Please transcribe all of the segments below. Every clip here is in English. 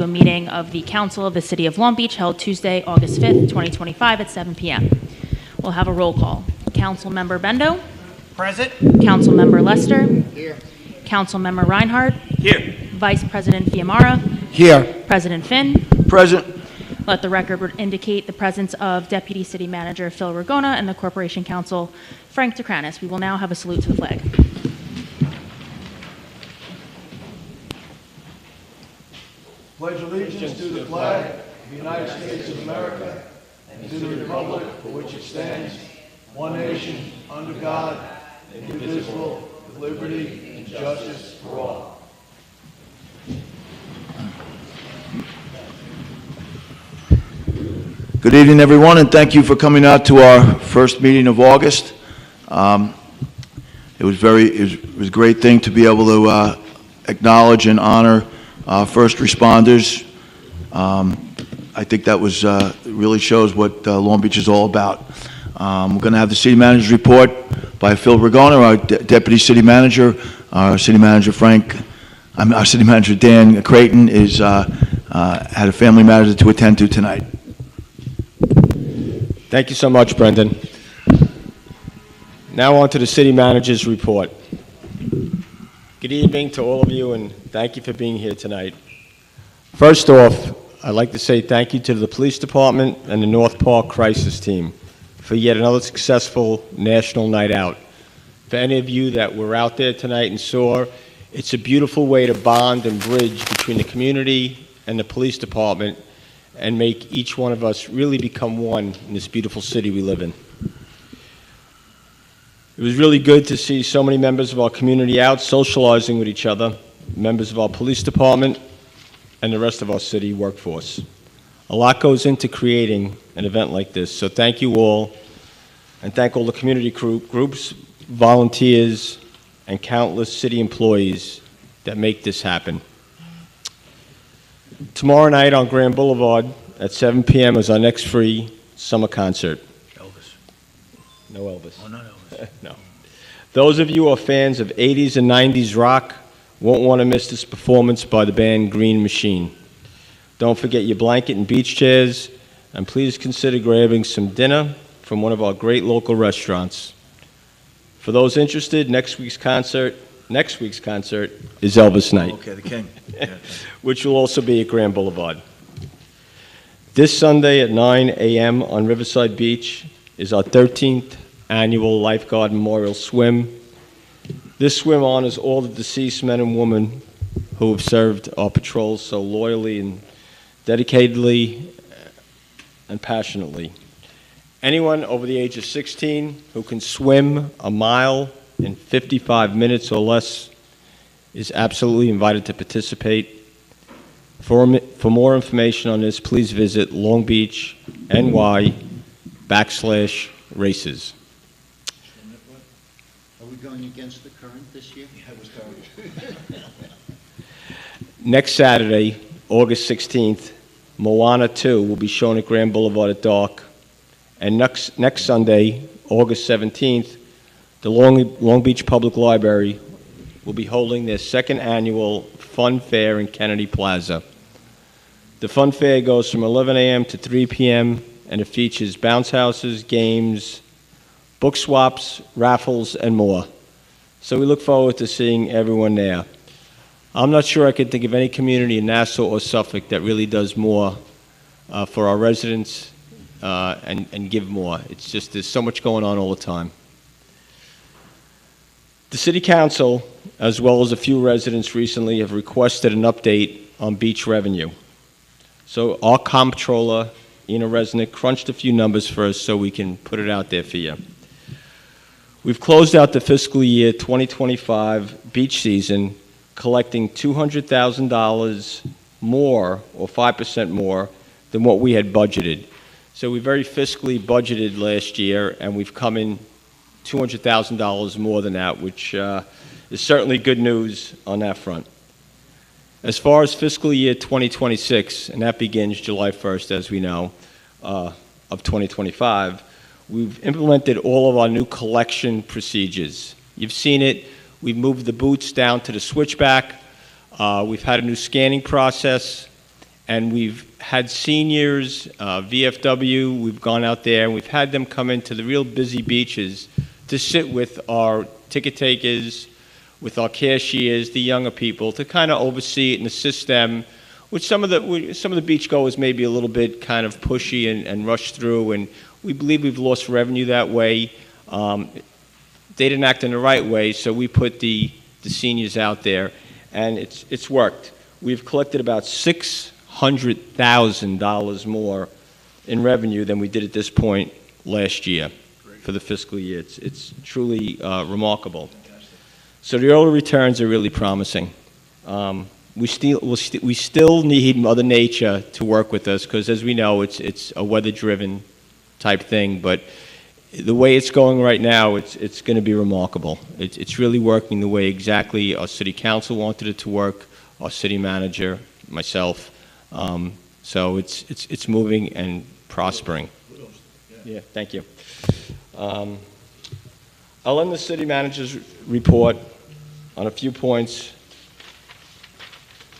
A meeting of the Council of the City of Long Beach held Tuesday, August 5th, 2025 at 7 p.m. We'll have a roll call. Councilmember Bendo. Present. Councilmember Lester. Here. Councilmember Reinhardt. Here. Vice President Fiamara. Here. President Finn. Present. Let the record indicate the presence of Deputy City Manager Phil Ragona and the Corporation Counsel Frank DeCranis. We will now have a salute to the flag. Pledge allegiance to the flag of the United States of America and to the republic for which it stands, one nation, under God, indivisible, with liberty and justice for all. Good evening, everyone, and thank you for coming out to our first meeting of August. It was a great thing to be able to acknowledge and honor first responders. I think that was really shows what Long Beach is all about. We're going to have the city manager's report by Phil Ragona, our deputy city manager. Our city manager our city manager Dan Creighton had a family matter to attend to tonight. Thank you so much, Brendan. Now on to the city manager's report. Good evening to all of you, and thank you for being here tonight. First off, I'd like to say thank you to the police department and the North Park crisis team for yet another successful national night out. For any of you that were out there tonight and saw, it's a beautiful way to bond and bridge between the community and the police department and make each one of us really become one in this beautiful city we live in. It was really good to see so many members of our community out socializing with each other, members of our police department, and the rest of our city workforce. A lot goes into creating an event like this, so thank you all, and thank all the community groups, volunteers, and countless city employees that make this happen. Tomorrow night on Grand Boulevard at 7 p.m. is our next free summer concert. Elvis. No Elvis. Oh, not Elvis. No. Those of you who are fans of 80s and 90s rock won't want to miss this performance by the band Green Machine. Don't forget your blanket and beach chairs, and please consider grabbing some dinner from one of our great local restaurants. For those interested, next week's concert is Elvis Night. Okay, the king. Yeah. Which will also be at Grand Boulevard. This Sunday at 9 a.m. on Riverside Beach is our 13th annual Lifeguard Memorial Swim. This swim honors all the deceased men and women who have served our patrols so loyally and dedicatedly and passionately. Anyone over the age of 16 who can swim a mile in 55 minutes or less is absolutely invited to participate. For more information on this, please visit Long Beach, NY/races. Are we going against the current this year? Yeah, it was current. Next Saturday, August 16th, Moana 2 will be shown at Grand Boulevard at dark. And next Sunday, August 17th, the Long Beach Public Library will be holding their second annual Fun Fair in Kennedy Plaza. The Fun Fair goes from 11 a.m. to 3 p.m., and it features bounce houses, games, book swaps, raffles, and more. So we look forward to seeing everyone there. I'm not sure I can think of any community in Nassau or Suffolk that really does more for our residents and give more. It's just there's so much going on all the time. The City Council, as well as a few residents recently, have requested an update on beach revenue. So our comptroller, Ina Resnick, crunched a few numbers for us so we can put it out there for you. We've closed out the fiscal year 2025 beach season collecting $200,000 more, or 5% more, than what we had budgeted. So we very fiscally budgeted last year, and we've come in $200,000 more than that, which is certainly good news on that front. As far as fiscal year 2026, and that begins July 1st, as we know, of 2025, we've implemented all of our new collection procedures. You've seen it. We've moved the booths down to the switchback. We've had a new scanning process, And we've had seniors, VFW, we've gone out there, and we've had them come into the real busy beaches to sit with our ticket takers, with our cashiers, the younger people, to kind of oversee it and assist them. Which some of the beachgoers may be a little bit kind of pushy and rush through, and we believe we've lost revenue that way. They didn't act in the right way, so we put the seniors out there, and it's worked. We've collected about $600,000 more in revenue than we did at this point last year for the fiscal year. It's truly remarkable. So the early returns are really promising. We still need Mother Nature to work with us because, as we know, it's a weather-driven type thing. But the way it's going right now, it's going to be remarkable. It's really working the way exactly our city council wanted it to work, our city manager, myself. So it's moving and prospering. Yeah, thank you. I'll end the city manager's report on a few points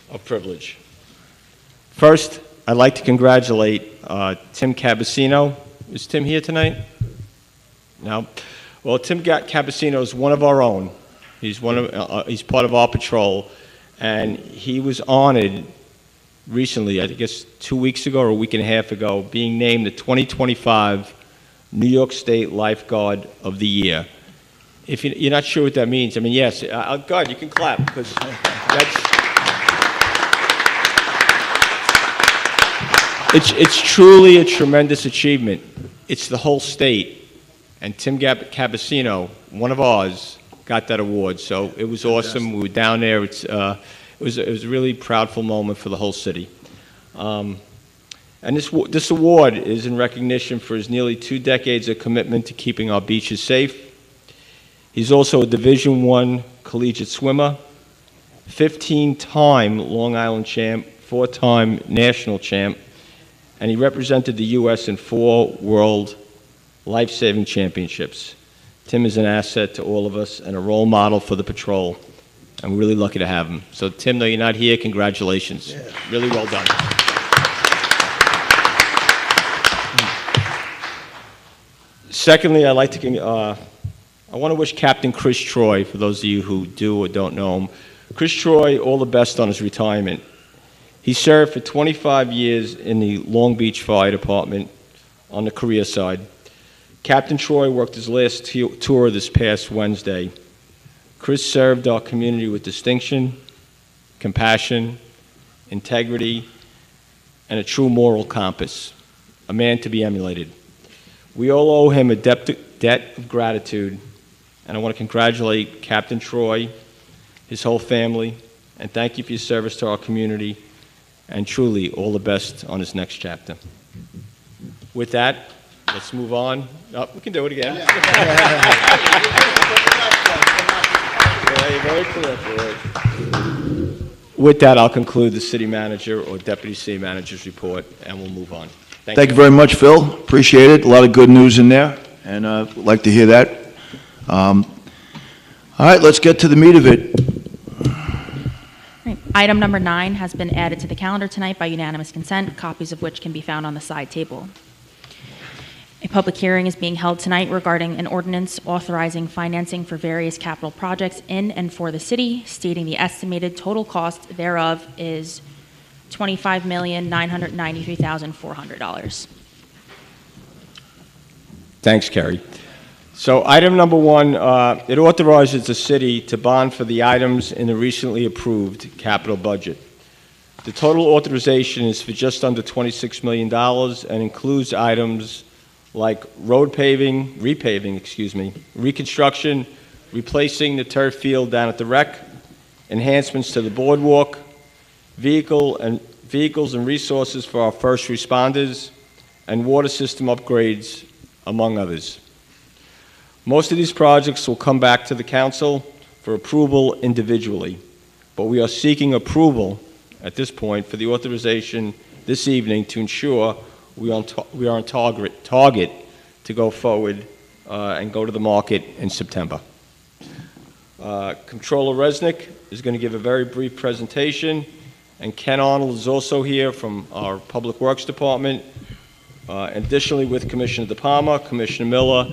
of privilege. First, I'd like to congratulate Tim Cabasino. Is Tim here tonight? No? Well, Tim Cabasino is one of our own. He's part of our patrol, and he was honored recently, I guess 2 weeks ago or a week and a half ago, being named the 2025 New York State Lifeguard of the Year. If you're not sure what that means, I mean, yes, God, you can clap, because it's truly a tremendous achievement. It's the whole state. And Tim Cabasino, one of ours, got that award. So it was awesome. We were down there. It was a really proudful moment for the whole city. And this award is in recognition for his nearly 2 decades of commitment to keeping our beaches safe. He's also a Division I collegiate swimmer, 15-time Long Island champ, 4-time national champ, and he represented the U.S. in 4 World Life-Saving Championships. Tim is an asset to all of us and a role model for the patrol, and we're really lucky to have him. So, Tim, though you're not here, congratulations. Yeah. Really well done. Secondly, I want to wish Captain Chris Troy, for those of you who do or don't know him, Chris Troy, all the best on his retirement. He served for 25 years in the Long Beach Fire Department on the career side. Captain Troy worked his last tour this past Wednesday. Chris served our community with distinction, compassion, integrity, and a true moral compass, a man to be emulated. We all owe him a debt of gratitude, and I want to congratulate Captain Troy, his whole family, and thank you for your service to our community, and truly all the best on his next chapter. With that, let's move on. Oh, we can do it again. Yeah, you're very correct. With that, I'll conclude the city manager or deputy city manager's report, and we'll move on. Thank you very much, Phil. Appreciate it. A lot of good news in there, and I'd like to hear that. All right, let's get to the meat of it. Right. Item number 9 has been added to the calendar tonight by unanimous consent, copies of which can be found on the side table. A public hearing is being held tonight regarding an ordinance authorizing financing for various capital projects in and for the city, stating the estimated total cost thereof is $25,993,400. Thanks, Kerry. So item number 1, it authorizes the city to bond for the items in the recently approved capital budget. The total authorization is for just under $26 million and includes items like road paving, reconstruction, replacing the turf field down at the rec, enhancements to the boardwalk, vehicles and resources for our first responders, and water system upgrades, among others. Most of these projects will come back to the council for approval individually, but we are seeking approval at this point for the authorization this evening to ensure we are on target to go forward and go to the market in September. Comptroller Resnick is going to give a very brief presentation, And Ken Arnold is also here from our Public Works Department. Additionally, with Commissioner De Palma, Commissioner Miller,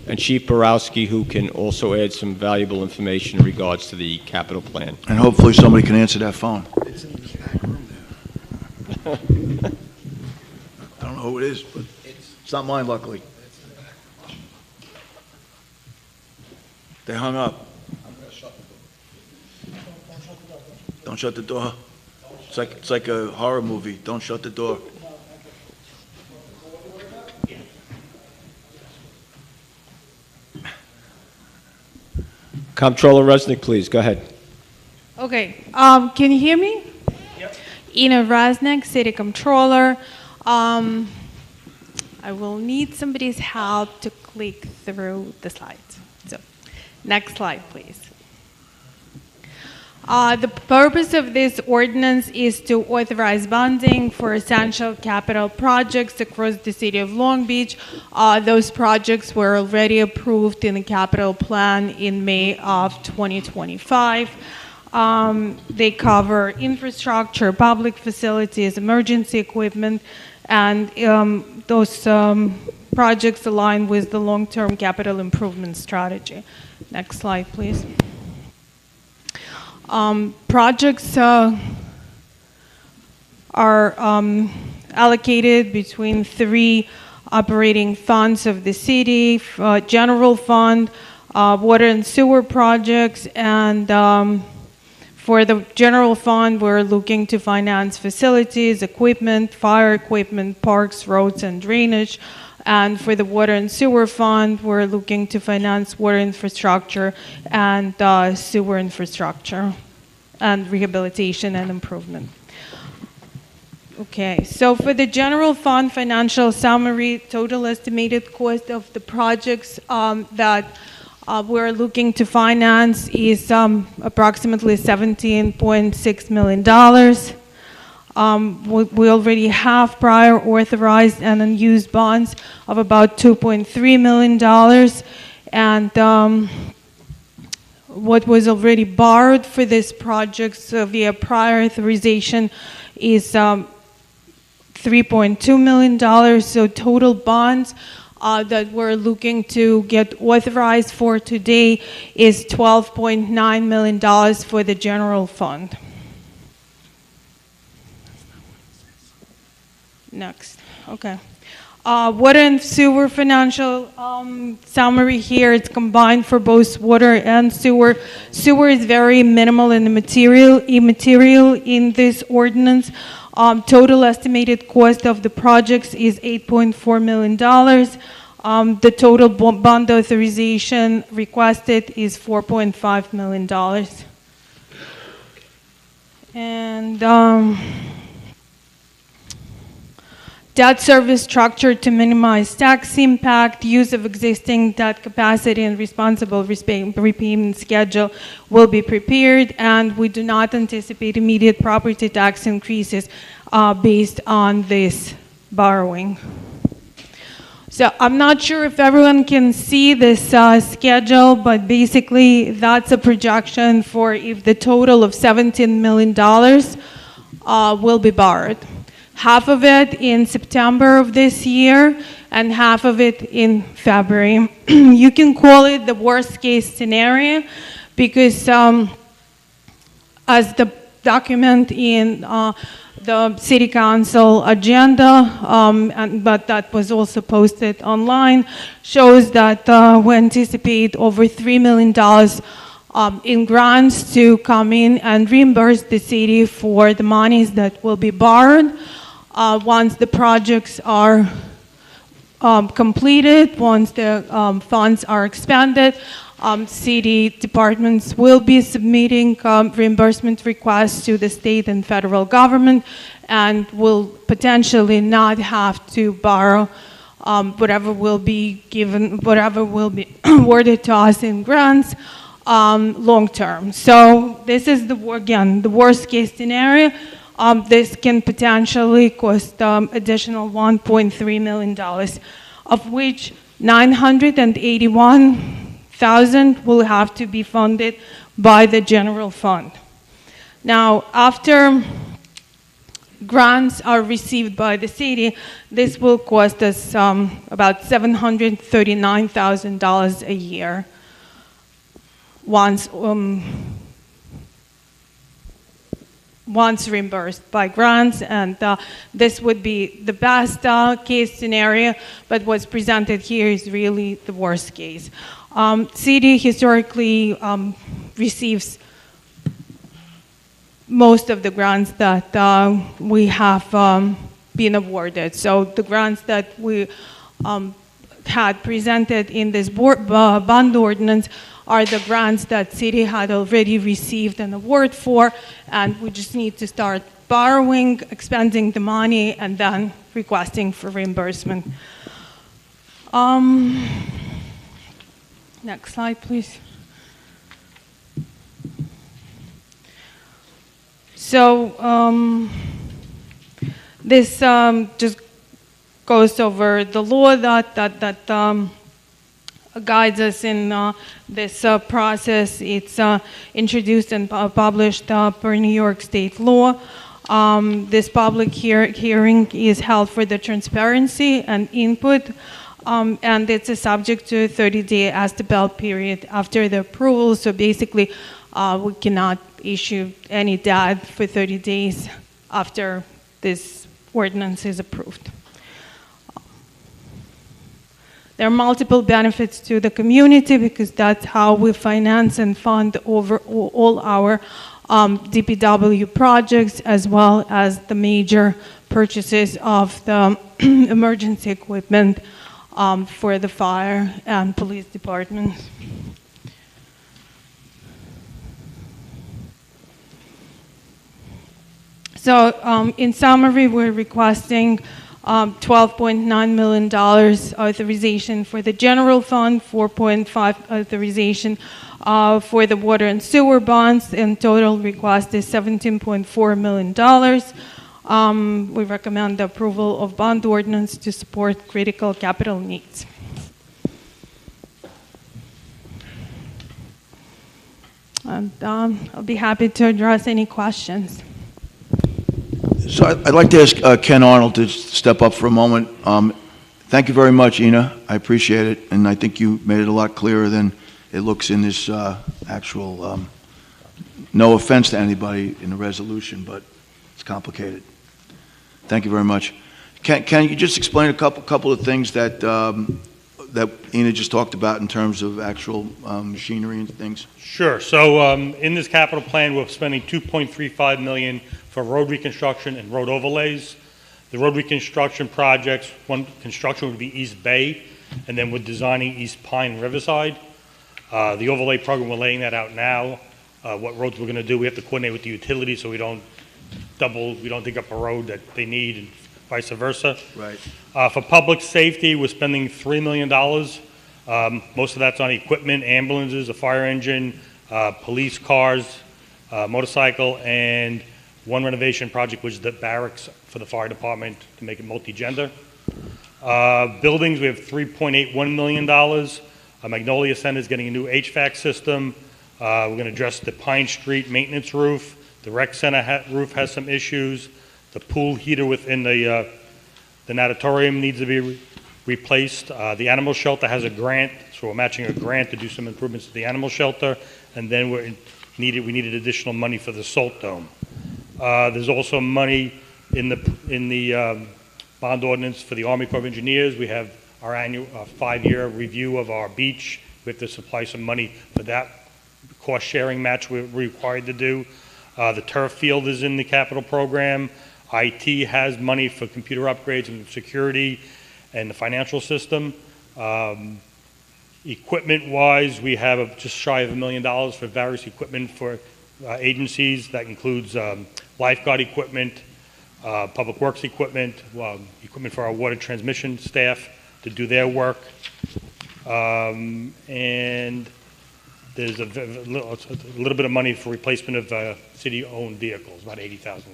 and Chief Borowski, who can also add some valuable information in regards to the capital plan. And hopefully somebody can answer that phone. It's in the back room there. I don't know who it is, but it's not mine, luckily. They hung up. Don't shut the door. It's like a horror movie. Don't shut the door. Comptroller Resnick, please, go ahead. Okay, can you hear me? Yep. Ina Resnick, City Comptroller. I will need somebody's help to click through the slides. So, next slide, please. The purpose of this ordinance is to authorize bonding for essential capital projects across the city of Long Beach. Those projects were already approved in the capital plan in May of 2025. They cover infrastructure, public facilities, emergency equipment, and those projects align with the long-term capital improvement strategy. Next slide, please. Projects are allocated between three operating funds of the city: general fund, water and sewer projects, and for the general fund, we're looking to finance facilities, equipment, fire equipment, parks, roads, and drainage. And for the water and sewer fund, we're looking to finance water infrastructure and sewer infrastructure and rehabilitation and improvement. Okay, so for the general fund financial summary, total estimated cost of the projects that we're looking to finance is approximately $17.6 million. We already have prior authorized and unused bonds of about $2.3 million. And what was already borrowed for this project via prior authorization is $3.2 million. So total bonds that we're looking to get authorized for today is $12.9 million for the general fund. Next, okay. Water and sewer financial summary here. It's combined for both water and sewer. Sewer is very minimal in the immaterial in this ordinance. Total estimated cost of the projects is $8.4 million. The total bond authorization requested is $4.5 million. And debt service structure to minimize tax impact, use of existing debt capacity, and responsible repayment schedule will be prepared, and we do not anticipate immediate property tax increases based on this borrowing. So I'm not sure if everyone can see this schedule, but basically that's a projection for if the total of $17 million will be borrowed. Half of it in September of this year and half of it in February. You can call it the worst case scenario because as the document in the City Council agenda, but that was also posted online, shows that we anticipate over $3 million in grants to come in and reimburse the city for the monies that will be borrowed. Once the projects are completed, once the funds are expended, city departments will be submitting reimbursement requests to the state and federal government and will potentially not have to borrow whatever will be given, whatever will be awarded to us in grants long term. So this is, again, the worst case scenario. This can potentially cost additional $1.3 million, of which $981,000 will have to be funded by the general fund. Now, after grants are received by the city, this will cost us about $739,000 a year once reimbursed by grants, and this would be the best case scenario, but what's presented here is really the worst case. City historically receives most of the grants that we have been awarded. So the grants that we had presented in this bond ordinance are the grants that city had already received an award for, and we just need to start borrowing, expending the money, and then requesting for reimbursement. Next slide, please. So this just goes over the law that guides us in this process. It's introduced and published per New York State law. This public hearing is held for the transparency and input, and it's a subject to a 30-day as-to-belt period after the approval. So basically, we cannot issue any debt for 30 days after this ordinance is approved. There are multiple benefits to the community because that's how we finance and fund over all our DPW projects, as well as the major purchases of the emergency equipment for the fire and police departments. So in summary, we're requesting $12.9 million authorization for the general fund, 4.5 authorization for the water and sewer bonds, and total request is $17.4 million. We recommend the approval of bond ordinance to support critical capital needs. And I'll be happy to address any questions. So I'd like to ask Ken Arnold to step up for a moment. Thank you very much, Ina. I appreciate it, and I think you made it a lot clearer than it looks in this actual, no offense to anybody in the resolution, but it's complicated. Thank you very much. Can you just explain a couple of things that that Ina just talked about in terms of actual machinery and things? Sure. So in this capital plan, we're spending $2.35 million for road reconstruction and road overlays. The road reconstruction projects, one construction would be East Bay, and then we're designing East Pine Riverside. The overlay program, we're laying that out now. What roads we're going to do, we have to coordinate with the utilities so we don't dig up a road that they need and vice versa. Right. For public safety, we're spending $3 million. Most of that's on equipment, ambulances, a fire engine, police cars, motorcycle, and one renovation project, which is the barracks for the fire department to make it multi-gender. Buildings, we have $3.81 million. Magnolia Center is getting a new HVAC system. We're going to address the Pine Street maintenance roof. The rec center roof has some issues. The pool heater within the natatorium needs to be replaced. The animal shelter has a grant, so we're matching a grant to do some improvements to the animal shelter. And then we needed additional money for the salt dome. There's also money in the bond ordinance for the Army Corps of Engineers. We have our annual 5-year review of our beach. We have to supply some money for that cost sharing match we're required to do. The turf field is in the capital program. IT has money for computer upgrades and security and the financial system. Equipment-wise, we have just shy of $1 million for various equipment for agencies. That includes Lifeguard equipment, Public Works equipment, equipment for our water transmission staff to do their work. And there's a little bit of money for replacement of city-owned vehicles, about $80,000.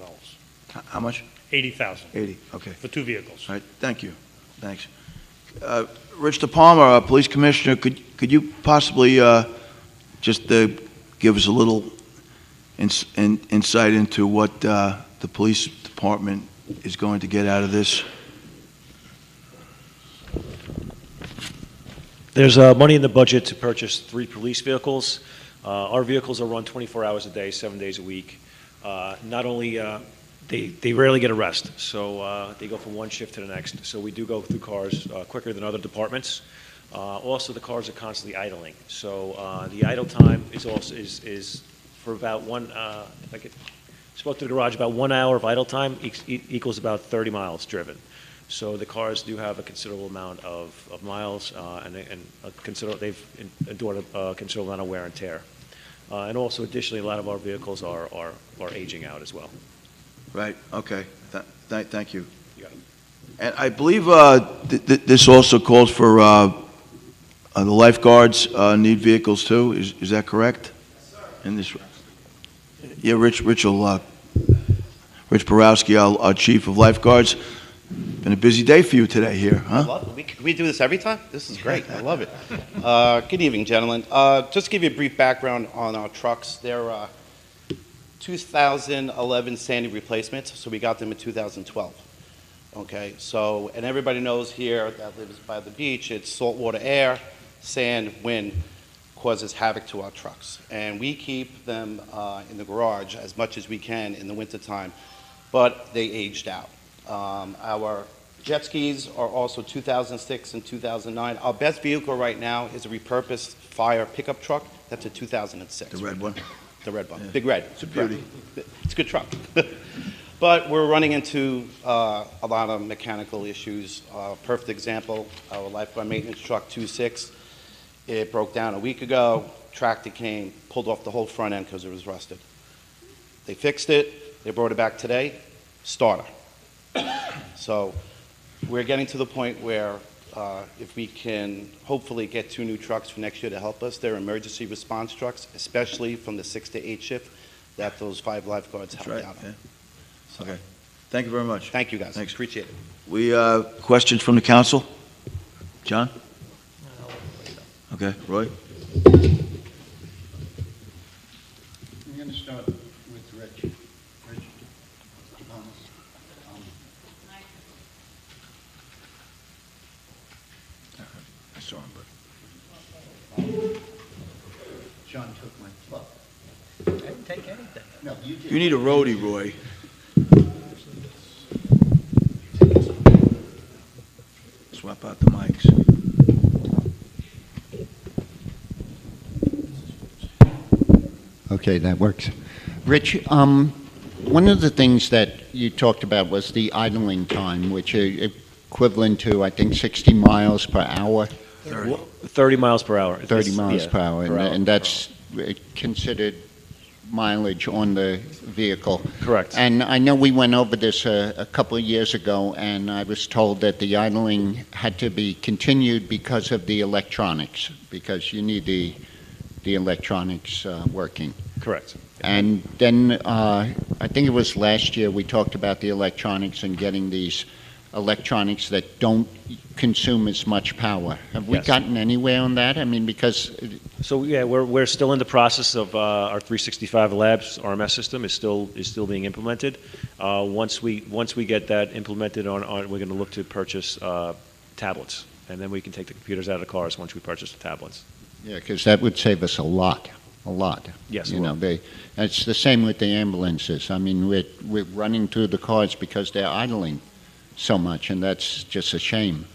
How much? 80,000. 80, okay. For 2 vehicles. All right, thank you. Thanks. Rich DePalma, Police Commissioner, could you possibly just give us a little insight into what the the police department is going to get out of this? There's money in the budget to purchase 3 police vehicles. Our vehicles are run 24 hours a day, 7 days a week. Not only, they rarely get a rest, so they go from one shift to the next. So we do go through cars quicker than other departments. Also, the cars are constantly idling. So the idle time is for about if I could spoke to the garage, about 1 hour of idle time equals about 30 miles driven. So the cars do have a considerable amount of miles, and they've endured a considerable amount of wear and tear. And also, additionally, a lot of our vehicles are aging out as well. Right, okay. Thank you. You got it. And I believe this also calls for the lifeguards need vehicles too. Is that correct? Yes, sir. In this, yeah, Rich Borowski, our chief of lifeguards. Been a busy day for you today here, huh? Can we do this every time? This is great. I love it. Good evening, gentlemen. Just to give you a brief background on our trucks, they're 2011 Sandy replacements, so we got them in 2012. Okay, so, and everybody knows here that lives by the beach, it's saltwater air, sand, wind causes havoc to our trucks. And we keep them in the garage as much as we can in the wintertime, but they aged out. Our jet skis are also 2006 and 2009. Our best vehicle right now is a repurposed fire pickup truck. That's a 2006. The red one? The red one. Yeah. Big red. It's a beauty. It's a good truck. But we're running into a lot of mechanical issues. Perfect example, our Lifeguard maintenance truck 2.6. It broke down a week ago. Tractor came, pulled off the whole front end because it was rusted. They fixed it. They brought it back today. Starter. So we're getting to the point where if we can hopefully get 2 new trucks for next year to help us, they're emergency response trucks, especially from the 6 to 8 shift that those 5 lifeguards help That's out right. on. Yeah. So, Okay. Thank you very much. thank you, guys. Thanks. Appreciate it. We questions from the council? John? Okay, Roy? I'm going to start with Rich. Rich, I saw him, John took my club. I didn't take anything. No, you did. you need a roadie, Roy. Swap out the mics. Okay, that works. Rich, one of the things that you talked about was the idling time, which is equivalent to, I think, 60 miles per hour. 30 miles per hour. 30 miles Yeah, per hour, per hour. and that's considered mileage on the vehicle. Correct. And I know we went over this a couple of years ago, and I was told that the idling had to be continued because of the electronics, because you need the electronics working. Correct. And then I think it was last year we talked about the electronics and getting these electronics that don't consume as much power. Have we Yes. gotten anywhere on that? I mean, because So yeah, we're still in the process of our 365 Labs RMS system is still being implemented. Once we get that implemented we're going to look to purchase tablets, and then we can take the computers out of the cars once we purchase the tablets. yeah, because that would save us a lot. Yes, it You know, will. it's the same with the ambulances. I mean, we're running through the cars because they're idling so much, and that's just a shame.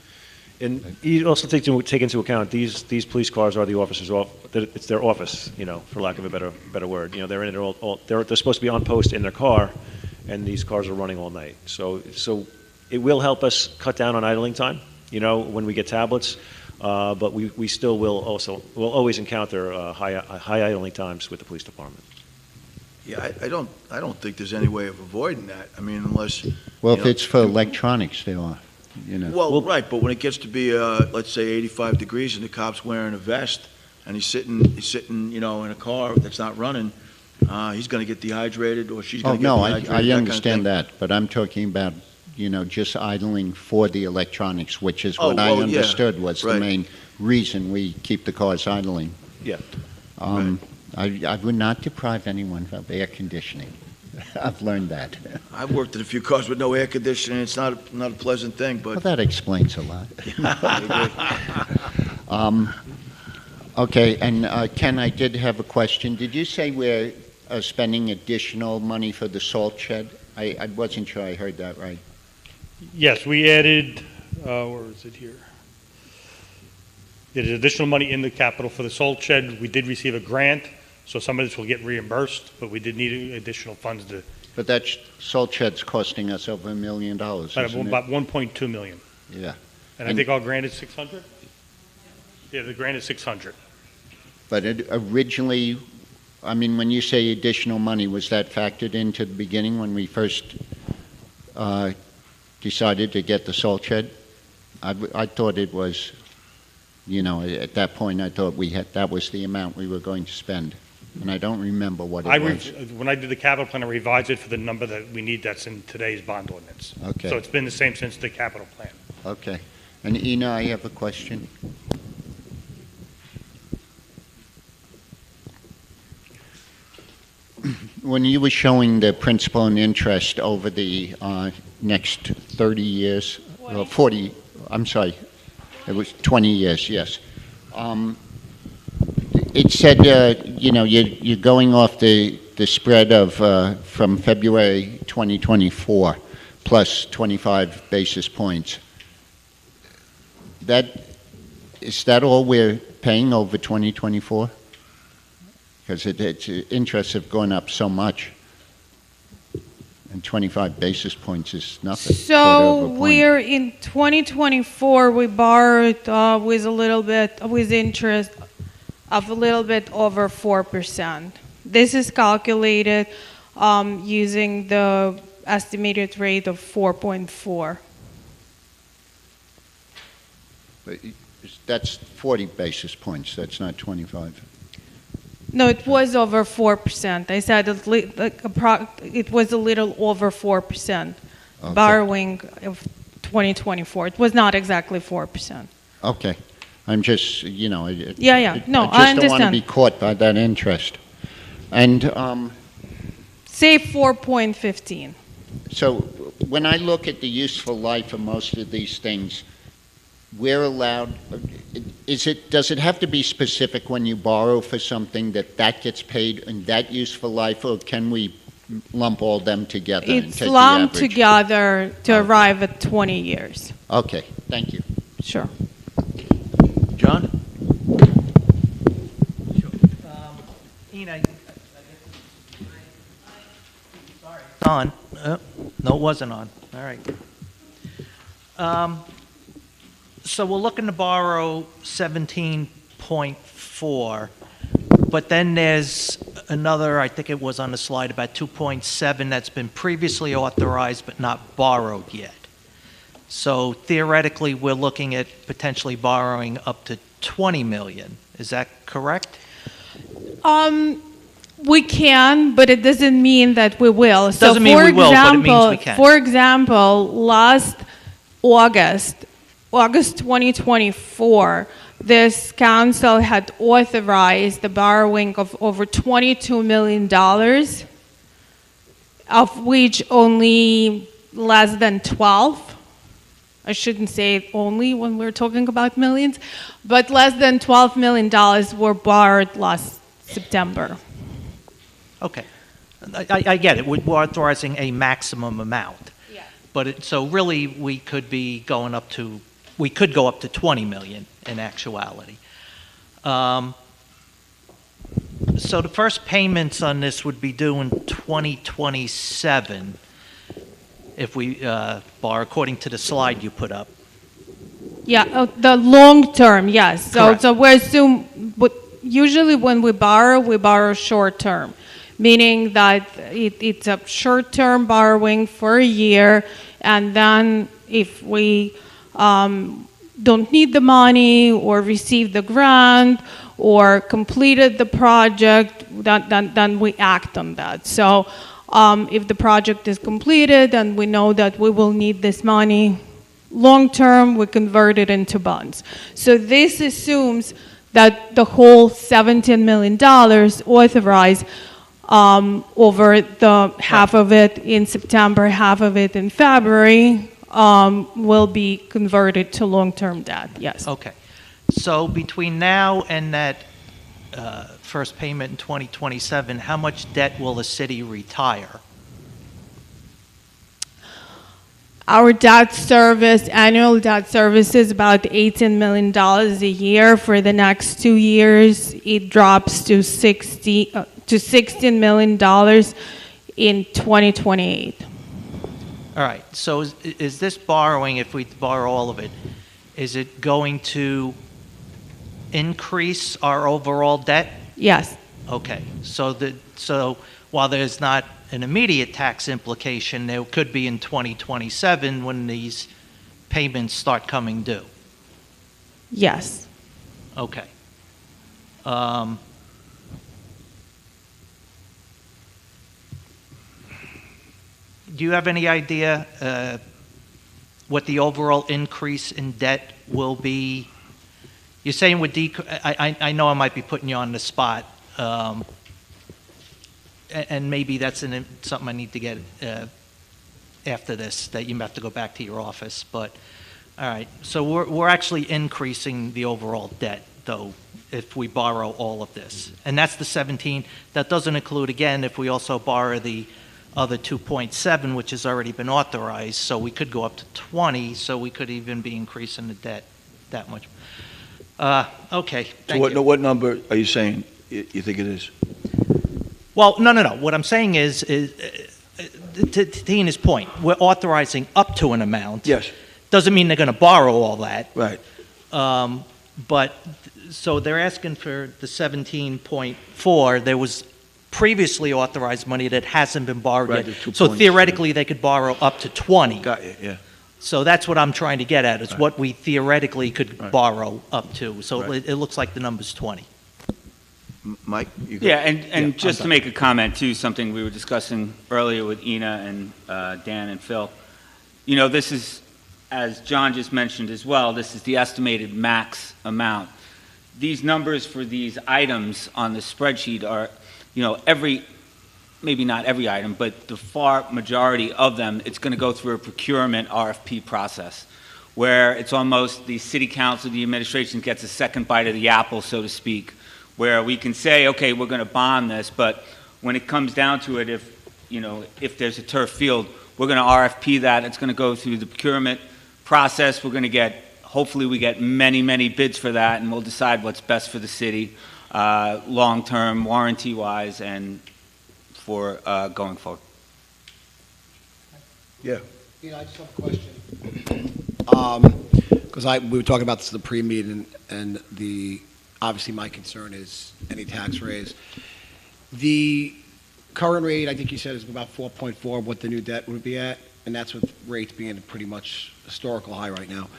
And you also take into account these police cars are the officers' it's their office, for lack of a better word. They're in it they're supposed to be on post in their car, and these cars are running all night. So it will help us cut down on idling time, when we get tablets. But we still will always encounter high idling times with the police department. Yeah, I don't think there's any way of avoiding that. I mean, unless. Well, you if know, it's for electronics, there are, Well, right, but when it gets to be, let's say 85 degrees and the cop's wearing a vest and he's sitting, in a car that's not running, he's gonna get dehydrated or she's Oh, gonna get no, dehydrated. I kind of understand thing. that, but I'm talking about, just idling for the electronics, which is what I well, yeah, understood was the right. main reason we keep the cars idling. Yeah. I would not deprive anyone of air conditioning. I've learned that. I've worked in a few cars with no air conditioning. It's not a pleasant thing, Well, but that explains a lot. Okay, and Ken, I did have a question. Did you say we're spending additional money for the salt shed? I wasn't sure I heard that right. Yes, we added, where is it here? There's additional money in the capital for the salt shed. We did receive a grant, so some of this will get reimbursed, but we did need additional funds to, But that salt shed's costing us over $1 million, isn't it? about 1.2 million. Yeah. And I think our grant is 600? Yeah, the grant is 600. But originally, I mean, when you say additional money, was that factored into the beginning when we first decided to get the salt shed? I thought it was, you know, at that point, I thought that was the amount we were going to spend. And I don't remember what it was. When I did the capital plan, I revised it for the number that we need that's in today's bond ordinance. Okay. So it's been the same since the capital plan. Okay. And Ina, I have a question. When you were showing the principal and interest over the next 30 years, 40, I'm sorry, it was 20 years, yes. It said, you know, you're going off the spread of from February 2024 plus 25 basis points. Is that all we're paying over 2024? Because its interests have gone up so much, and 25 basis points is nothing. So we're in 2024, we borrowed with interest of a little bit over 4%. This is calculated using the estimated rate of 4.4. But that's 40 basis points, that's not 25. No, it was over 4%. I said it was a little over 4% Okay. borrowing of 2024. It was not exactly 4%. Okay. I'm just, you know, No, I I just don't want to understand. be caught by that interest. And Say 4.15. so when I look at the useful life of most of these things, we're allowed, does it have to be specific when you borrow for something that gets paid in that useful life, or can we lump all them together and It's take the lumped average? together to arrive at 20 years. Okay, thank you. Sure. John? Ina, sorry. It's on. No, it wasn't on. All right. So we're looking to borrow 17.4, but then there's another, I think it was on the slide, about 2.7 that's been previously authorized but not borrowed yet. So theoretically, we're looking at potentially borrowing up to 20 million. Is that correct? We can, but it doesn't mean that we will. Doesn't mean we will, but it means we can. For example, last August 2024, this council had authorized the borrowing of over $22 million, of which only less than 12. I shouldn't say only when we're talking about millions, but less than $12 million were borrowed last September. Okay. I get it. We're authorizing a maximum amount. Yeah. But so really, we could go up to 20 million in actuality. So the first payments on this would be due in 2027 if we borrow, according to the slide you put up. Yeah, the long term, yes. Correct. So we assume, but usually when we borrow short term, meaning that it's a short term borrowing for a year, and then if we don't need the money or receive the grant or completed the project, then we act on that. So if the project is completed and we know that we will need this money long term, we convert it into bonds. So this assumes that the whole $17 million authorized over the half of it in September, half of it in February, will be converted to long-term debt, yes. Okay. So between now and that first payment in 2027, how much debt will the city retire? Our debt service, annual debt service is about $18 million a year. For the next 2 years, it drops to $16 million in 2028. All right, so is this borrowing, if we borrow all of it, is it going to increase our overall debt? Yes. Okay, so while there's not an immediate tax implication, there could be in 2027 when these payments start coming due. Yes. Okay. Do you have any idea what the overall increase in debt will be? You're saying with I know I might be putting you on the spot, and maybe that's something I need to get after this, that you have to go back to your office. But all right, so we're actually increasing the overall debt, though, if we borrow all of this, and that's the 17. That doesn't include, again, if we also borrow the other 2.7, which has already been authorized, so we could go up to 20, so we could even be increasing the debt that much. Okay, thank you. So what number are you saying you think it is? Well, no. What I'm saying is to Tina's point, we're authorizing up to an amount. Yes. Doesn't mean they're going to borrow all that. Right. But, so they're asking for the 17.4. There was previously authorized money that hasn't been borrowed Right, yet. the 2 So points, theoretically, they could borrow up to 20. Got you, yeah. So that's what I'm trying to get at. It's Right. what we theoretically could Right. borrow up to. So Right. it looks like the number's 20. Mike? You Yeah, and I'm just to done. make a comment too, something we were discussing earlier with Ina and Dan and Phil. You know, this is, as John just mentioned as well, this is the estimated max amount. These numbers for these items on the spreadsheet are, you know, maybe not every item, but the far majority of them, it's going to go through a procurement RFP process, where it's almost the city council, the administration gets a second bite of the apple, so to speak, where we can say, okay, we're going to bond this, but when it comes down to it, if there's a turf field, we're going to RFP that. It's going to go through the procurement process. We're going to hopefully we get many, many bids for that, and we'll decide what's best for the city, long-term, warranty-wise, and for going forward. Yeah. I just have a question. Because we were talking about this in the pre-meeting, and obviously my concern is any tax raise. The current rate, I think you said, is about 4.4, what the new debt would be at, and that's with rates being pretty much historical high right now.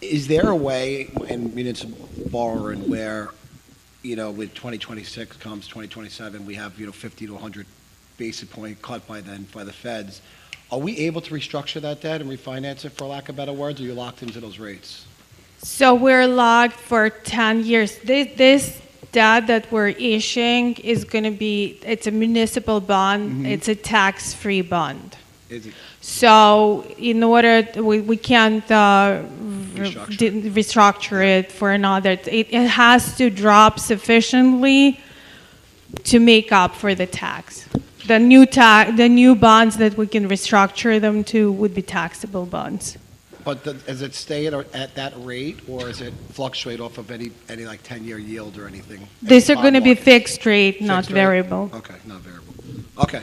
Is there a way in municipal borrowing where, with 2026 comes 2027, we have, 50 to 100 basis point cut by then by the feds? Are we able to restructure that debt and refinance it, for lack of better words, or are you locked into those rates? So we're locked for 10 years. This debt that we're issuing is going to be, it's a municipal bond. Mm-hmm. It's a tax-free bond. Is it? So in order, we can't restructure it for another. It has to drop sufficiently to make up for the tax. The new bonds that we can restructure them to would be taxable bonds. But does it stay at that rate, or does it fluctuate off of any like 10-year yield or anything? These are going to be Market? fixed rate, not Fixed rate? variable. Okay, not variable. Okay,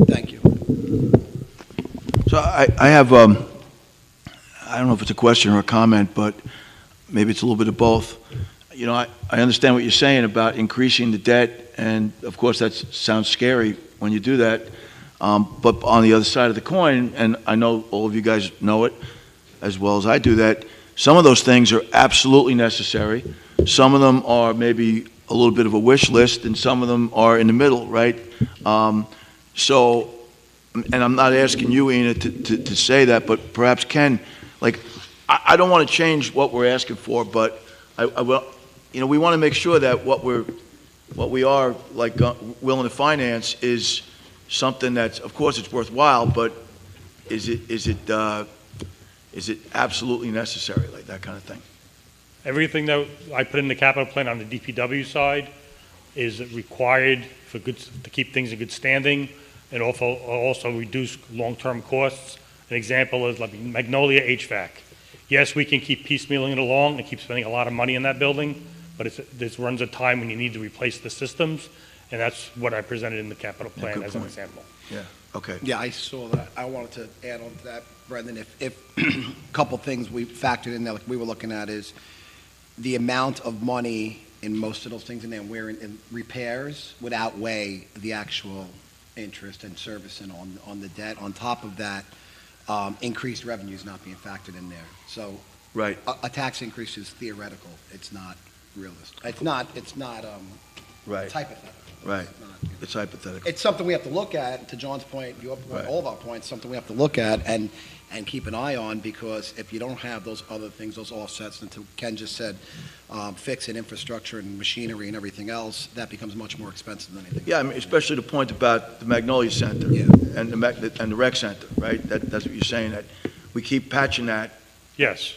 thank you. So I have, I don't know if it's a question or a comment, but maybe it's a little bit of both. I understand what you're saying about increasing the debt, and of course that sounds scary when you do that. But on the other side of the coin, and I know all of you guys know it as well as I do, that some of those things are absolutely necessary. Some of them are maybe a little bit of a wish list, and some of them are in the middle, right? So, and I'm not asking you, Ina, to say that, but perhaps Ken, I don't want to change what we're asking for, but I will, we want to make sure that what we're what we are, like, willing to finance is something that's, of course, it's worthwhile, but is it absolutely necessary, like that kind of thing? Everything that I put in the capital plan on the DPW side is required for to keep things in good standing and also reduce long-term costs. An example is like Magnolia HVAC. Yes, we can keep piecemealing it along and keep spending a lot of money in that building, but this runs a time when you need to replace the systems, and that's what I presented in the capital plan good as an point. example. Yeah, okay. Yeah, I saw that. I wanted to add on to that, Brendan. If a couple things we factored in there, like we were looking at, is the amount of money in most of those things in there, where in repairs would outweigh the actual interest and servicing on the debt. On top of that, increased revenue is not being factored in there. So Right. a tax increase is theoretical. It's not realistic. It's not Right. it's hypothetical. Right. It's not, It's hypothetical. it's something we have to look at. To John's point, your point, all of our points, something we have to look at and keep an eye on, because if you don't have those other things, those offsets, and to Ken just said, fixing infrastructure and machinery and everything else, that becomes much more expensive than anything. Yeah, I mean, especially the point about the Magnolia Center Yeah. and the rec center, right? That's what you're saying, that we keep patching that. Yes,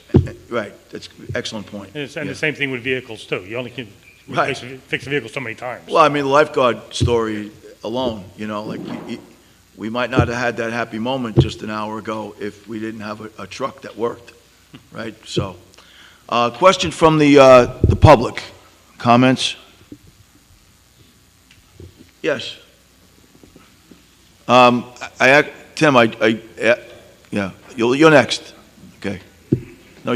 Right, that's an excellent point. and Yeah. the same thing with vehicles too. You only can Right. fix a vehicle so many times. Well, I mean, the lifeguard story alone, like, we might not have had that happy moment just an hour ago if we didn't have a truck that worked, right? So, question from the public. Comments? Yes. Tim, yeah, you're next. Okay. No,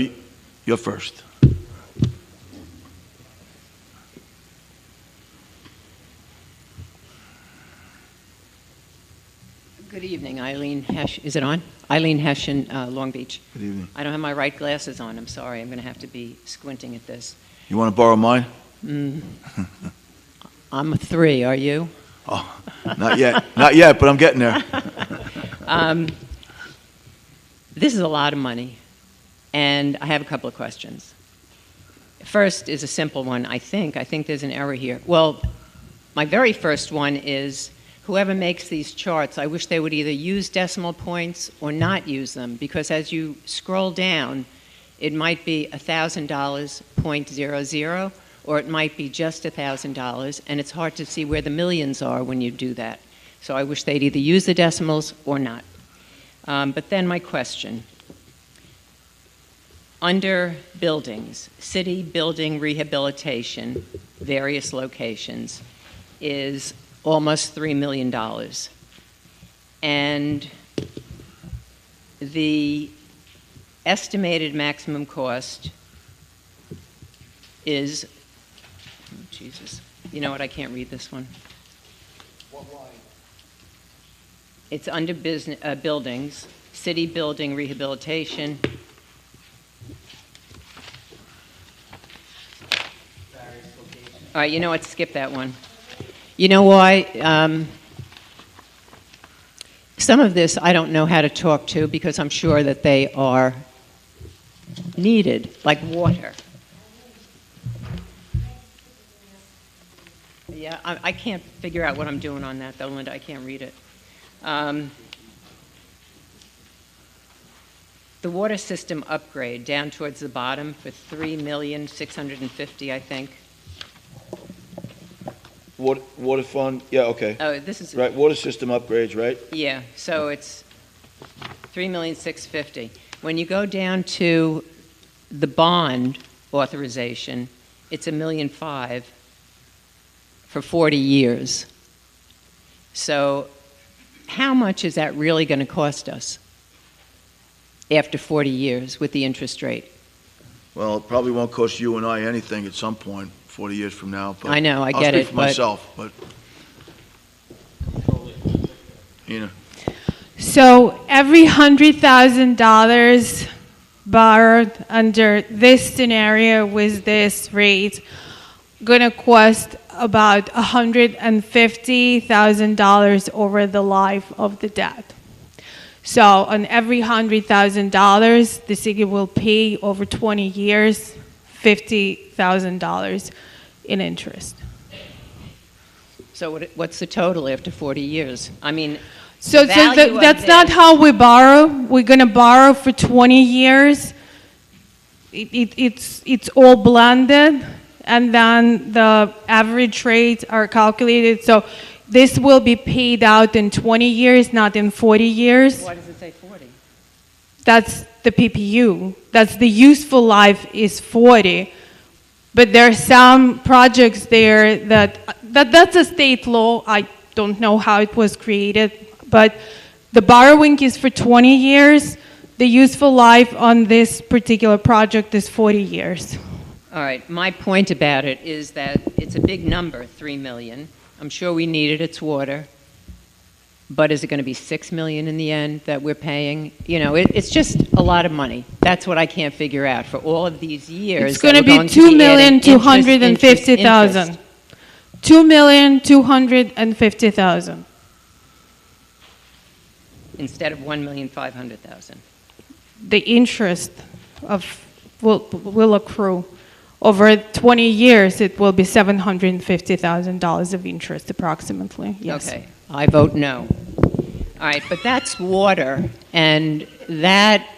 you're first. Good evening, Eileen Hesh. Is it on? Eileen Hession, Long Beach. Good evening. I don't have my right glasses on. I'm sorry. I'm going to have to be squinting at this. You want to borrow mine? I'm a 3. Are you? Oh, not yet. Not yet, but I'm getting there. This is a lot of money, and I have a couple of questions. First is a simple one, I think. I think there's an error here. Well, my very first one is, whoever makes these charts, I wish they would either use decimal points or not use them, because as you scroll down, it might be $1,000, 0.00, or it might be just $1,000, and it's hard to see where the millions are when you do that. So I wish they'd either use the decimals or not. But then my question. Under buildings, city building rehabilitation, various locations, is almost $3 million. And the estimated maximum cost is, oh, Jesus, you know what, I can't read this one. What line? It's under buildings, city building rehabilitation. All right, you know what, skip that one. You know why? Some of this I don't know how to talk to, because I'm sure that they are needed, like water. Yeah, I can't figure out what I'm doing on that, though, Linda. I can't read it. The water system upgrade down towards the bottom for $3,650,000, I think. Water fund, yeah, okay. Oh, this is Right, water system upgrades, right? Yeah, so it's $3,650,000. When you go down to the bond authorization, it's $1.5 million for 40 years. So how much is that really going to cost us after 40 years with the interest rate? Well, it probably won't cost you and I anything at some point, 40 years from now. But I know, I get I'll speak it, for but- myself, but. Ina. So every $100,000 borrowed under this scenario with this rate going to cost about $150,000 over the life of the debt. So on every $100,000, the city will pay over 20 years $50,000 in interest. So what's the total after 40 years? I mean, So that's not how we borrow. We're going to borrow for 20 years. It's all blended, and then the average rates are calculated. So this will be paid out in 20 years, not in 40 years. Why does it say 40? That's the PPU. That's the useful life is 40. But there are some projects there that's a state law. I don't know how it was created, but the borrowing is for 20 years. The useful life on this particular project is 40 years. All right, my point about it is that it's a big number, 3 million. I'm sure we need it, it's water. But is it going to be 6 million in the end that we're paying? You know, it's just a lot of money. That's what I can't figure out for all of these years. It's going to be $2,250,000. $2,250,000. Instead of 1,500,000. The interest will accrue. Over 20 years, it will be $750,000 of interest approximately, yes. Okay, I vote no. All right, but that's water, and that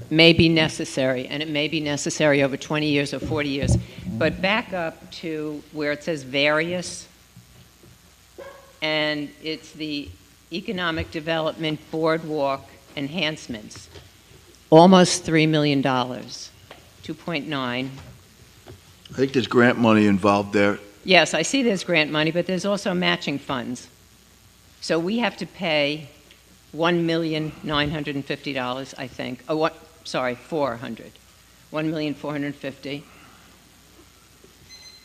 may be necessary, and it may be necessary over 20 years or 40 years. But back up to where it says various, and it's the Economic Development Boardwalk enhancements, almost $3 million, 2.9. I think there's grant money involved there. Yes, I see there's grant money, but there's also matching funds. So we have to pay $1,950,000, I think. Oh, what? Sorry, 400. $1,450,000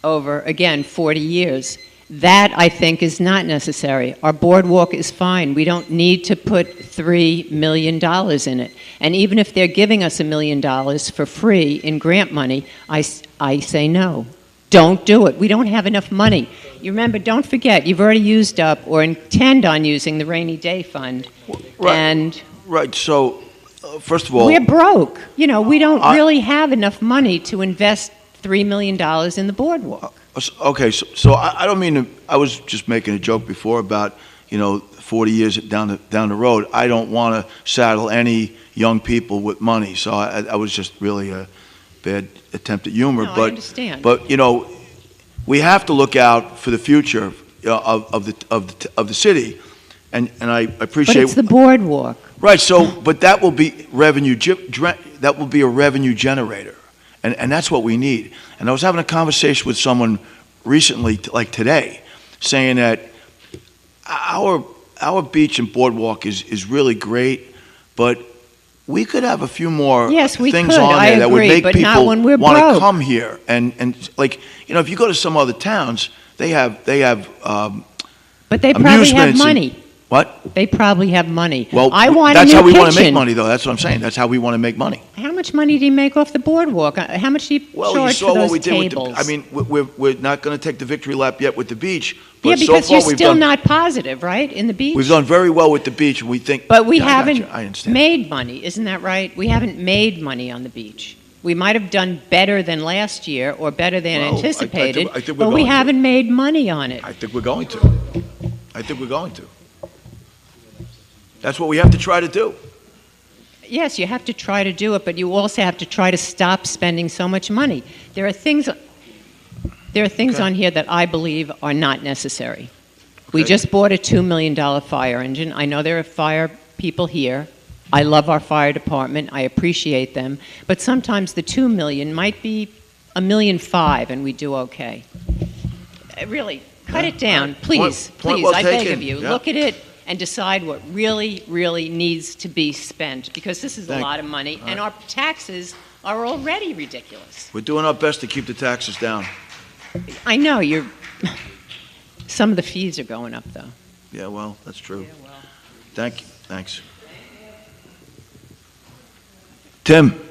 over, again, 40 years. That, I think, is not necessary. Our boardwalk is fine. We don't need to put $3 million in it. And even if they're giving us $1 million for free in grant money, I say no. Don't do it. We don't have enough money. You remember, don't forget, you've already used up or intend on using the rainy day fund. Right. And Right, so, first of all... we're broke. You know, we don't really have enough money to invest $3 million in the boardwalk. Okay, so I don't mean to... I was just making a joke before about, 40 years down the road. I don't want to saddle any young people with money, so I was just really a bad attempt at humor. No, but, I understand. But, we have to look out for the future of the city, and I appreciate... But it's the boardwalk. Right, but that will be that will be a revenue generator, and that's what we need. And I was having a conversation with someone recently, like today, saying that our beach and boardwalk is really great, but we could have a few more things on there that would make people want to come here. And like, if you go to some other towns, they have but they probably have money. What? They probably have money. Well, I want that's a new how we want to kitchen. make money, though. That's what I'm saying. That's how we want to make money. How much money do you make off the boardwalk? How much do you charge for those tables? I mean, we're not going to take the victory lap yet with the beach. But Yeah, because you're still not positive, right, in the beach? We've done very well with the beach, and we think... But we I haven't understand. made money, isn't that right? We haven't made money on the beach. We might have done better than last year or better than anticipated, I think but we haven't made money on it. I think we're going to. That's what we have to try to do. Yes, you have to try to do it, but you also have to try to stop spending so much money. There are things on here that I believe are not necessary. We just bought a $2 million fire engine. I know there are fire people here. I love our fire department. I appreciate them. But sometimes the $2 million might be $1.5 million, and we do okay. Really, cut it down, please. Point Please, well I beg taken. of you. Yeah. Look at it and decide what really, really needs to be spent, because this is a lot of money, and our taxes are already ridiculous. We're doing our best to keep the taxes down. I know you're. Some of the fees are going up, though. Yeah, well, that's true. Thank you. Thanks. Tim.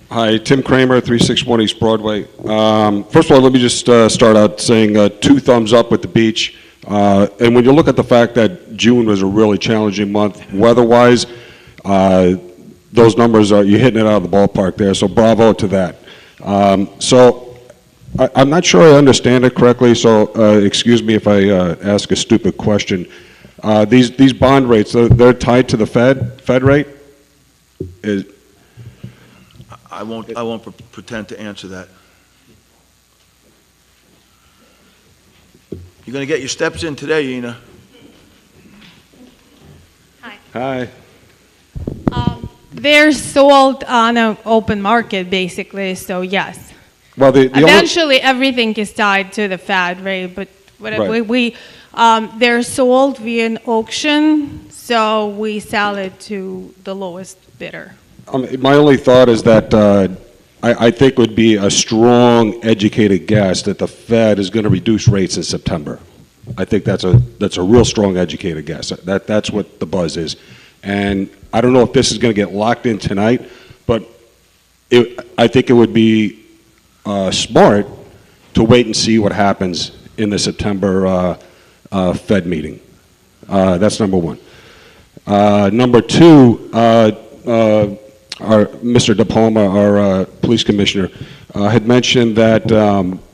Hi, Tim Kramer, 361 East Broadway. First of all, let me just start out saying 2 thumbs up with the beach. And when you look at the fact that June was a really challenging month weather-wise. Those numbers you're hitting it out of the ballpark there, so bravo to that. So I'm not sure I understand it correctly, so excuse me if I ask a stupid question. These bond rates, they're tied to the Fed rate? I won't pretend to answer that. You're going to get your steps in today, Ina. Hi. They're sold on an open market, basically, so yes. Well, the Eventually, everything is tied to the Fed rate, but whatever Right. they're sold via an auction, so we sell it to the lowest bidder. My only thought is that I think it would be a strong, educated guess that the Fed is going to reduce rates in September. I think that's a real strong, educated guess. That's what the buzz is. And I don't know if this is going to get locked in tonight, but I think it would be smart to wait and see what happens in the September Fed meeting. That's number one. Number two, our Mr. DePalma, our police commissioner, had mentioned that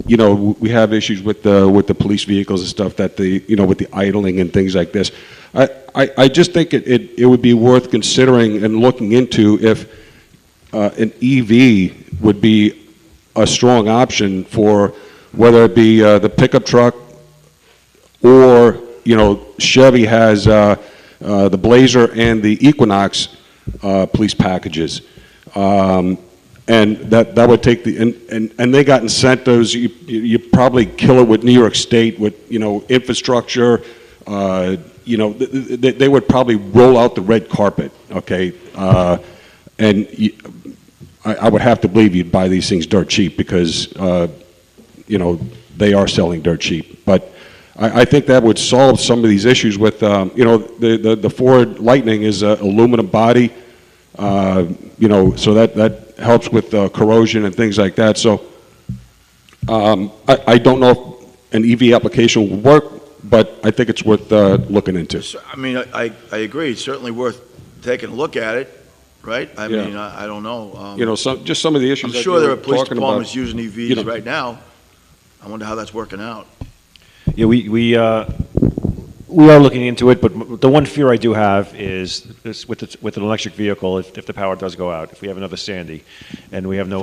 we have issues with the police vehicles and stuff, that with the idling and things like this. I just think it would be worth considering and looking into if an EV would be a strong option for whether it be the pickup truck or Chevy has the Blazer and the Equinox police packages, and that would take and they got incentives. You probably kill it with New York State with infrastructure. They would probably roll out the red carpet. Okay, and I would have to believe you'd buy these things dirt cheap because they are selling dirt cheap. But I think that would solve some of these issues with, the Ford Lightning is an aluminum body, so that helps with corrosion and things like that. So I don't know if an EV application will work, but I think it's worth looking into. I mean, I agree. It's certainly worth taking a look at it, right? I mean, I don't know. Just some of the issues. I'm that sure you there were are police talking departments about, using EVs right now. I wonder how that's working out. Yeah, we are looking into it, but the one fear I do have is with an electric vehicle, if the power does go out, if we have another Sandy, and we have no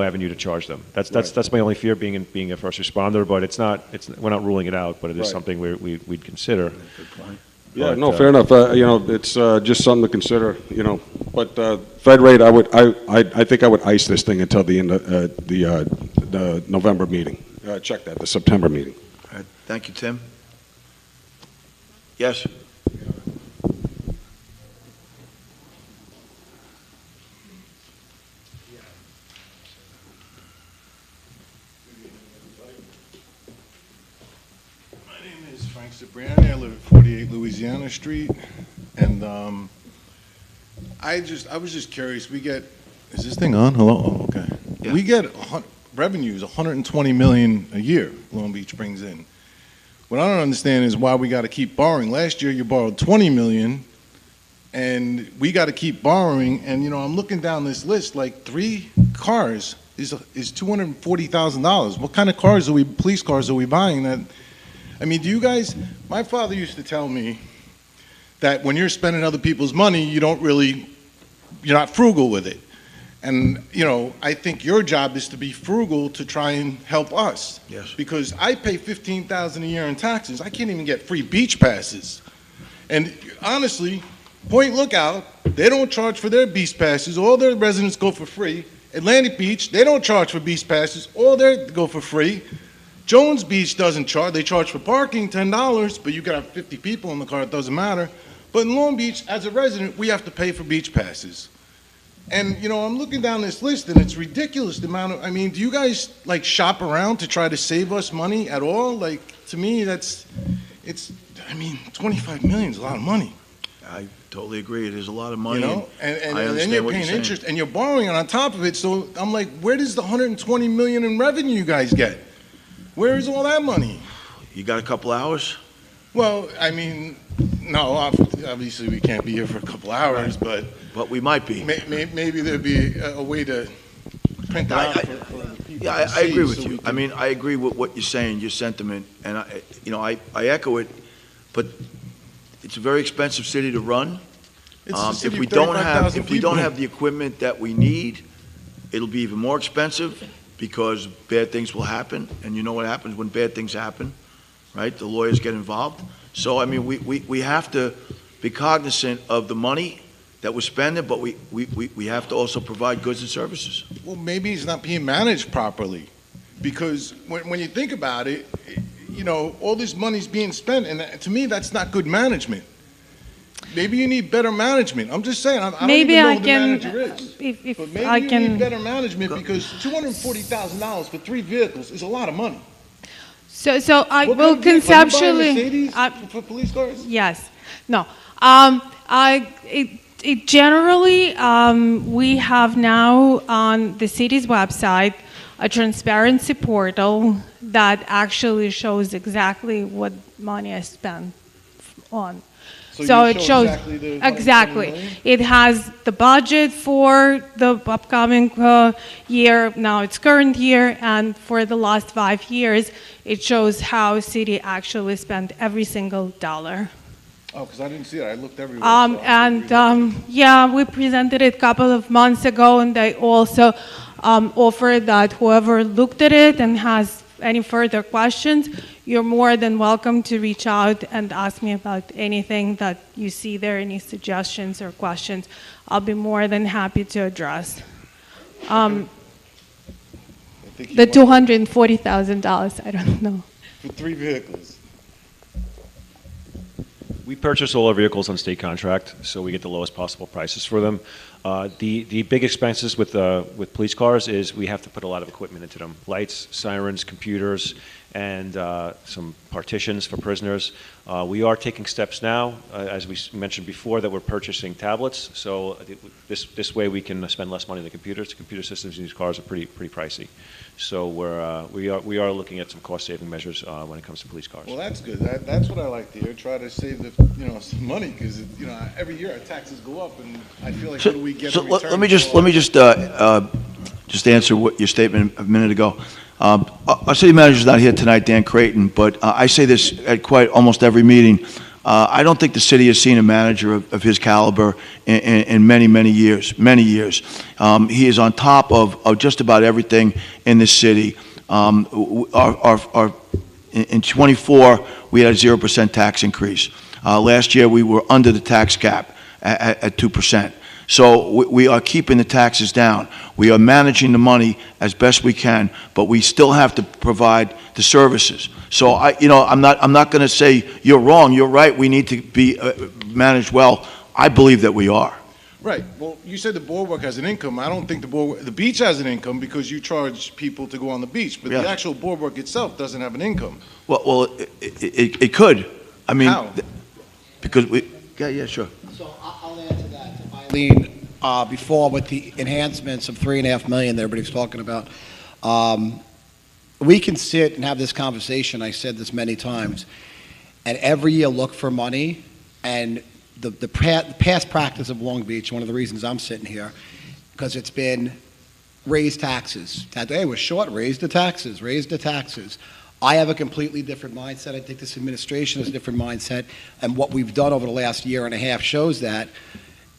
avenue to charge them. That's my only fear, being a first responder. But we're not ruling it out, but it is something we'd consider. Yeah, no, fair enough. It's just something to consider. But Fed rate, I think I would ice this thing until the end of the November meeting. Check that, the September meeting. All right, thank you, Tim. Yes. My name is Frank Cipriani. I live at 48 Louisiana Street, and I was just curious. Is this thing on? Hello. Oh, okay. Yeah. We get revenues, 120 million a year. Long Beach brings in. What I don't understand is why we got to keep borrowing. Last year you borrowed 20 million, and we got to keep borrowing. And I'm looking down this list, like 3 cars is $240,000. What kind of police cars are we buying? Do you guys? My father used to tell me that when you're spending other people's money, you're not frugal with it. And, I think your job is to be frugal to try and help us. Yes. Because I pay $15,000 a year in taxes. I can't even get free beach passes. And honestly, Point Lookout, they don't charge for their beach passes. All their residents go for free. Atlantic Beach, they don't charge for beach passes. All they go for free. Jones Beach doesn't charge. They charge for parking, $10, but you could have 50 people in the car. It doesn't matter. But in Long Beach, as a resident, we have to pay for beach passes. And, I'm looking down this list, and it's ridiculous the amount of, do you guys, shop around to try to save us money at all? To me, 25 million is a lot of money. I totally agree. It is a lot of money. And then you're paying interest, and you're borrowing on top of it. So I'm like, where does the 120 million in revenue you guys get? Where is all that money? You got a couple hours? Well, I mean, no, obviously we can't be here for a couple hours, but we might be. Maybe there'd be a way to print that out for the people Yeah, to I agree see, with so we you. can- I mean, I agree with what you're saying, your sentiment, and I echo it, but it's a very expensive city to run. It's a city If we of don't 35,000 people. have the equipment that we need, it'll be even more expensive because bad things will happen, and you know what happens when bad things happen, right? The lawyers get involved. So, I mean, we have to be cognizant of the money that we're spending, but we have to also provide goods and services. Well, maybe it's not being managed properly, because when you think about it, you know, all this money's being spent, and to me, that's not good management. Maybe you need better management. I'm just saying, I don't Maybe even know I who the can- manager is. if But maybe I you can- need better management, because $240,000 for 3 vehicles is a lot of money. So I What will kind of vehicle? Are you buying conceptually. Mercedes for police cars? Yes. No. It generally, we have now on the city's website a transparency portal that actually shows exactly what money I spent on. So you it show shows exactly the 120 exactly. million? It has the budget for the upcoming year. Now it's current year, and for the last 5 years, it shows how city actually spent every single dollar. Oh, because I didn't see it. I looked everywhere. Yeah, we presented it a couple of months ago, and they also offered that whoever looked at it and has any further questions, you're more than welcome to reach out and ask me about anything that you see there, any suggestions or questions. I'll be more than happy to address. The $240,000, I don't know. For 3 vehicles. We purchase all our vehicles on state contract, so we get the lowest possible prices for them. The big expenses with police cars is we have to put a lot of equipment into them: lights, sirens, computers, and some partitions for prisoners. We are taking steps now, as we mentioned before, that we're purchasing tablets. So this way we can spend less money on the computers. The computer systems in these cars are pretty pricey. So we are looking at some cost-saving measures when it comes to police cars. Well, that's good. That's what I like to hear. Try to save some money, because every year our taxes go up, and I feel like what do we get in return? Let me just answer what your statement a minute ago. Our city manager's not here tonight, Dan Creighton, but I say this at quite almost every meeting. I don't think the city has seen a manager of his caliber in many years. He is on top of just about everything in this city. In 24, we had a 0% tax increase. Last year, we were under the tax cap at 2%. So we are keeping the taxes down. We are managing the money as best we can, but we still have to provide the services. So I'm not going to say you're wrong. You're right. We need to be managed well. I believe that we are. Right. Well, you said the boardwalk has an income. I don't think the beach has an income, because you charge people to go on the beach, but Yeah. the actual boardwalk itself doesn't have an income. Well, it could. I mean, How? because yeah, sure. So I'll answer that to Eileen. Before, with the enhancements of $3.5 million that everybody's talking about, we can sit and have this conversation. I said this many times, and every year look for money. And the past practice of Long Beach, one of the reasons I'm sitting here, because it's been raise taxes. Hey, we're short. Raise the taxes. Raise the taxes. I have a completely different mindset. I think this administration has a different mindset, and what we've done over the last year and a half shows that.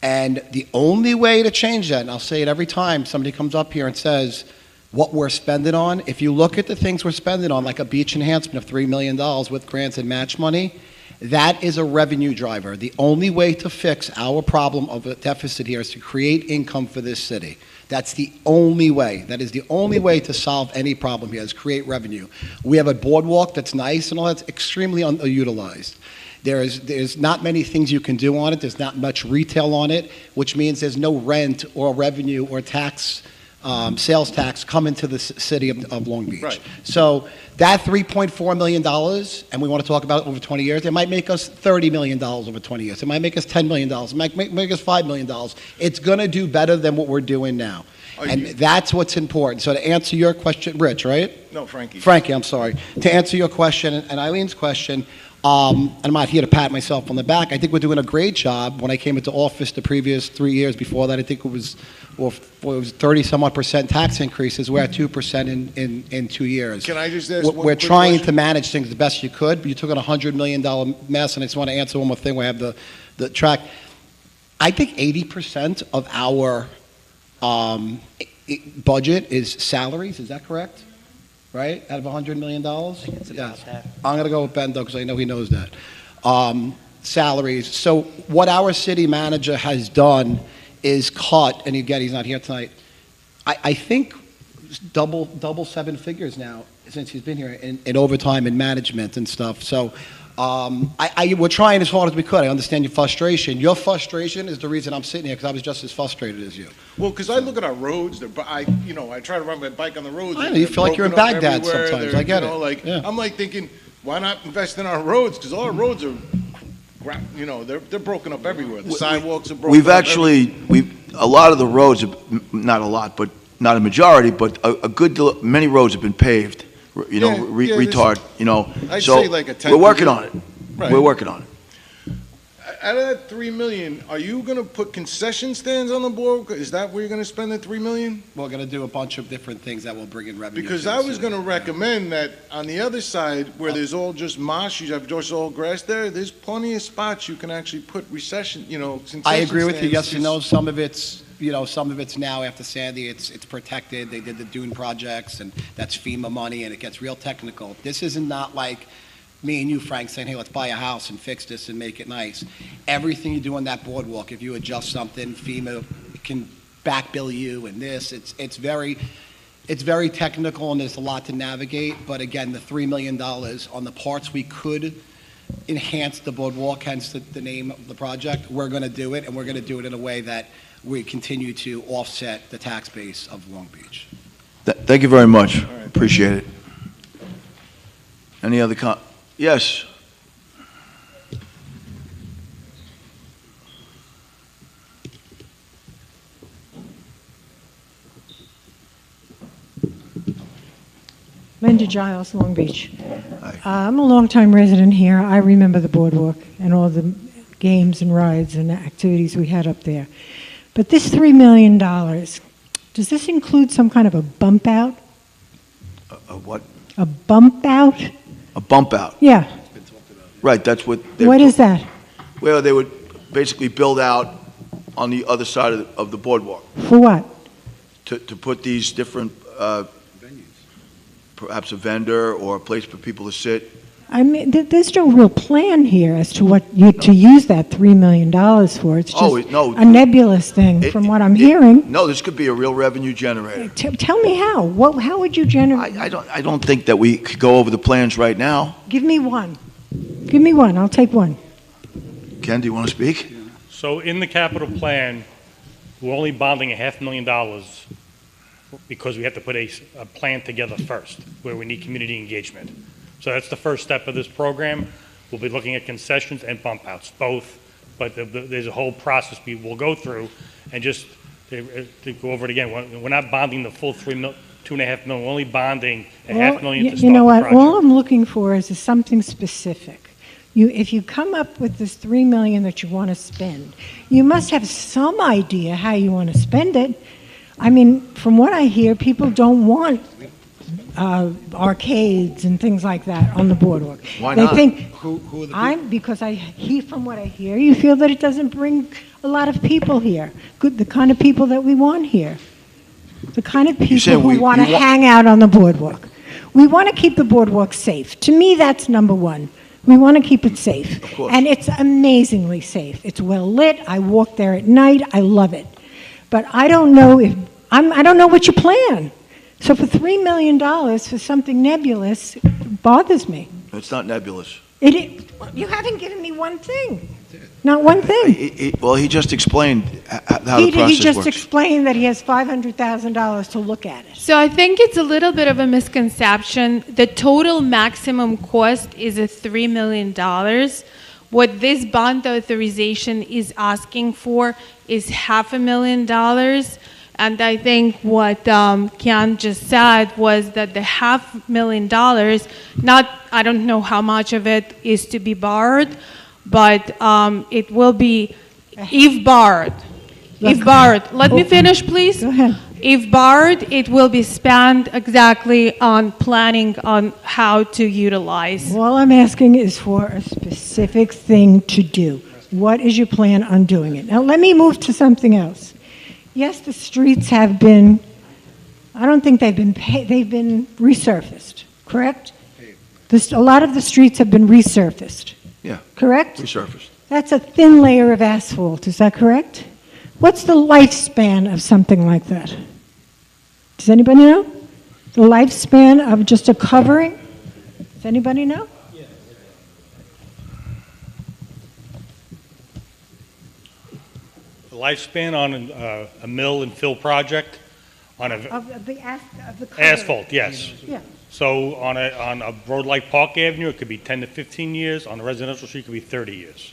And the only way to change that, and I'll say it every time somebody comes up here and says what we're spending on, if you look at the things we're spending on, like a beach enhancement of $3 million with grants and match money, that is a revenue driver. The only way to fix our problem of a deficit here is to create income for this city. That's the only way. That is the only way to solve any problem here, is create revenue. We have a boardwalk that's nice and all that's extremely underutilized. There's not many things you can do on it. There's not much retail on it, which means there's no rent or revenue or tax, sales tax coming to the city of Long Beach. Right. So that $3.4 million, and we want to talk about it over 20 years, it might make us $30 million over 20 years. It might make us $10 million. It might make us $5 million. It's going to do better than what we're doing now. And that's what's important. So to answer your question, Rich, right? No, Frankie. Frankie, I'm sorry. To answer your question and Eileen's question, And I'm not here to pat myself on the back. I think we're doing a great job. When I came into office the previous 3 years before that, I think it was 30-some-odd% tax increases. We're at 2% in 2 years. Can I just ask one We're quick trying question? to manage things the best you could, but you took on a $100 million mess, and I just want to answer one more thing. We have the track. I think 80% of our budget is salaries. Is that correct? Right? Out of $100 million? It's about that. I'm going to go with Ben, though, because I know he knows that. Salaries. So what our city manager has done is cut, and again, he's not here tonight, I think double seven figures now since he's been here in overtime and management and stuff. So we're trying as hard as we could. I understand your frustration. Your frustration is the reason I'm sitting here, because I was just as frustrated as you. Well, because I look at our roads, I try to ride my bike on the roads. I know, you feel like you're in broken up Baghdad everywhere. sometimes. They're, I get you know, it. Like, Yeah. I'm like thinking, why not invest in our roads? Because all our roads are, they're broken up everywhere. The sidewalks are broken We've up actually, a lot of the roads, not a lot, but not a majority, but a good deal, many roads have been paved, retard, I'd so say like a 10%. we're working on it. Right. We're working on it. Out of that $3 million, are you going to put concession stands on the board? Is that where you're going to spend the $3 million? We're going to do a bunch of different things that will bring in revenue. Because to the I was city. going to recommend that on the other side, where there's all just marsh, you have just all grass there's plenty of spots you can actually put concession I agree with you. stands, Yes and no. 'cause- Some of it's now after Sandy. It's protected. They did the dune projects, and that's FEMA money, and it gets real technical. This isn't not like me and you, Frank, saying, "Hey, let's buy a house and fix this and make it nice." Everything you do on that boardwalk, if you adjust something, FEMA can back bill you, and this. It's very technical, and there's a lot to navigate. But again, the $3 million on the parts we could enhance the boardwalk, hence the name of the project. We're going to do it, and we're going to do it in a way that we continue to offset the tax base of Long Beach. Thank you very much. Appreciate it. Any other Yes. Linda Giles, Long Beach. I'm a longtime resident here. I remember the boardwalk and all the games and rides and activities we had up there. But this $3 million, does this include some kind of a bump out? A what? A bump out? A bump out. Yeah. Right, that's what. What is that? Well, they would basically build out on the other side of the boardwalk For what? to put these different, perhaps a vendor or a place for people to sit. I mean, there's no real plan here as to what to use that $3 million for. It's just no. a nebulous thing from what I'm hearing. No, this could be a real revenue generator. Tell me how. How would you generate? I don't think that we could go over the plans right now. Give me one. Give me one. I'll take one. Ken, do you want to speak? So in the capital plan, we're only bonding $500,000 because we have to put a plan together first, where we need community engagement. So that's the first step of this program. We'll be looking at concessions and bump outs, both, but there's a whole process we'll go through, and just to go over it again, we're not bonding the full $2.5 million, we're only bonding $500,000 to start You know the what? project. All I'm looking for is something specific. If you come up with this $3 million that you want to spend, you must have some idea how you want to spend it. I mean, from what I hear, people don't want arcades and things like that on the boardwalk. Why they not? think Who are the people? because from what I hear, you feel that it doesn't bring a lot of people here. The kind of people that we want here. The kind of people saying who want to hang out on the boardwalk. We want to keep the boardwalk safe. To me, that's number one. We want to keep it safe. Of course. And it's amazingly safe. It's well lit. I walk there at night. I love it. But I don't know I don't know what you plan. So for $3 million for something nebulous bothers me. It's not nebulous. You haven't given me one thing. Not one thing. Well, he just explained how the process works. He just explained that he has $500,000 to look at it. So I think it's a little bit of a misconception. The total maximum cost is $3 million. What this bond authorization is asking for is $500,000 And I think what Ken just said was that the $500,000, I don't know how much of it is to be borrowed, but it will be, if borrowed, let me finish, please. Go ahead. If borrowed, it will be spent exactly on planning on how to utilize. All I'm asking is for a specific thing to do. What is your plan on doing it? Now, let me move to something else. Yes, the streets have been, I don't think they've been they've been resurfaced, correct? A lot of the streets have been resurfaced. Yeah. Correct? Resurfaced. That's a thin layer of asphalt, is that correct? What's the lifespan of something like that? Does anybody know? The lifespan of just a covering? Does anybody know? The lifespan on a mill and fill project on a Of the covering. asphalt, yes. Yeah. So on a road like Park Avenue, it could be 10 to 15 years. On a residential street, it could be 30 years.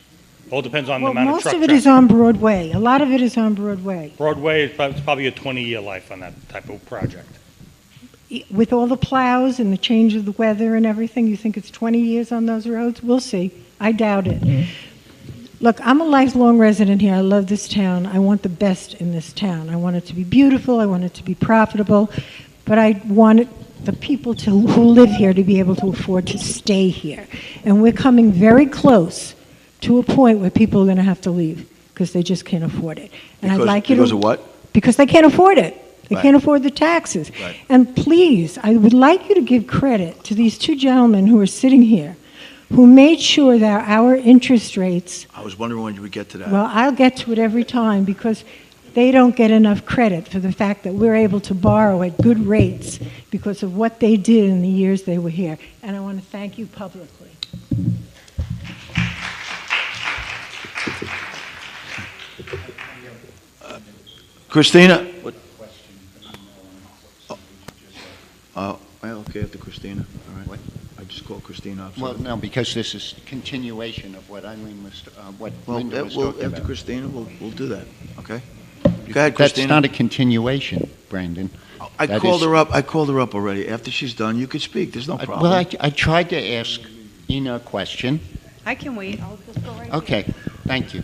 All depends on the Well, amount of most truck of it traffic. is on Broadway. A lot of it is on Broadway. Broadway, it's probably a 20-year life on that type of project. With all the plows and the change of the weather and everything, you think it's 20 years on those roads? We'll see. I doubt it. Look, I'm a lifelong resident here. I love this town. I want the best in this town. I want it to be beautiful. I want it to be profitable. But I want the people who live here to be able to afford to stay here. And we're coming very close to a point where people are going to have to leave because they just can't afford it. And I'd like you to... Because of what? Because they can't afford it. They Right. can't afford the taxes. Right. And please, I would like you to give credit to these two gentlemen who are sitting here who made sure that our interest rates, I was wondering when you would get to that. well, I'll get to it every time because they don't get enough credit for the fact that we're able to borrow at good rates because of what they did in the years they were here. And I want to thank you publicly. Christina? Well, okay, after Christina, all right. What? I just called Christina up. Well, no, because this is continuation of what Eileen was, what Linda was talking After about. Christina, we'll do that, okay? Go ahead, Christina. That's not a continuation, Brandon. I That called is- her up, already. After she's done, you could speak, there's no problem. Well, I tried to ask Ina a question. I can wait. I'll just go right Okay, thank you.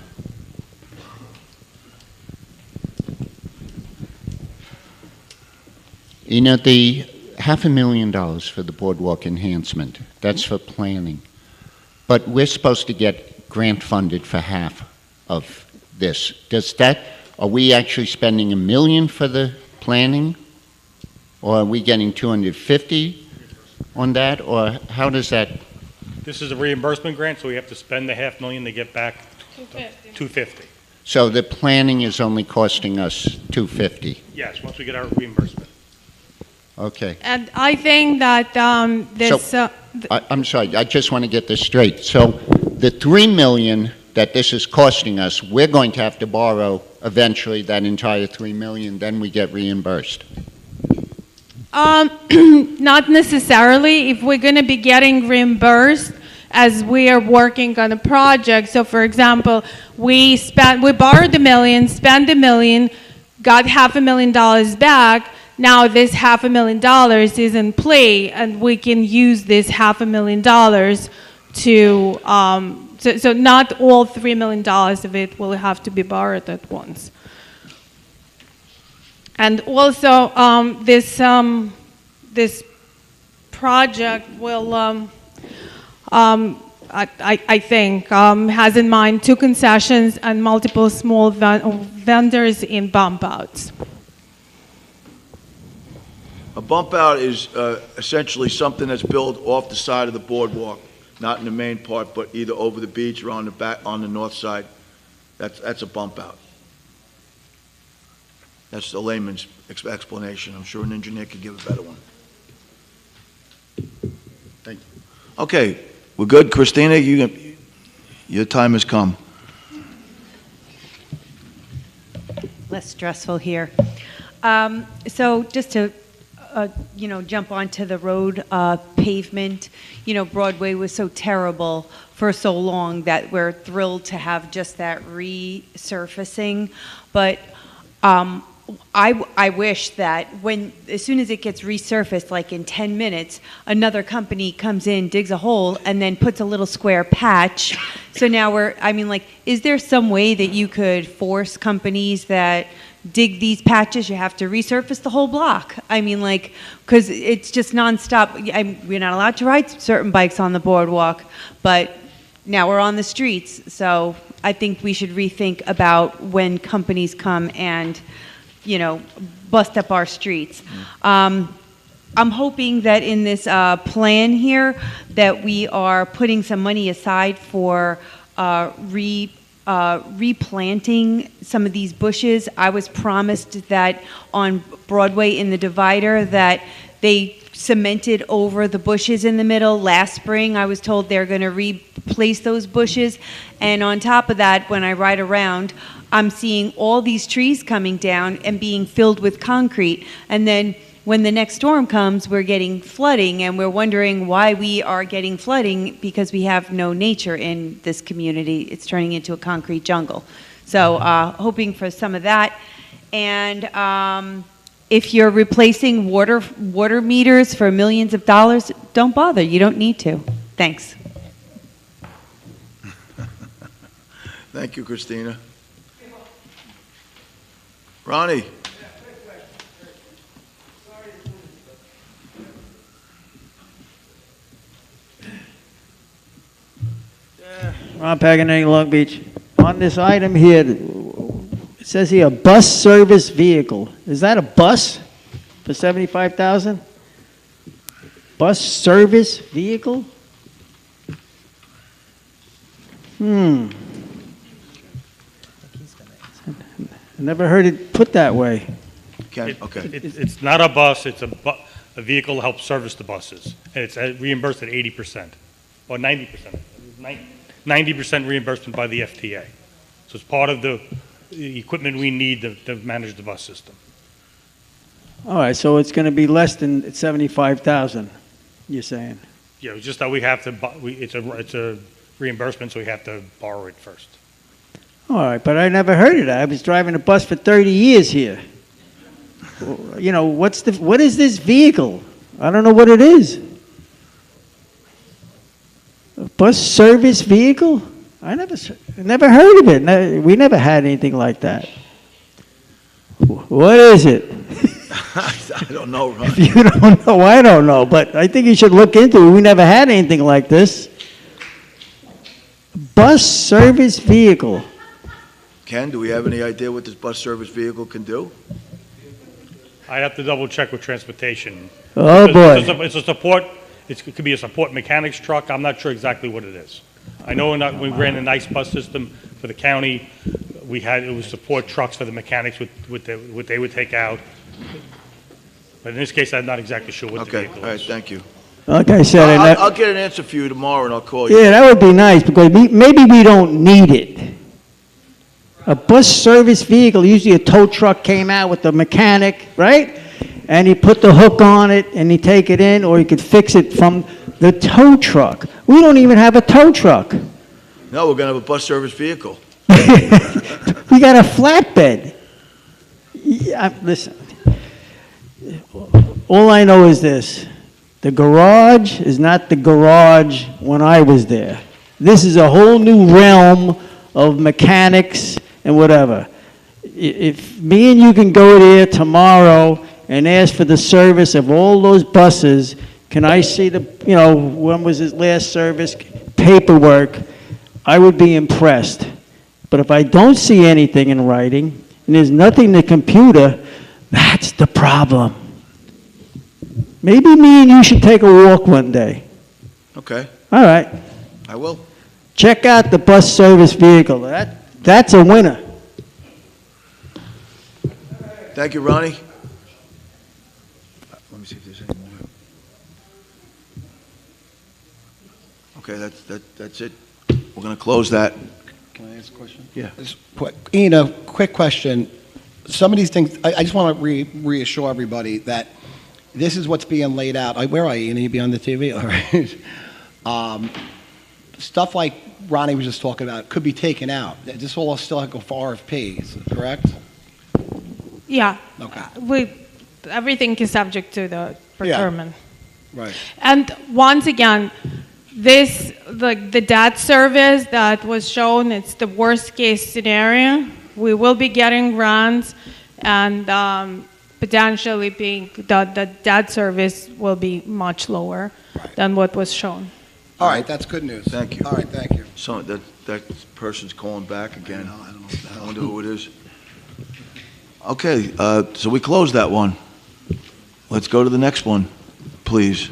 Ina, the $500,000 for the boardwalk enhancement, that's for planning. But we're supposed to get grant funded for half of this. Are we actually spending $1 million for the planning? Or are we getting 250 on that? Or how does that? This is a reimbursement grant, so we have to spend the $500,000 to get back $250. So the planning is only costing us $250? Yes, once we get our reimbursement. Okay. And I think that this... I'm sorry, I just want to get this straight. So the $3 million that this is costing us, we're going to have to borrow eventually that entire $3 million, then we get reimbursed? Not necessarily. If we're going to be getting reimbursed as we are working on a project, so for example, we borrowed $1 million, spent $1 million, got $500,000 back. Now this $500,000 is in play, and we can use this $500,000 to. So not all $3 million of it will have to be borrowed at once. And also, this project will, I think, has in mind 2 concessions and multiple small vendors in bump outs. A bump out is essentially something that's built off the side of the boardwalk, not in the main part, but either over the beach or on the back, on the north side. That's a bump out. That's the layman's explanation. I'm sure an engineer could give a better one. Thank you. Okay, we're good. Christina, your time has come. Less stressful here. So just to, jump onto the road pavement, Broadway was so terrible for so long that we're thrilled to have just that resurfacing. But I wish that as soon as it gets resurfaced, like in 10 minutes, another company comes in, digs a hole, and then puts a little square patch. So now is there some way that you could force companies that dig these patches, you have to resurface the whole block? Because it's just nonstop. We're not allowed to ride certain bikes on the boardwalk, but now we're on the streets. So I think we should rethink about when companies come and, bust up our streets. I'm hoping that in this plan here that we are putting some money aside for replanting some of these bushes. I was promised that on Broadway in the divider that they cemented over the bushes in the middle. Last spring, I was told they're going to replace those bushes. And on top of that, when I ride around, I'm seeing all these trees coming down and being filled with concrete. And then when the next storm comes, we're getting flooding, and we're wondering why we are getting flooding because we have no nature in this community. It's turning into a concrete jungle. So hoping for some of that. And if you're replacing water meters for millions of dollars, don't bother. You don't need to. Thanks. Thank you, Christina. Ronnie? Ron Paganini, Long Beach. On this item here, it says here, bus service vehicle. Is that a bus for $75,000? Bus service vehicle? I never heard it put that way. Okay. It's not a bus, it's a vehicle to help service the buses. And it's reimbursed at 80%, or 90%. 90% reimbursement by the FTA. So it's part of the equipment we need to manage the bus system. All right, so it's going to be less than 75,000, you're saying? Yeah, it's just that we have to, it's a reimbursement, so we have to borrow it first. All right, but I never heard of that. I was driving a bus for 30 years here. What is this vehicle? I don't know what it is. A bus service vehicle? I never heard of it. We never had anything like that. What is it? I don't know, Ron. If you don't know, I don't know, but I think you should look into it. We never had anything like this. Bus service vehicle. Ken, do we have any idea what this bus service vehicle can do? I have to double check with transportation. Oh, boy. It's a support, it could be a support mechanics truck. I'm not sure exactly what it is. I know when we ran a nice bus system for the county, it was support trucks for the mechanics with what they would take out. But in this case, I'm not exactly sure what the vehicle is. All right, thank you. Like I said, I'll get an answer for you tomorrow, and I'll call you. Yeah, that would be nice, because maybe we don't need it. A bus service vehicle, usually a tow truck came out with the mechanic, right? And he put the hook on it, and he take it in, or he could fix it from the tow truck. We don't even have a tow truck. No, we're going to have a bus service vehicle. We got a flatbed. Listen, all I know is this. The garage is not the garage when I was there. This is a whole new realm of mechanics and whatever. If me and you can go there tomorrow and ask for the service of all those buses, can I see when was his last service, paperwork, I would be impressed. But if I don't see anything in writing, and there's nothing in the computer, that's the problem. Maybe me and you should take a walk one day. Okay. All right. I will. Check out the bus service vehicle. That's a winner. Thank you, Ronnie. Let me see if there's any more. Okay, that's it. We're going to close that. Can I ask a question? Yeah. Ina, quick question. Some of these things, I just want to reassure everybody that this is what's being laid out. Where are you? You be on the TV? All right. Stuff like Ronnie was just talking about could be taken out. This will all still go for RFPs, correct? Yeah. Okay. Everything is subject to the procurement. Right. And once again, this, the debt service that was shown, it's the worst case scenario. We will be getting grants and potentially the debt service will be much lower than what was shown. All right, that's good news. Thank you. All right, thank you. So that person's calling back again. I wonder who it is. Okay, so we closed that one. Let's go to the next one, please.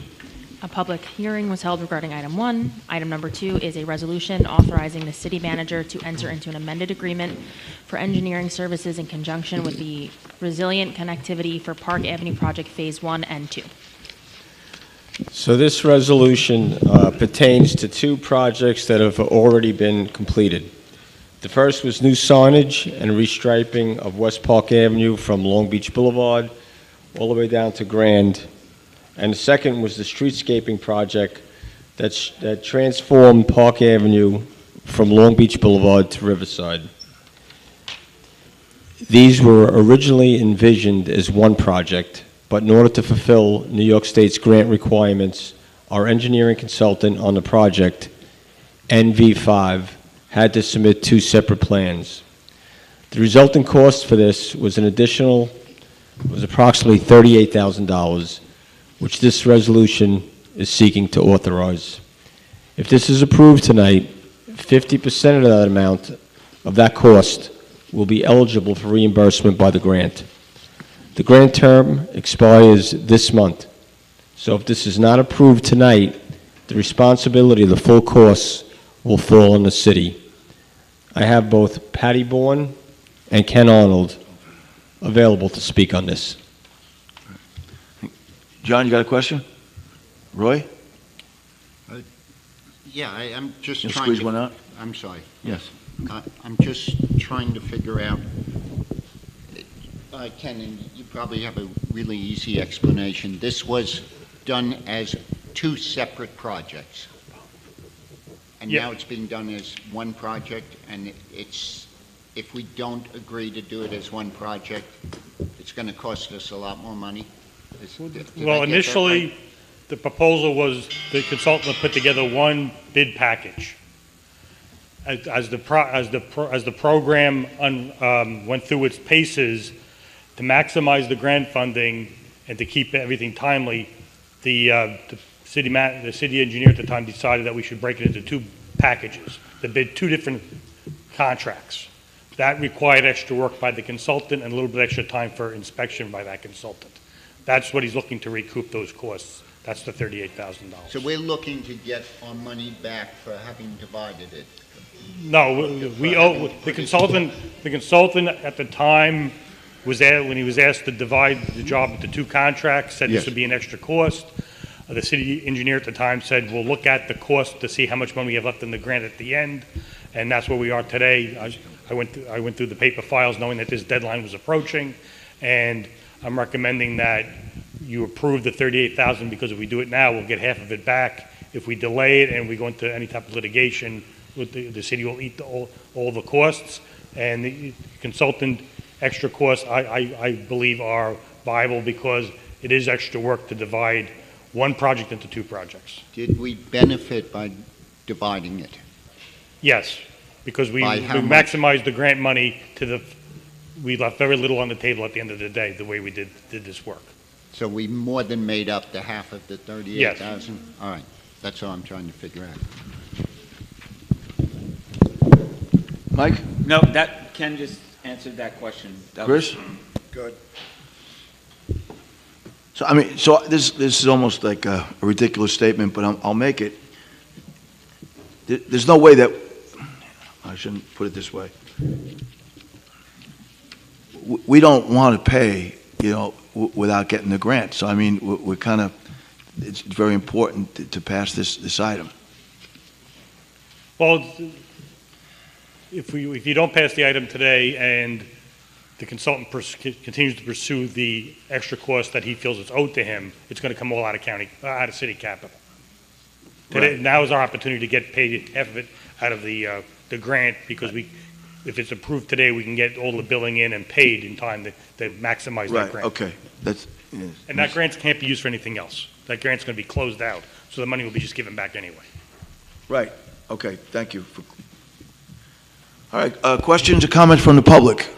A public hearing was held regarding item 1. Item number 2 is a resolution authorizing the city manager to enter into an amended agreement for engineering services in conjunction with the Resilient Connectivity for Park Avenue Project Phase 1 and 2. So this resolution pertains to two projects that have already been completed. The first was new signage and restriping of West Park Avenue from Long Beach Boulevard all the way down to Grand. And the second was the streetscaping project that transformed Park Avenue from Long Beach Boulevard to Riverside. These were originally envisioned as one project, but in order to fulfill New York State's grant requirements, our engineering consultant on the project, NV5, had to submit two separate plans. The resulting cost for this was approximately $38,000, which this resolution is seeking to authorize. If this is approved tonight, 50% of that amount of that cost will be eligible for reimbursement by the grant. The grant term expires this month, so if this is not approved tonight, the responsibility of the full costs will fall on the city. I have both Patty Bourne and Ken Arnold available to speak on this. John, you got a question? Roy? Yeah, I'm just You trying squeeze to... one out? I'm sorry. Yes. I'm just trying to figure out, Ken, and you probably have a really easy explanation. This was done as two separate projects, and now it's being done as one project, and if we don't agree to do it as one project, it's going to cost us a lot more money? Well, initially, the proposal was the consultant put together one bid package. As the program went through its paces, to maximize the grant funding and to keep everything timely, the city engineer at the time decided that we should break it into two packages, to bid two different contracts. That required extra work by the consultant and a little bit extra time for inspection by that consultant. That's what he's looking to recoup those costs. That's the $38,000. So we're looking to get our money back for having divided it? No, we owe, the consultant at the time was there, when he was asked to divide the job into two contracts, said this would be an extra cost. The city engineer at the time said, we'll look at the cost to see how much money we have left in the grant at the end, and that's where we are today. I went through the paper files knowing that this deadline was approaching, and I'm recommending that you approve the $38,000, because if we do it now, we'll get half of it back. If we delay it and we go into any type of litigation, the city will eat all the costs, and the consultant extra costs, I believe, are viable because it is extra work to divide one project into two projects. Did we benefit by dividing it? Yes, because we maximized the grant money we left very little on the table at the end of the day, the way we did this work. So we more than made up the half of the 38,000? Yes. All right, that's all I'm trying to figure out. Mike? No, Ken just answered that question. Chris? Good. So, this is almost like a ridiculous statement, but I'll make it. There's no way that, I shouldn't put it this way. We don't want to pay, without getting the grant. So, we're kind of, it's very important to pass this item. Well, if you don't pass the item today and the consultant continues to pursue the extra cost that he feels is owed to him, it's going to come all out of city capital. Today, now is our opportunity to get paid half of it out of the grant, because if it's approved today, we can get all the billing in and paid in time to maximize that Right, grant. okay. That's, yes. And that grant can't be used for anything else. That grant's going to be closed out, so the money will be just given back anyway. Right, okay, thank you. All right, questions or comments from the public?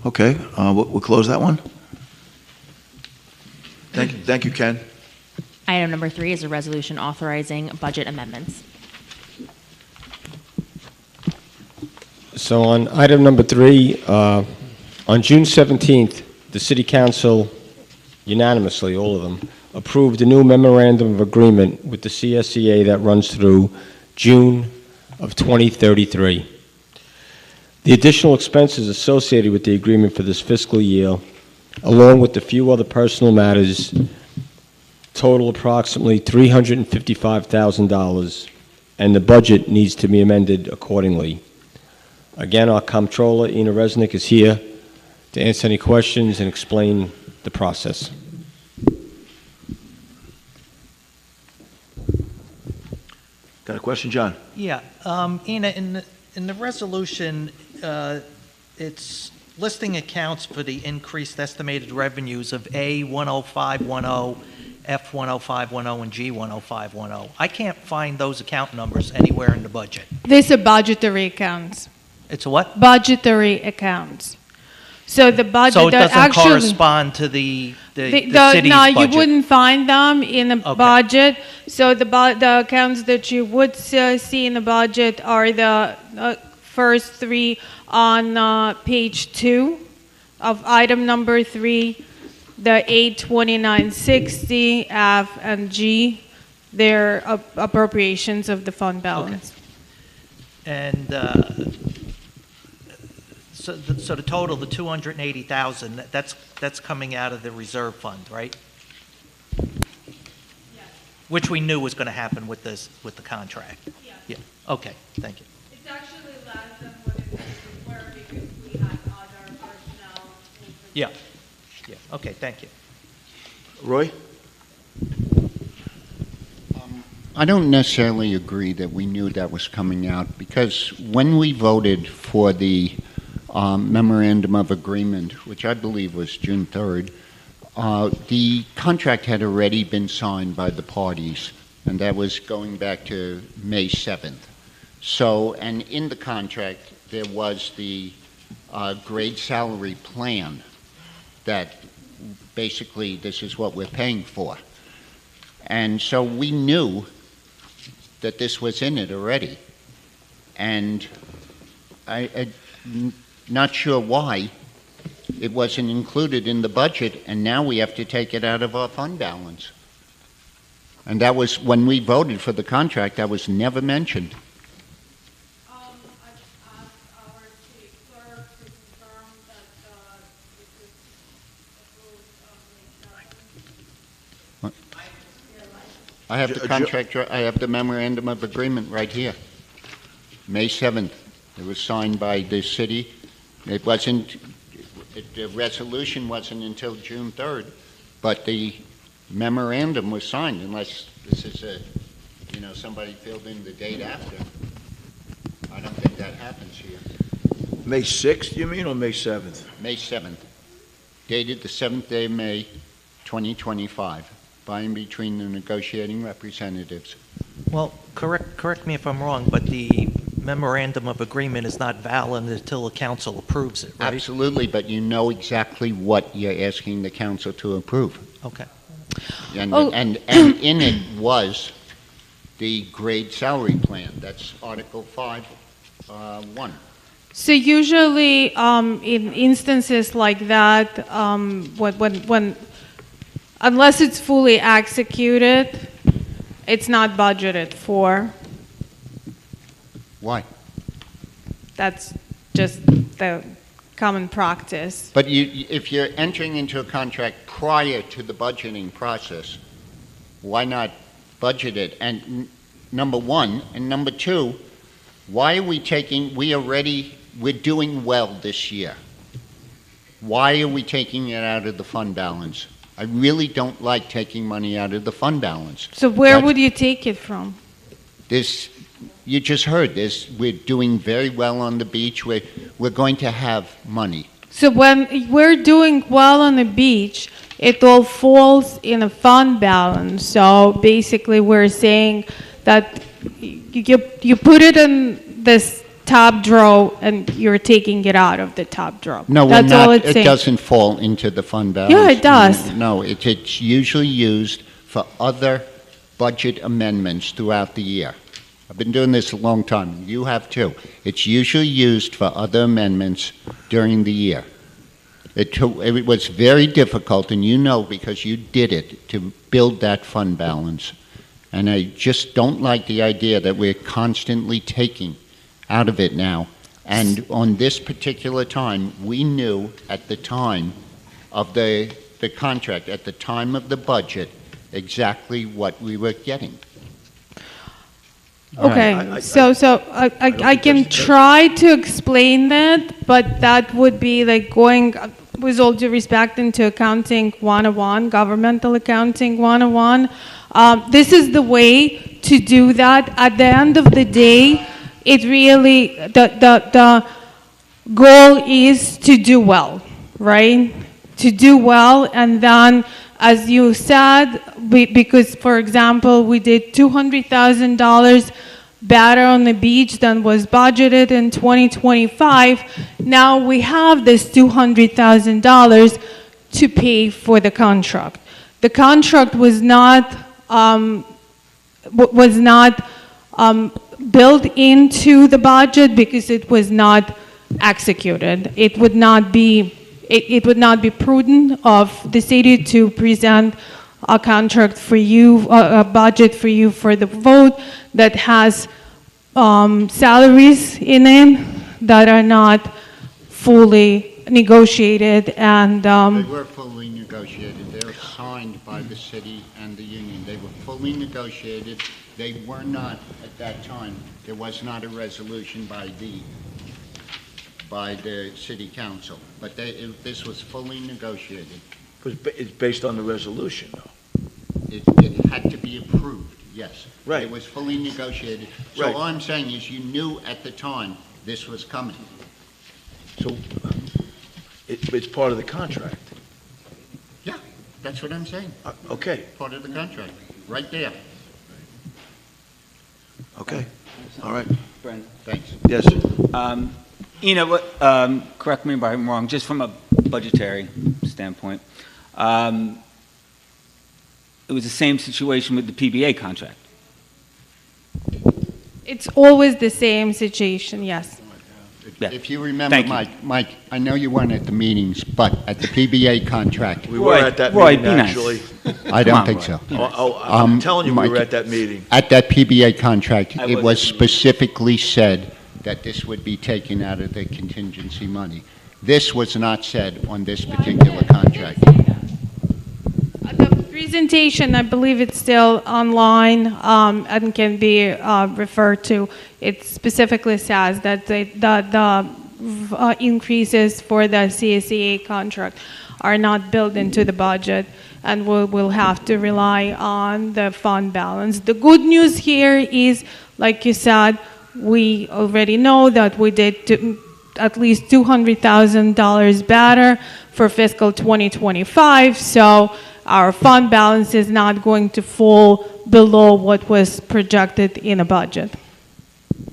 Okay, we'll close that one. Thank you, Ken. Item number 3 is a resolution authorizing budget amendments. So on item number 3, on June 17th, the City Council unanimously, all of them, approved a new memorandum of agreement with the CSEA that runs through June of 2033. The additional expenses associated with the agreement for this fiscal year, along with a few other personal matters, total approximately $355,000, and the budget needs to be amended accordingly. Again, our comptroller, Ina Resnick, is here to answer any questions and explain the process. Got a question, John? Yeah, Ina, in the resolution, it's listing accounts for the increased estimated revenues of A10510, F10510, and G10510. I can't find those account numbers anywhere in the budget. These are budgetary accounts. It's a what? Budgetary accounts. So the budget So it that doesn't actually correspond to the city's no, budget? you wouldn't find them in the budget. So the accounts that you would see in the budget are the first 3 on page 2 of item number 3, the 82960 F and G. They're appropriations of the fund balance. And so the total, the 280,000, that's coming out of the reserve fund, right? Yes. Which we knew was going to happen with the contract. Yes. Yeah. Okay. Thank you. It's actually less than what it was before because we had other personnel. Yeah. Yeah. Okay. Thank you. Roy? I don't necessarily agree that we knew that was coming out, because when we voted for the memorandum of agreement, which I believe was June 3rd, the contract had already been signed by the parties, and that was going back to May 7th. So, and in the contract, there was the grade salary plan that basically this is what we're paying for. And so we knew that this was in it already. And I'm not sure why it wasn't included in the budget, and now we have to take it out of our fund balance. And that was, when we voted for the contract, that was never mentioned. I have the contract, I have the memorandum of agreement right here. May 7th, it was signed by the city. It wasn't, the resolution wasn't until June 3rd, but the memorandum was signed, unless this is a, somebody filled in the date after. I don't think that happens here. May 6th, you mean, or May 7th? May 7th, dated the 7th day of May, 2025. By and between the negotiating representatives. Well, correct me if I'm wrong, but the memorandum of agreement is not valid until the council approves it, right? Absolutely, but you know exactly what you're asking the council to approve. Okay. And in it was the grade salary plan. That's Article 5.1. So usually, in instances like that, when unless it's fully executed, it's not budgeted for. Why? That's just the common practice. But if you're entering into a contract prior to the budgeting process, why not budget it? And number one, and number two, why are we taking, we're doing well this year. Why are we taking it out of the fund balance? I really don't like taking money out of the fund balance. So where would you take it from? you just heard this. We're doing very well on the beach. We're going to have money. So when we're doing well on the beach, it all falls in a fund balance. So basically, we're saying that you put it in this top drawer and you're taking it out of the top drawer. No, we're That's all not. it's It saying. doesn't fall into the fund balance. Yeah, it does. No, it's usually used for other budget amendments throughout the year. I've been doing this a long time. You have too. It's usually used for other amendments during the year. It was very difficult, and you know because you did it, to build that fund balance. And I just don't like the idea that we're constantly taking out of it now. And on this particular time, we knew at the time of the contract, at the time of the budget, exactly what we were getting. Okay, so I can try to explain that, but that would be like going, with all due respect, into accounting 101, governmental accounting 101. This is the way to do that. At the end of the day, it really, the goal is to do well, right? To do well, and then, as you said, because, for example, we did $200,000 better on the beach than was budgeted in 2025, now we have this $200,000 to pay for the contract. The contract was not built into the budget because it was not executed. It would not be prudent of the city to present a contract for you, a budget for you for the vote that has salaries in it that are not fully negotiated. And they were fully negotiated. They were signed by the city and the union. They were fully negotiated. They were not, at that time, there was not a resolution by the city council. But this was fully negotiated. It's based on the resolution, though. It had to be approved, yes. Right. It was fully negotiated. So Right. all I'm saying is you knew at the time this was coming. So it's part of the contract. Yeah, that's what I'm saying. Okay, Part of the contract, right there. okay, all right. Brent. Thanks. Yes. Correct me if I'm wrong, just from a budgetary standpoint, it was the same situation with the PBA contract. it's always the same situation, yes. Yeah. If you remember, Thank you. Mike, I know you weren't at the meetings, but at the PBA contract, We were at that Roy, meeting, be nice. actually. I don't think so. I'm telling you, we were Mike, at that meeting. At that PBA contract, I it was was at the meeting. specifically said that this would be taken out of the contingency money. This was not said on this particular contract. The presentation, I believe it's still online and can be referred to. It specifically says that the increases for the CSEA contract are not built into the budget, and we'll have to rely on the fund balance. The good news here is, like you said, we already know that we did at least $200,000 better for fiscal 2025, so our fund balance is not going to fall below what was projected in a budget.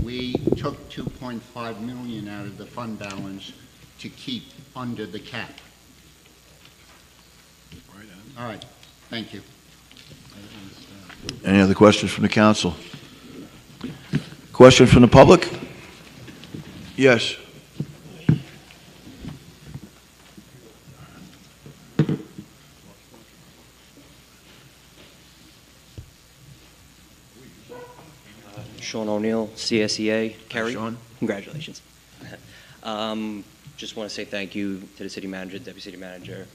We took 2.5 million out of the fund balance to keep under the cap. All right, thank you. Any other questions from the council? Question from the public? Yes. Sean O'Neill, CSEA. Kerry, Sean. congratulations. Just want to say thank you to the city manager, deputy city manager,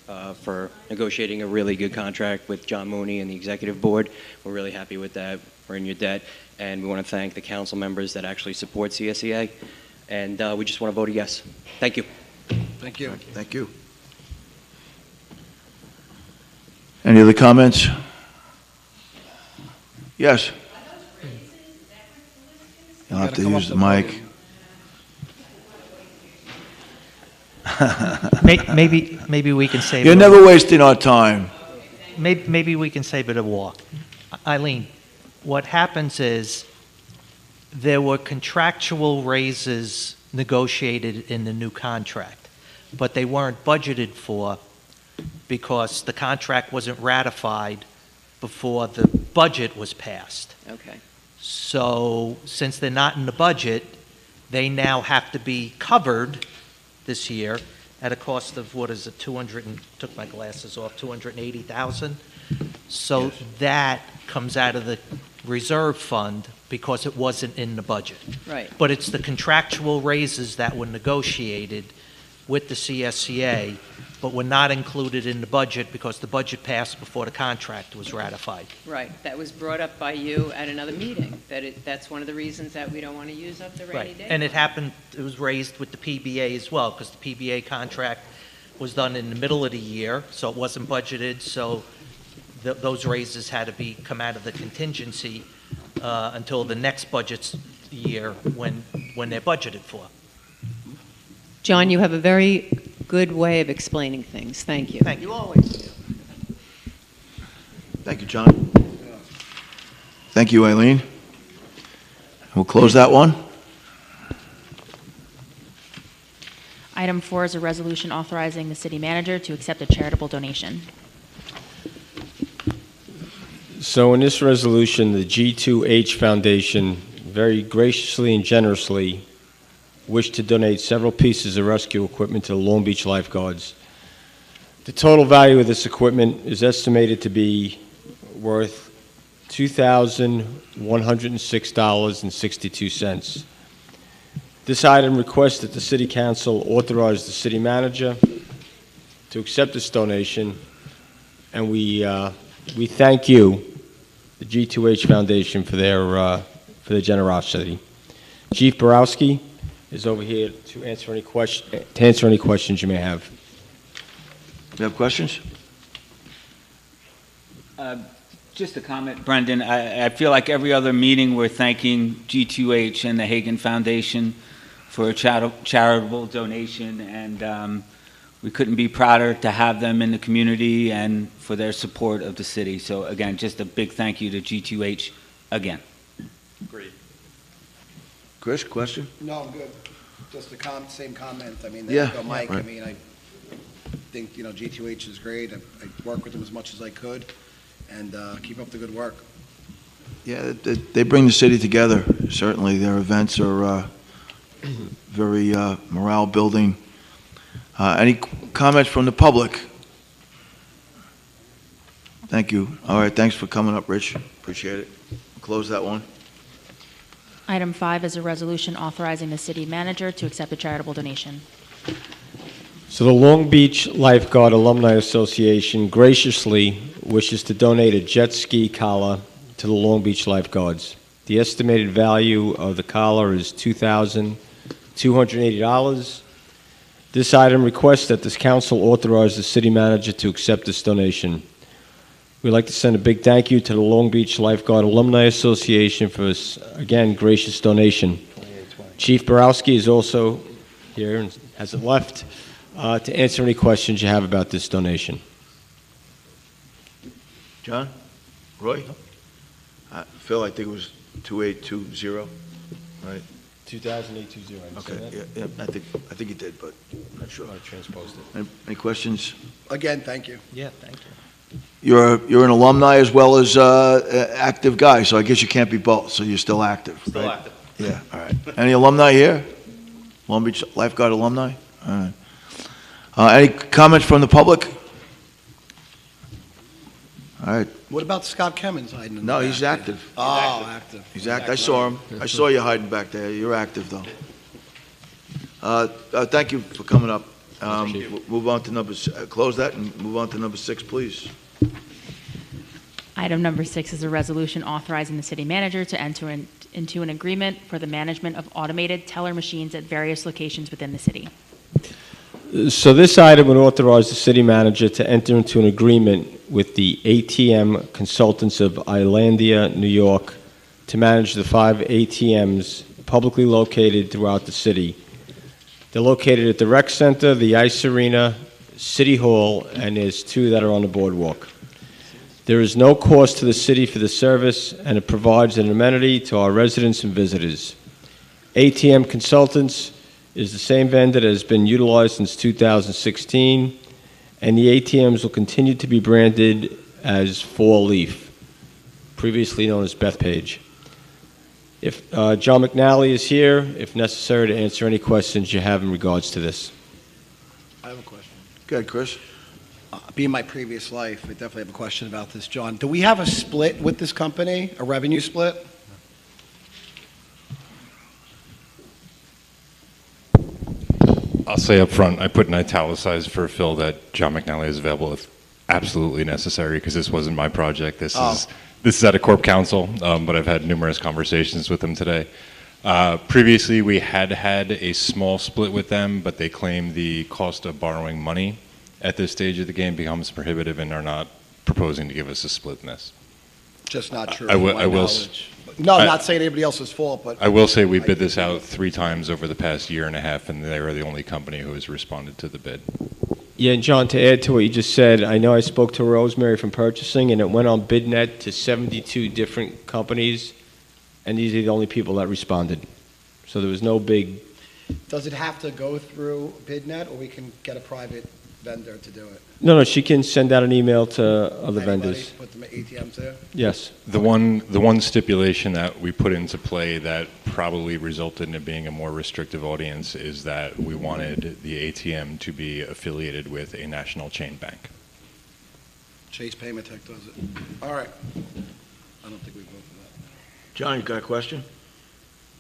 for negotiating a really good contract with John Mooney and the executive board. We're really happy with that. We're in your debt. And we want to thank the council members that actually support CSEA. And we just want to vote a yes. Thank you. Thank you. Thank you. Any other comments? Yes. You'll have to use the mic. Maybe we can save. You're never wasting our time. Maybe we can save it a walk. Eileen, what happens is there were contractual raises negotiated in the new contract, but they weren't budgeted for because the contract wasn't ratified before the budget was passed. Okay. So since they're not in the budget, they now have to be covered this year at a cost of, what is it, took my glasses off, 280,000? So that comes out of the reserve fund because it wasn't in the budget. Right. But it's the contractual raises that were negotiated with the CSCA, but were not included in the budget because the budget passed before the contract was ratified. Right, that was brought up by you at another meeting, that's one of the reasons that we don't want to use up the rainy day. And it happened, it was raised with the PBA as well, because the PBA contract was done in the middle of the year, so it wasn't budgeted, so those raises had to come out of the contingency until the next budget year when they're budgeted for. John, you have a very good way of explaining things. Thank you. Thank you. Always. Thank you, John. Thank you, Eileen. We'll close that one. Item 4 is a resolution authorizing the city manager to accept a charitable donation. So in this resolution, the G2H Foundation very graciously and generously wish to donate several pieces of rescue equipment to the Long Beach Lifeguards. The total value of this equipment is estimated to be worth $2,106.62. This item requests that the City Council authorize the city manager to accept this donation, and we thank you, the G2H Foundation, for their generosity. Chief Borowski is over here to answer any questions you may have. You have questions? Just a comment, Brendan. I feel like every other meeting we're thanking G2H and the Hagen Foundation for a charitable donation, and we couldn't be prouder to have them in the community and for their support of the city. So again, just a big thank you to G2H again. Agreed. Chris, question? No, I'm good. Just the same comment. I mean, Yeah, there you go, Mike. right. I mean, I think, G2H is great. I work with them as much as I could, and keep up the good work. Yeah, they bring the city together, certainly. Their events are very morale-building. Any comments from the public? Thank you. All right, thanks for coming up, Rich. Appreciate it. Close that one. Item 5 is a resolution authorizing the city manager to accept a charitable donation. So the Long Beach Lifeguard Alumni Association graciously wishes to donate a jet ski collar to the Long Beach Lifeguards. The estimated value of the collar is $2,280. This item requests that this council authorize the city manager to accept this donation. We'd like to send a big thank you to the Long Beach Lifeguard Alumni Association for this, again, gracious donation. Chief Borowski is also here and hasn't left to answer any questions you have about this donation. John? Roy? Phil, I think it was 2820, right? 2,820. Okay, yeah, I think you did, but I'm not sure. I transposed it. Any questions? Again, thank you. Yeah, thank you. You're an alumni as well as active guy, so I guess you can't be both, so you're still active, Still right? active. Yeah, all right. Any alumni here? Long Beach Lifeguard alumni? All right. Any comments from the public? All right. What about Scott Kemmons hiding in the No, back he's there? active. Oh, active. He's active. I saw him. I saw you hiding back there. You're active, though. Thank you for coming up. Move on to close that and move on to number 6, please. Item number 6 is a resolution authorizing the city manager to enter into an agreement for the management of automated teller machines at various locations within the city. So this item would authorize the city manager to enter into an agreement with the ATM Consultants of Islandia, New York, to manage the 5 ATMs publicly located throughout the city. They're located at the rec center, the ice arena, City Hall, and there's 2 that are on the boardwalk. There is no cost to the city for the service, and it provides an amenity to our residents and visitors. ATM Consultants is the same vendor that has been utilized since 2016, and the ATMs will continue to be branded as Four Leaf, previously known as Bethpage. If John McNally is here, if necessary, to answer any questions you have in regards to this. I have a question. Go ahead, Chris. Being my previous life, I definitely have a question about this, John. Do we have a split with this company, a revenue split? I'll say up front, I put in italicized for Phil that John McNally is available if absolutely necessary, because this wasn't my project. This is at a corp council, but I've had numerous conversations with them today. Previously, we had a small split with them, but they claim the cost of borrowing money at this stage of the game becomes prohibitive and are not proposing to give us a split in this. Just not true. I will. No, I'm not saying anybody else's fault, but I will say we bid this out 3 times over the past year and a half, and they are the only company who has responded to the bid. Yeah, and John, to add to what you just said, I know I spoke to Rosemary from purchasing, and it went on BidNet to 72 different companies, and these are the only people that responded. So there was no big... Does it have to go through BidNet, or we can get a private vendor to do it? No, she can send out an email to other Anybody vendors. put them ATMs there? Yes. The one stipulation that we put into play that probably resulted in it being a more restrictive audience is that we wanted the ATM to be affiliated with a national chain bank. Chase Payment Tech does it. All right. I don't think we vote for that. John, you got a question?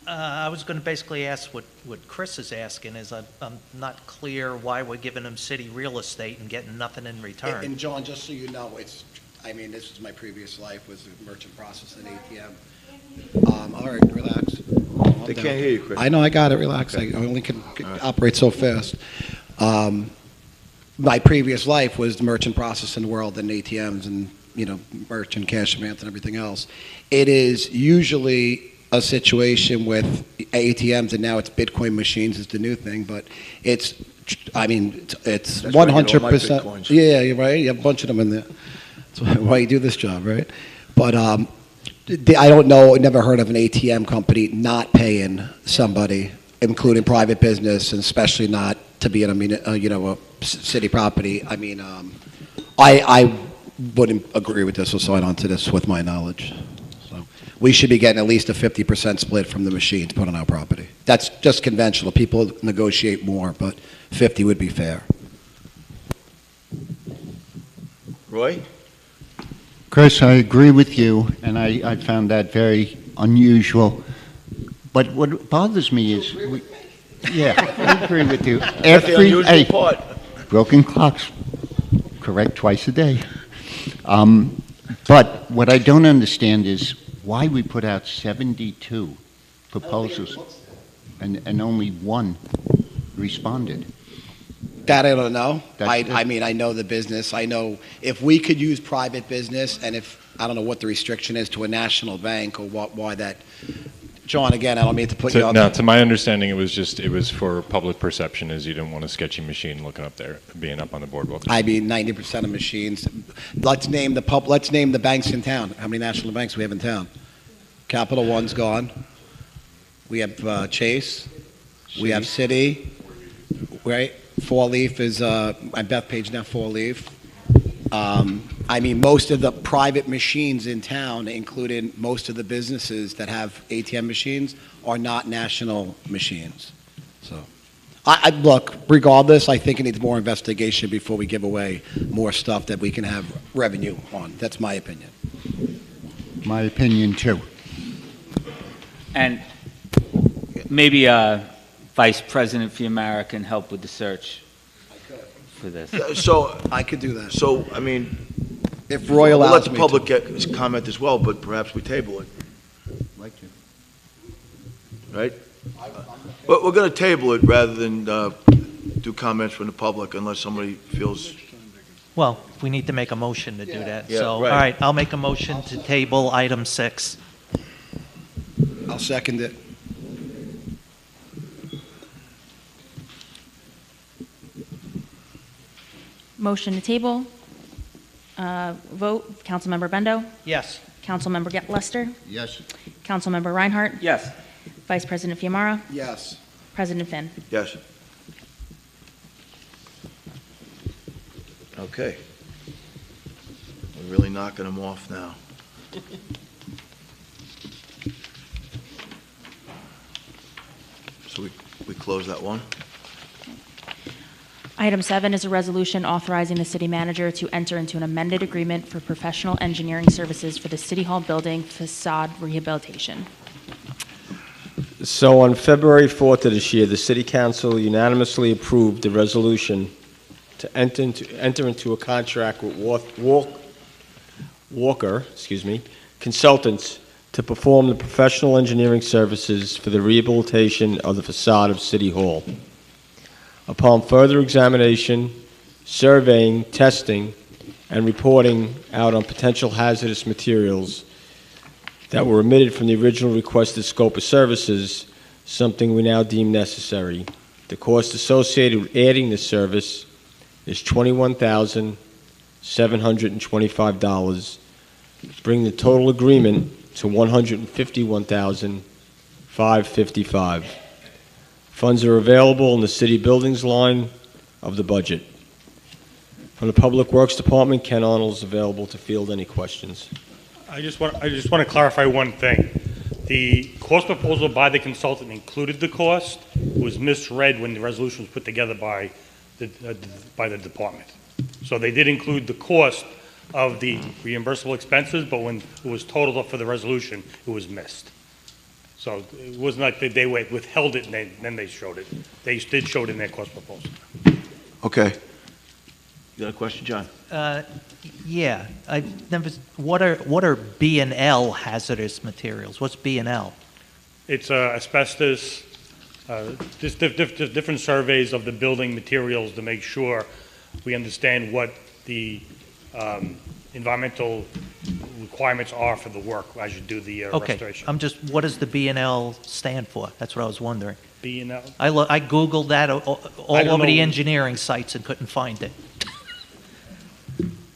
I was going to basically ask what Chris is asking, is I'm not clear why we're giving them city real estate and getting nothing in return. And John, just so you know, this was my previous life, was a merchant processing ATM. All right, relax. They can't hear you, Chris. I know, I got it, relax. I only can operate so fast. My previous life was the merchant processing world and ATMs and, merchant cash advance and everything else. It is usually a situation with ATMs, and now it's Bitcoin machines is the new thing, but it's 100%. Yeah, you're right. You have a bunch of them in there. That's why you do this job, right? But I don't know, never heard of an ATM company not paying somebody, including private business, and especially not to be in a city property. I wouldn't agree with this or sign on to this with my knowledge. We should be getting at least a 50% split from the machines put on our property. That's just conventional. People negotiate more, but 50 would be fair. Roy? Chris, I agree with you, and I found that very unusual. But what bothers me is, I agree with you. That's the unusual part. Broken clocks, correct twice a day. But what I don't understand is why we put out 72 proposals and only 1 responded. That I don't know. I know the business. I know if we could use private business, and if, I don't know what the restriction is to a national bank or why that. John, again, I don't mean to put you on. No, to my understanding, it was for public perception, as you didn't want a sketchy machine looking up there, being up on the boardwalk. 90% of machines. Let's name the banks in town. How many national banks we have in town? Capital One's gone. We have Chase. We have Citi. Right? Four Leaf is Bethpage now. Four Leaf. Most of the private machines in town, including most of the businesses that have ATM machines, are not national machines. So, look, regardless, I think it needs more investigation before we give away more stuff that we can have revenue on. That's my opinion. My opinion, too. And maybe Vice President Fiumara can help with the search for this. So I could do that. So, if Roy allows we'll let the me public get his comment as well, but perhaps we table it. Like to. Right? But we're going to table it rather than do comments from the public unless somebody feels. Well, we need to make a motion to do that. Yeah, So, right. all right, I'll make a motion to table item 6. I'll second it. Motion to table. Vote, Councilmember Bendo? Yes. Councilmember Lester? Yes. Councilmember Reinhardt? Yes. Vice President Fiamara? Yes. President Finn? Yes. Okay. We're really knocking them off now. So we close that one. Item 7 is a resolution authorizing the city manager to enter into an amended agreement for professional engineering services for the City Hall building facade rehabilitation. So on February 4th of this year, the City Council unanimously approved the resolution to enter into a contract with Walker Consultants to perform the professional engineering services for the rehabilitation of the facade of City Hall. Upon further examination, surveying, testing, and reporting out on potential hazardous materials that were omitted from the original requested scope of services, something we now deem necessary. The cost associated with adding this service is $21,725, bringing the total agreement to $151,555. Funds are available in the city buildings line of the budget. From the Public Works Department, Ken Arnold is available to field any questions. I just want to clarify one thing. The cost proposal by the consultant included the cost. It was misread when the resolution was put together by the department. So they did include the cost of the reimbursable expenses, but when it was totaled up for the resolution, it was missed. So it wasn't like they withheld it and then they showed it. They did show it in their cost proposal. Okay. You got a question, John? Yeah. What are B and L hazardous materials? What's B and L? It's asbestos, just different surveys of the building materials to make sure we understand what the environmental requirements are for the work as you do the restoration. What does the B and L stand for? That's what I was wondering. B and L? I Googled that all over the engineering sites and couldn't find it.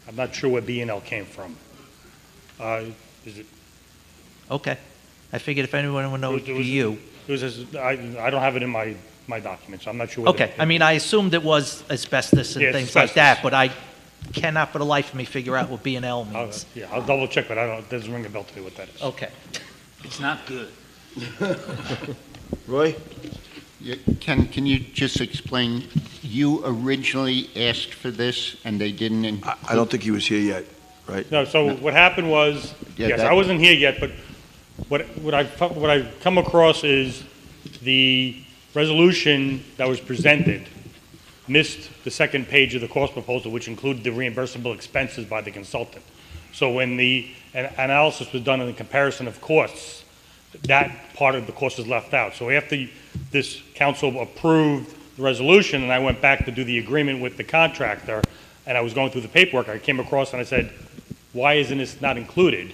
I'm not sure where B and L came from. Is it? Okay. I figured if anyone would know, it would be you. I don't have it in my documents. I'm not sure. Okay. I mean, I assumed it was asbestos and things like that, but I cannot for the life of me figure out what B and L means. I'll double check, but it doesn't ring a bell to me what that is. Okay. It's not good. Roy? Ken, can you just explain, you originally asked for this and they didn't? I don't think he was here yet, right? No, so what happened was, yes, I wasn't here yet, but what I've come across is the resolution that was presented missed the second page of the cost proposal, which included the reimbursable expenses by the consultant. So when the analysis was done in the comparison of costs, that part of the cost is left out. So after this council approved the resolution, and I went back to do the agreement with the contractor, and I was going through the paperwork, I came across and I said, why isn't this not incled? And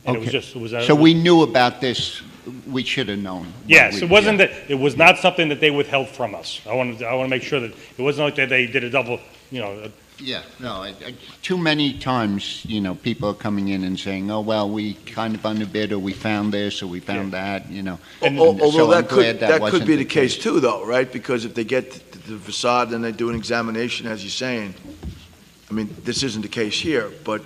Okay. So we knew about this, we should have known. Yes, it wasn't that, it was not something that they withheld from us. I want to make sure that it wasn't like that they did a double, Yeah, no, too many times, people are coming in and saying, oh, well, we kind of underbid, or we found this, or we found that, Although so I'm that glad could wasn't be the case too, though, right? Because if they get the facade and they do an examination, as you're saying, I mean, this isn't the case here, but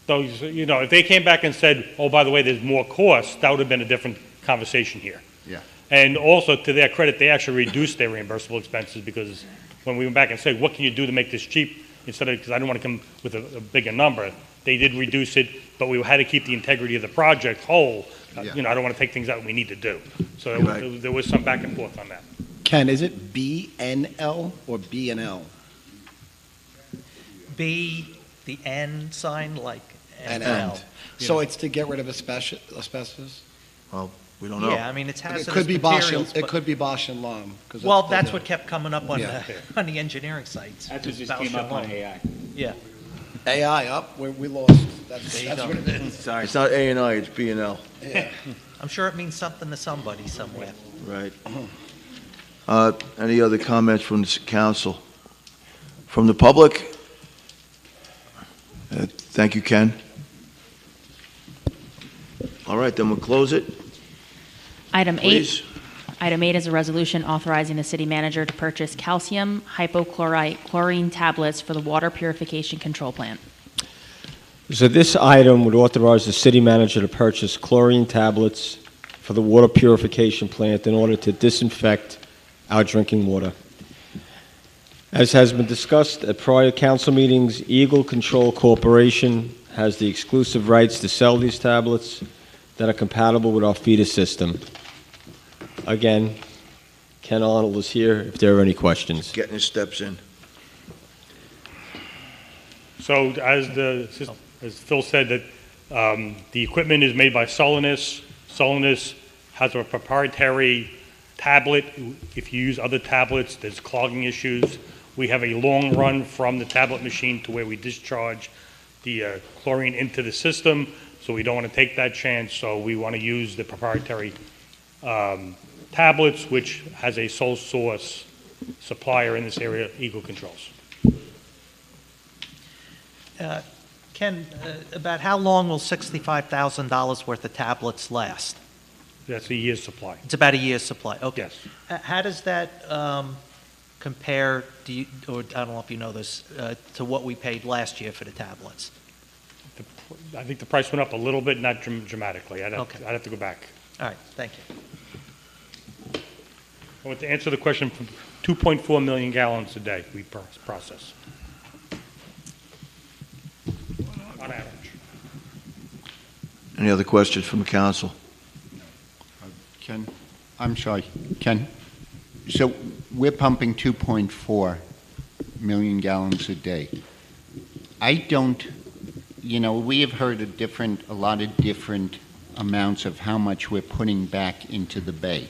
so, if they came back and said, oh, by the way, there's more costs, that would have been a different conversation here. Yeah. And also, to their credit, they actually reduced their reimbursable expenses, because when we went back and said, what can you do to make this cheap, instead of, because I didn't want to come with a bigger number, they did reduce it, but we had to keep the integrity of the project whole. Yeah. I don't want to take things out we need to do. So Right. there was some back and forth on that. Ken, is it BNL or BNL? B, the N sign, like And NL. So it's to get rid of asbestos? Well, we don't know. Yeah, I mean, it's hazardous It could be Bosch, materials, it but- could be Bosch and Lomb. Well, that's what kept coming up on, Yeah. on the engineering sites. That's what just Bausch came up and on Lomb. AI. Yeah. AI up, we lost. That's There you that's go. what it is. Sorry. It's not A&I, it's B&L. Yeah. I'm sure it means something to somebody somewhere. Right. Any other comments from the council? From the public? Thank you, Ken. All right, then we'll close it. Item 8. Please. Item 8 is a resolution authorizing the city manager to purchase calcium hypochlorite chlorine tablets for the water purification control plant. So this item would authorize the city manager to purchase chlorine tablets for the water purification plant in order to disinfect our drinking water. As has been discussed at prior council meetings, Eagle Control Corporation has the exclusive rights to sell these tablets that are compatible with our feeder system. Again, Ken Arnold is here if there are any questions. Getting his steps in. So as Phil said, that the equipment is made by Solinus. Solinus has a proprietary tablet. If you use other tablets, there's clogging issues. We have a long run from the tablet machine to where we discharge the chlorine into the system, so we don't want to take that chance. So we want to use the proprietary tablets, which has a sole source supplier in this area, Eagle Controls. Ken, about how long will $65,000 worth of tablets last? That's a year's supply. It's about a year's supply. Okay. Yes. How does that compare, or I don't know if you know this, to what we paid last year for the tablets? I think the price went up a little bit, not dramatically. I'd have to go back. All right, thank you. I want to answer the question, from 2.4 million gallons a day we process. On average. Any other questions from the council? Ken, I'm sorry, Ken. So we're pumping 2.4 million gallons a day. I don't, we have heard a lot of different amounts of how much we're putting back into the bay,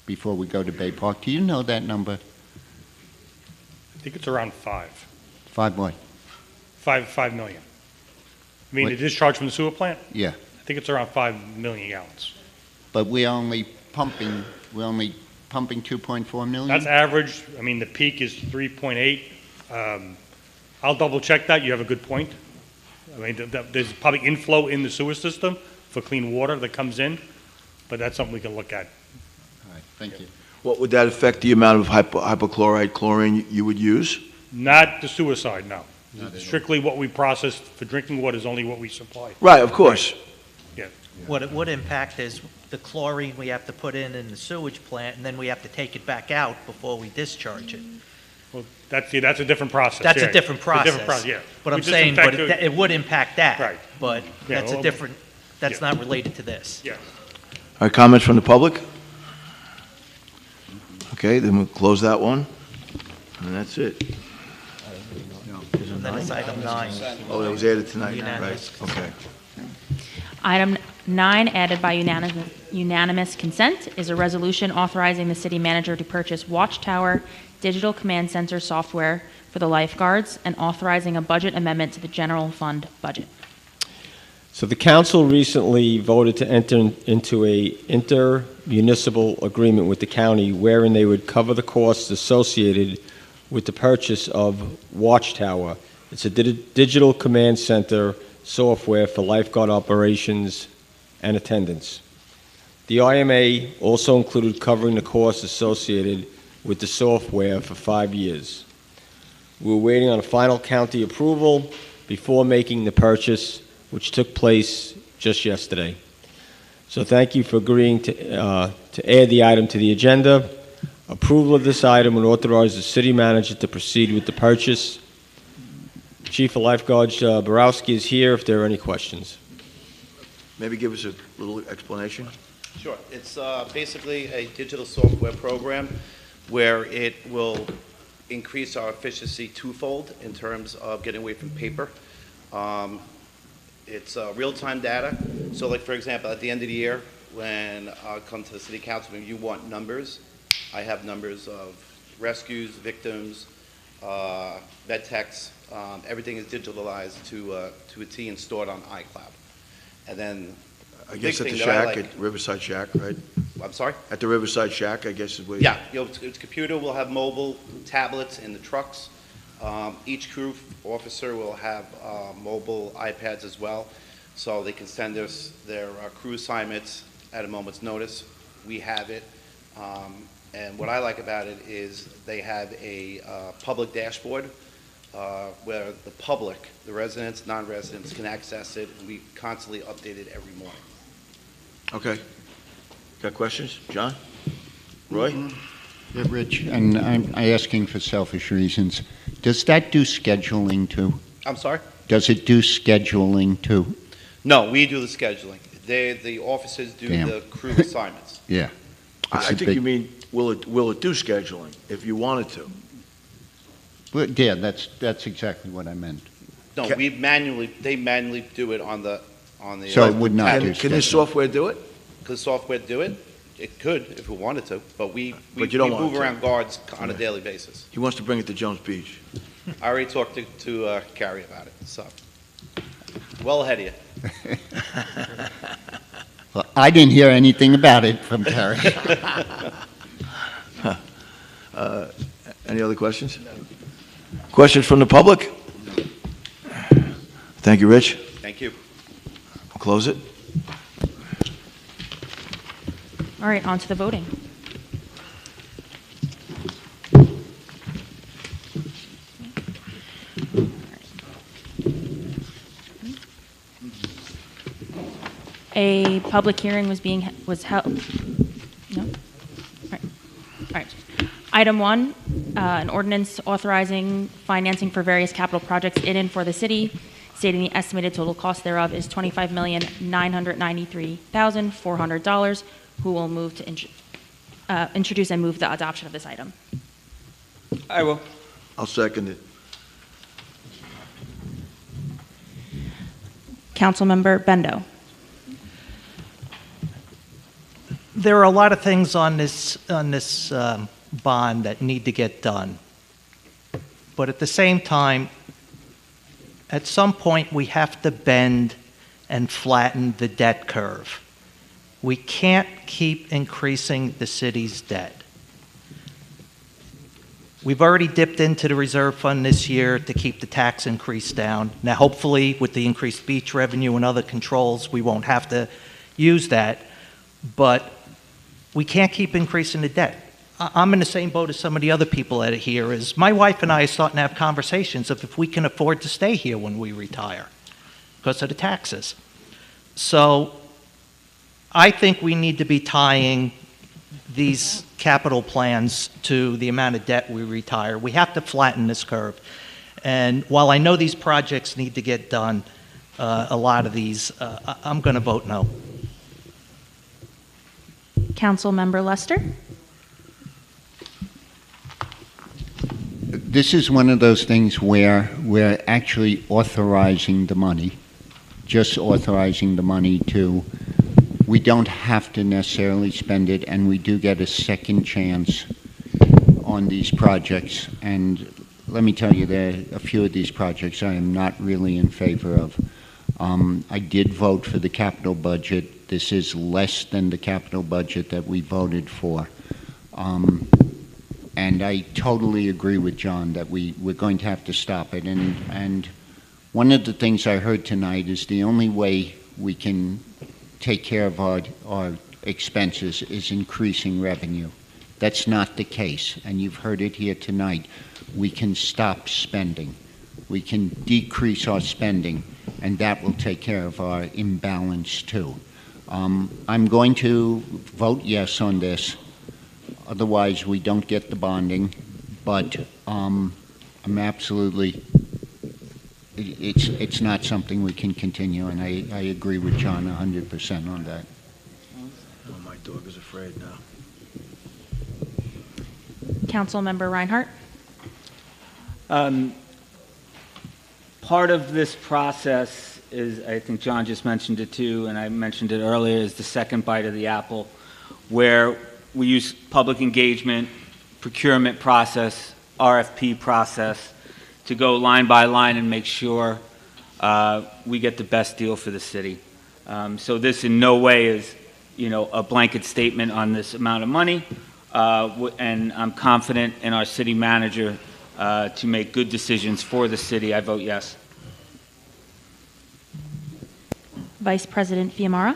before we go to Bay Park. Do you know that number? I think it's around 5. 5 what? 5 million. I mean, the discharge from the sewer plant? Yeah. I think it's around 5 million gallons. But we're only pumping 2.4 million? That's average. I mean, the peak is 3.8. I'll double check that. You have a good point. I mean, there's probably inflow in the sewer system for clean water that comes in, but that's something we can look at. All right, thank you. What would that affect the amount of hypochlorite chlorine you would use? Not the sewer side, no. Strictly what we process for drinking water is only what we supply. Right, of course. Yeah. What it would impact is the chlorine we have to put in the sewage plant, and then we have to take it back out before we discharge it. Well, that's a different process. That's yeah. a different process. A different process, yeah. But We I'm saying, disinfect it would impact that. Right. But Yeah, that's well, a different, that's not related to this. Yeah. All right, comments from the public? Okay, then we'll close that one, and that's it. And then it's item 9. Oh, that was added tonight, Unanimous. right, okay. Item 9, added by unanimous consent, is a resolution authorizing the city manager to purchase Watchtower digital command center software for the lifeguards and authorizing a budget amendment to the general fund budget. So the council recently voted to enter into a inter-municipal agreement with the county wherein they would cover the costs associated with the purchase of Watchtower. It's a digital command center software for lifeguard operations and attendance. The IMA also included covering the costs associated with the software for 5 years. We were waiting on a final county approval before making the purchase, which took place just yesterday. So thank you for agreeing to add the item to the agenda. Approval of this item would authorize the city manager to proceed with the purchase. Chief of Lifeguards Borowski is here if there are any questions. Maybe give us a little explanation? Sure. It's basically a digital software program where it will increase our efficiency twofold in terms of getting away from paper. It's real-time data. So like, for example, at the end of the year, when I come to the city council, when you want numbers, I have numbers of rescues, victims, vet techs. Everything is digitalized to a T and stored on iCloud. And then I guess at big the thing that I shack, like- at Riverside Shack, right? I'm sorry? At the Riverside Shack, I guess is where. Yeah, it's computer, we'll have mobile tablets in the trucks. Each crew officer will have mobile iPads as well, so they can send us their crew assignments at a moment's notice. We have it, and what I like about it is they have a public dashboard where the public, the residents, non-residents can access it, and we constantly update it every morning. Okay. Got questions? John? Roy? Yeah, Rich, and I'm asking for selfish reasons. Does that do scheduling too? I'm sorry? Does it do scheduling too? No, we do the scheduling. The officers do Damn. the crew assignments. Yeah. I think you mean, will it do scheduling, if you wanted to? Well, yeah, that's exactly what I meant. No, they manually do it on the. So it would not do Can this software do it? Could the software do it? It could if we wanted to, but we But you don't want move it to. around guards on a daily basis. He wants to bring it to Jones Beach. I already talked to Carrie about it, so well ahead of you. Well, I didn't hear anything about it from Terry. Any other questions? Questions from the public? Thank you, Rich. Thank you. We'll close it. All right, on to the voting. A public hearing was held. No? All right. Item 1, an ordinance authorizing financing for various capital projects in and for the city, stating the estimated total cost thereof is $25,993,400. Who will move to introduce and move the adoption of this item? I will. I'll second it. Councilmember Bendo. There are a lot of things on this bond that need to get done. But at the same time, at some point, we have to bend and flatten the debt curve. We can't keep increasing the city's debt. We've already dipped into the reserve fund this year to keep the tax increase down. Now, hopefully, with the increased beach revenue and other controls, we won't have to use that. But we can't keep increasing the debt. I'm in the same boat as some of the other people that are here. Is my wife and I are starting to have conversations of if we can afford to stay here when we retire because of the taxes. So I think we need to be tying these capital plans to the amount of debt we retire. We have to flatten this curve. And while I know these projects need to get done, a lot of these, I'm going to vote no. Councilmember Lester. This is one of those things where we're actually authorizing the money, just authorizing the money to, we don't have to necessarily spend it, and we do get a second chance on these projects. And let me tell you, there are a few of these projects I am not really in favor of. I did vote for the capital budget. This is less than the capital budget that we voted for. And I totally agree with John that we're going to have to stop it. And one of the things I heard tonight is the only way we can take care of our expenses is increasing revenue. That's not the case, and you've heard it here tonight. We can stop spending. We can decrease our spending, and that will take care of our imbalance too. I'm going to vote yes on this. Otherwise, we don't get the bonding, but I'm absolutely, it's not something we can continue, and I agree with John 100% on that. Oh, my dog is afraid now. Councilmember Reinhardt. Part of this process is, I think John just mentioned it too, and I mentioned it earlier, is the second bite of the apple, where we use public engagement, procurement process, RFP process to go line by line and make sure we get the best deal for the city. So this in no way is a blanket statement on this amount of money, and I'm confident in our city manager to make good decisions for the city. I vote yes. Vice President Fiamara.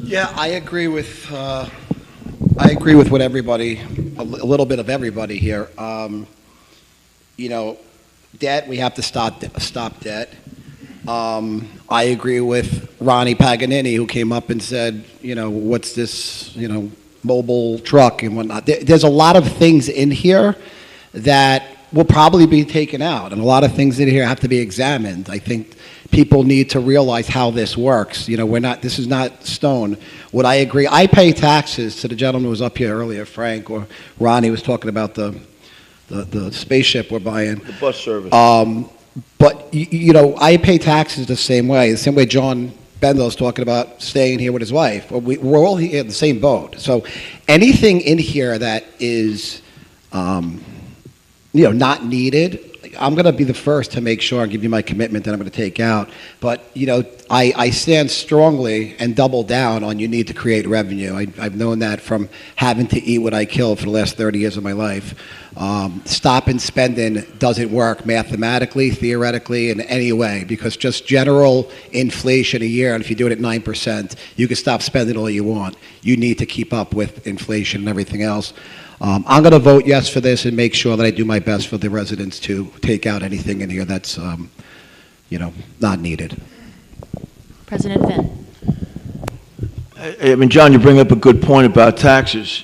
Yeah, I agree with what everybody, a little bit of everybody here. Debt, we have to stop debt. I agree with Ronnie Paganini, who came up and said, what's this, mobile truck and whatnot. There's a lot of things in here that will probably be taken out, and a lot of things in here have to be examined. I think people need to realize how this works. This is not stone. Would I agree? I pay taxes. To the gentleman who was up here earlier, Frank, or Ronnie was talking about the spaceship we're buying. The bus service. But, I pay taxes the same way John Bendel's talking about staying here with his wife. We're all here in the same boat. So anything in here that is, not needed, I'm going to be the first to make sure and give you my commitment that I'm going to take out. But, I stand strongly and double down on you need to create revenue. I've known that from having to eat what I killed for the last 30 years of my life. Stopping spending doesn't work mathematically, theoretically, in any way, because just general inflation a year, and if you do it at 9%, you can stop spending all you want. You need to keep up with inflation and everything else. I'm going to vote yes for this and make sure that I do my best for the residents to take out anything in here that's, not needed. President Finn. John, you bring up a good point about taxes.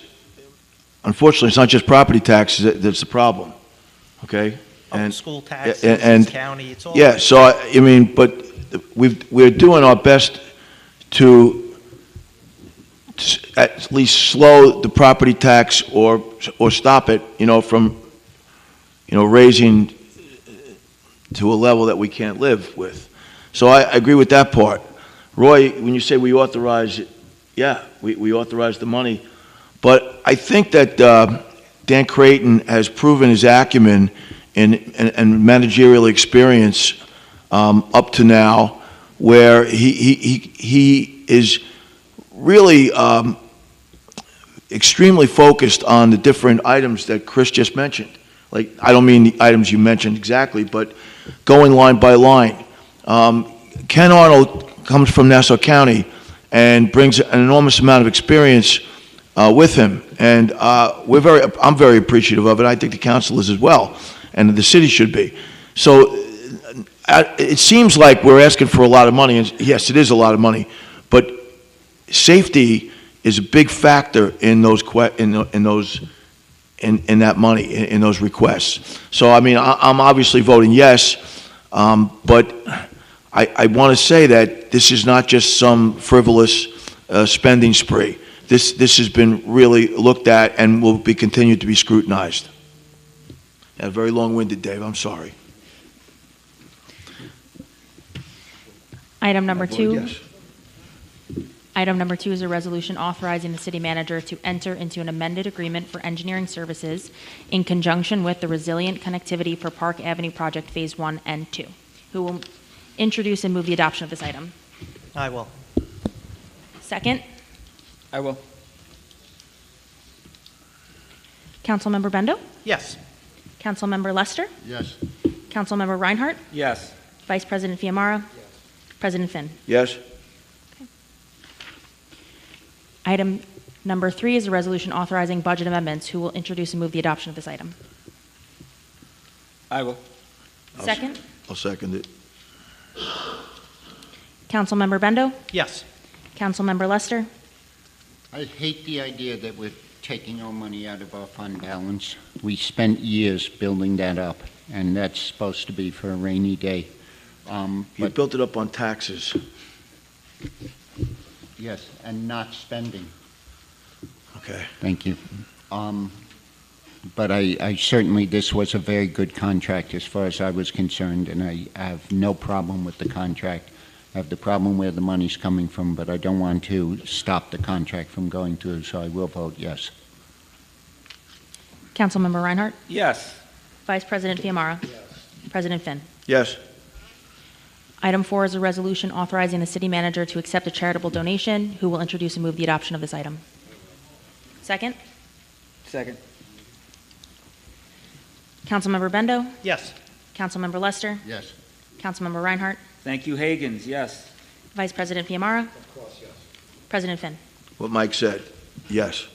Unfortunately, it's not just property taxes that's the problem, okay? School taxes, county, it's all. Yeah, so, but we're doing our best to at least slow the property tax or stop it, from, raising to a level that we can't live with. So I agree with that part. Roy, when you say we authorize it, yeah, we authorize the money. But I think that Dan Creighton has proven his acumen and managerial experience up to now, where he is really extremely focused on the different items that Chris just mentioned. Like, I don't mean the items you mentioned exactly, but going line by line. Ken Arnold comes from Nassau County and brings an enormous amount of experience with him, and I'm very appreciative of it. I think the council is as well, and the city should be. So it seems like we're asking for a lot of money, and yes, it is a lot of money, but safety is a big factor in those in that money, in those requests. So I'm obviously voting yes, but I want to say that this is not just some frivolous spending spree. This has been really looked at and will be continued to be scrutinized. Yeah, very long-winded, Dave. I'm sorry. Item number two. Yes. Item number 2 is a resolution authorizing the city manager to enter into an amended agreement for engineering services in conjunction with the Resilient Connectivity for Park Avenue Project Phase 1 and 2. Who will introduce and move the adoption of this item? I will. Second? I will. Councilmember Bendo? Yes. Councilmember Lester? Yes. Councilmember Reinhardt? Yes. Vice President Fiamara? Yes. President Finn? Yes. Item number 3 is a resolution authorizing budget amendments. Who will introduce and move the adoption of this item? I will. Second? I'll second it. Councilmember Bendo? Yes. Councilmember Lester? I hate the idea that we're taking our money out of our fund balance. We spent years building that up, and that's supposed to be for a rainy day. You built it up on taxes. Yes, and not spending. Okay. Thank you. But I certainly, this was a very good contract as far as I was concerned, and I have no problem with the contract. I have the problem where the money's coming from, but I don't want to stop the contract from going through, so I will vote yes. Councilmember Reinhardt? Yes. Vice President Fiamara? Yes. President Finn? Yes. Item 4 is a resolution authorizing the city manager to accept a charitable donation. Who will introduce and move the adoption of this item? Second? Second. Councilmember Bendo? Yes. Councilmember Lester? Yes. Councilmember Reinhardt? Thank you, Hagens, yes. Vice President Fiamara? Of course, yes. President Finn? What Mike said, yes.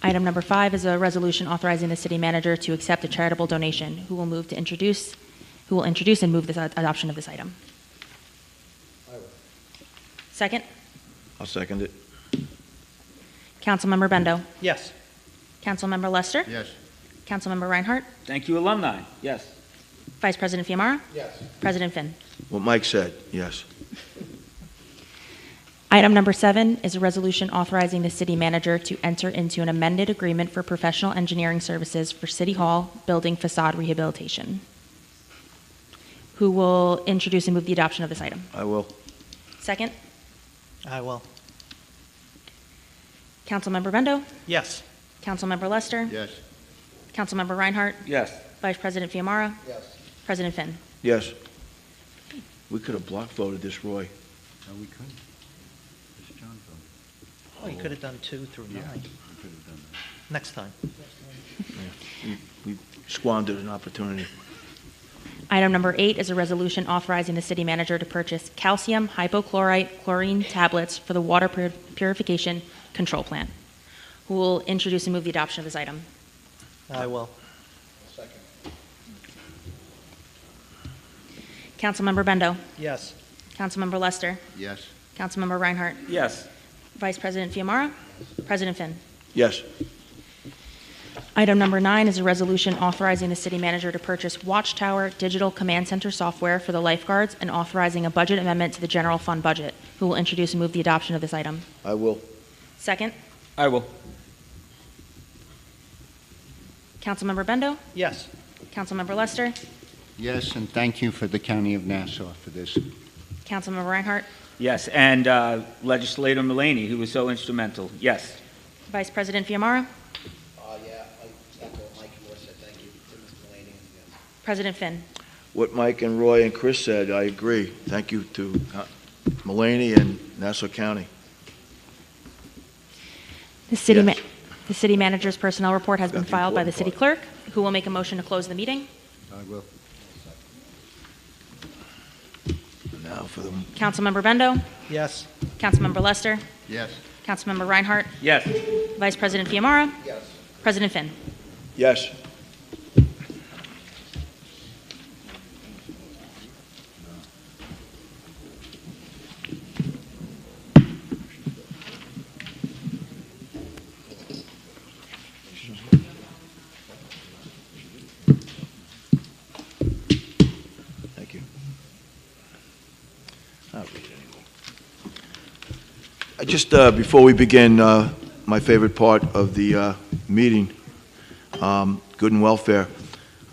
Item number 5 is a resolution authorizing the city manager to accept a charitable donation. Who will introduce and move the adoption of this item? I will. Second? I'll second it. Councilmember Bendo? Yes. Councilmember Lester? Yes. Councilmember Reinhardt? Thank you, alumni, yes. Vice President Fiamara? Yes. President Finn? What Mike said, yes. Item number 7 is a resolution authorizing the city manager to enter into an amended agreement for professional engineering services for City Hall building facade rehabilitation. Who will introduce and move the adoption of this item? I will. Second? I will. Councilmember Bendo? Yes. Councilmember Lester? Yes. Councilmember Reinhardt? Yes. Vice President Fiamara? Yes. President Finn? Yes. We could have block voted this, Roy. No, we couldn't. It's John's vote. Oh, you could have done 2 through 9. We could have done that. Next time. We squandered an opportunity. Item number 8 is a resolution authorizing the city manager to purchase calcium hypochlorite chlorine tablets for the water purification control plant. Who will introduce and move the adoption of this item? I will. Second. Councilmember Bendo? Yes. Councilmember Lester? Yes. Councilmember Reinhardt? Yes. Vice President Fiamara? President Finn? Yes. Item number 9 is a resolution authorizing the city manager to purchase Watchtower Digital Command Center software for the lifeguards and authorizing a budget amendment to the general fund budget. Who will introduce and move the adoption of this item? I will. Second? I will. Councilmember Bendo? Yes. Councilmember Lester? Yes, and thank you for the County of Nassau for this. Councilmember Reinhardt? Yes, and Legislator Mullaney, who was so instrumental, yes. Vice President Fiamara? Yeah, I echo what Mike and Roy said, thank you to Mr. Mulaney. President Finn? What Mike and Roy and Chris said, I agree. Thank you to Mullaney and Nassau County. The city, Yes. the city manager's personnel report has been Got the filed by the important city clerk. Who will make a motion to close the meeting? I will. Now for the Councilmember Bendo? Yes. Councilmember Lester? Yes. Councilmember Reinhardt? Yes. Vice President Fiamara? Yes. President Finn? yes. Thank you. I'll read it anyway. I just, before we begin, my favorite part of the meeting, good and welfare.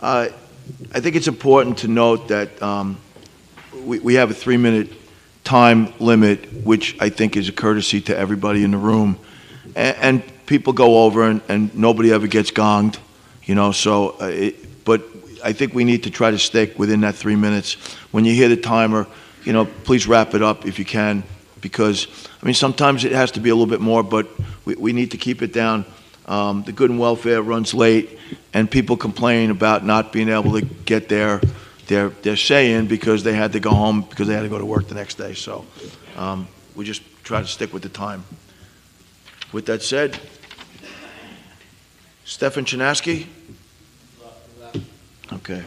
I think it's important to note that we have a 3-minute time limit, which I think is a courtesy to everybody in the room. And people go over and nobody ever gets gonged, you know, so, but I think we need to try to stick within that 3 minutes. When you hear the timer, you know, please wrap it up if you can, because, I mean, sometimes it has to be a little bit more, but we need to keep it down. The good and welfare runs late, and people complain about not being able to get their say in because they had to go home because they had to go to work the next day. So we just try to stick with the time. With that said, Stefan Chinaski? Okay.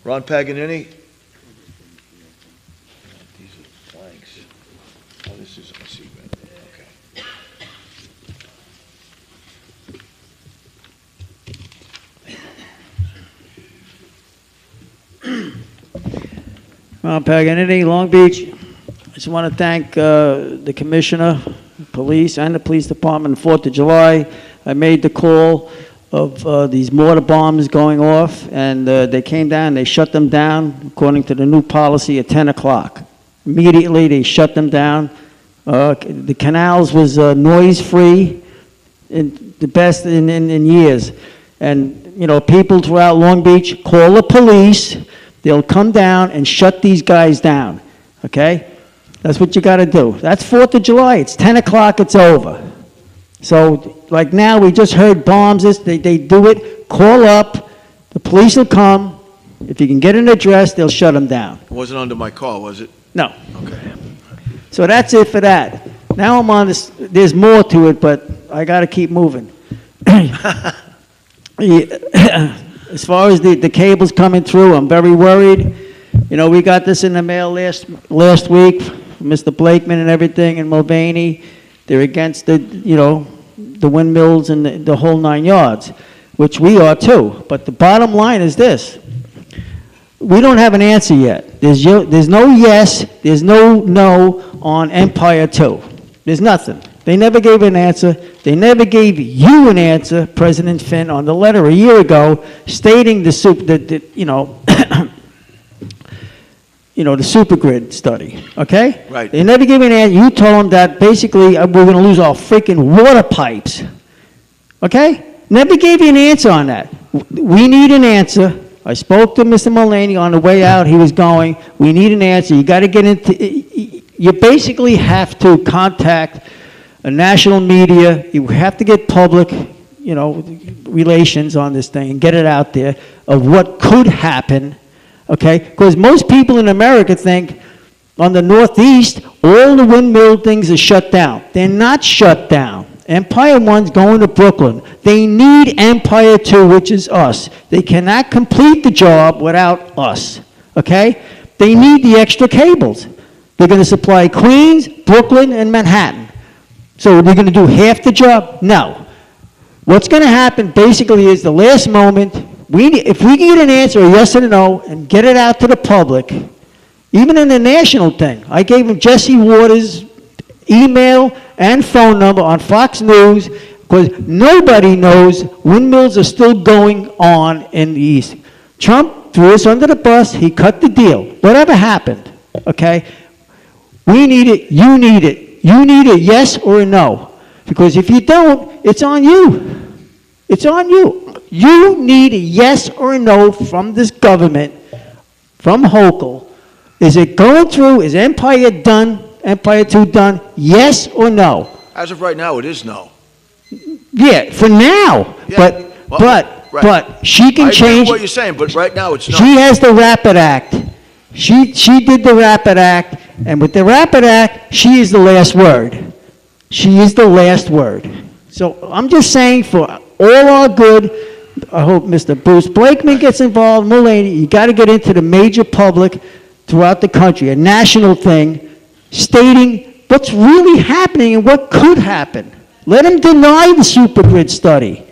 Ron Paganini? These are blanks. Oh, this is, I see, okay. Ron Paganini, Long Beach. I just want to thank the commissioner, police, and the police department. 4th of July, I made the call of these mortar bombs going off, and they came down, they shut them down according to the new policy at 10 o'clock. Immediately, they shut them down. The canals was noise-free, the best in years. and, you know, people throughout Long Beach, call the police. They'll come down and shut these guys down, okay? That's what you got to do. That's 4th of July. It's 10 o'clock. It's over. So, like now, we just heard bombs. They do it. Call up. The police will come. If you can get an address, they'll shut them down. It wasn't under my call, was it? No. Okay. So that's it for that. Now I'm on this, there's more to it, but I got to keep moving. As far as the cables coming through, I'm very worried. You know, we got this in the mail last week, Mr. Blakeman and everything, and Mulvaney. They're against the, you know, the windmills and the whole 9 yards, which we are too. But the bottom line is this. We don't have an answer yet. There's no yes, there's no on Empire 2. There's nothing. They never gave an answer. They never gave you an answer, President Finn, on the letter a year ago stating the super grid study, okay? Right. They never gave an answer. You told them that basically we're going to lose our freaking water pipes, okay? Never gave you an answer on that. We need an answer. I spoke to Mr. Mulvaney on the way out. He was going, we need an answer. You got to get into, you basically have to contact a national media. You have to get public, you know, relations on this thing and get it out there of what could happen, okay? Because most people in America think on the Northeast, all the windmill things are shut down. They're not shut down. Empire 1's going to Brooklyn. They need Empire 2, which is us. They cannot complete the job without us, okay? They need the extra cables. They're going to supply Queens, Brooklyn, and Manhattan. So they're going to do half the job? No. What's going to happen basically is the last moment, if we can get an answer, a yes and a no, and get it out to the public, even in the national thing. I gave him Jesse Waters' email and phone number on Fox News, because nobody knows windmills are still going on in the East. Trump threw us under the bus. He cut the deal. Whatever happened, okay? We need it. You need it. You need a yes or a no. Because if you don't, it's on you. It's on you. You need a yes or a no from this government, from Hochul. Is it going through? Is Empire done? Empire 2 done? Yes or no? As of right now, it is no. Yeah, for now. Yeah, But she can I agree change. with what you're saying, but right now it's no. She has the Rapid Act. She did the Rapid Act, and with the Rapid Act, she is the last word. She is the last word. So I'm just saying, for all our good, I hope Mr. Bruce Blakeman gets involved, Mulvaney, you got to get into the major public throughout the country, a national thing, stating what's really happening and what could happen. Let him deny the super grid study.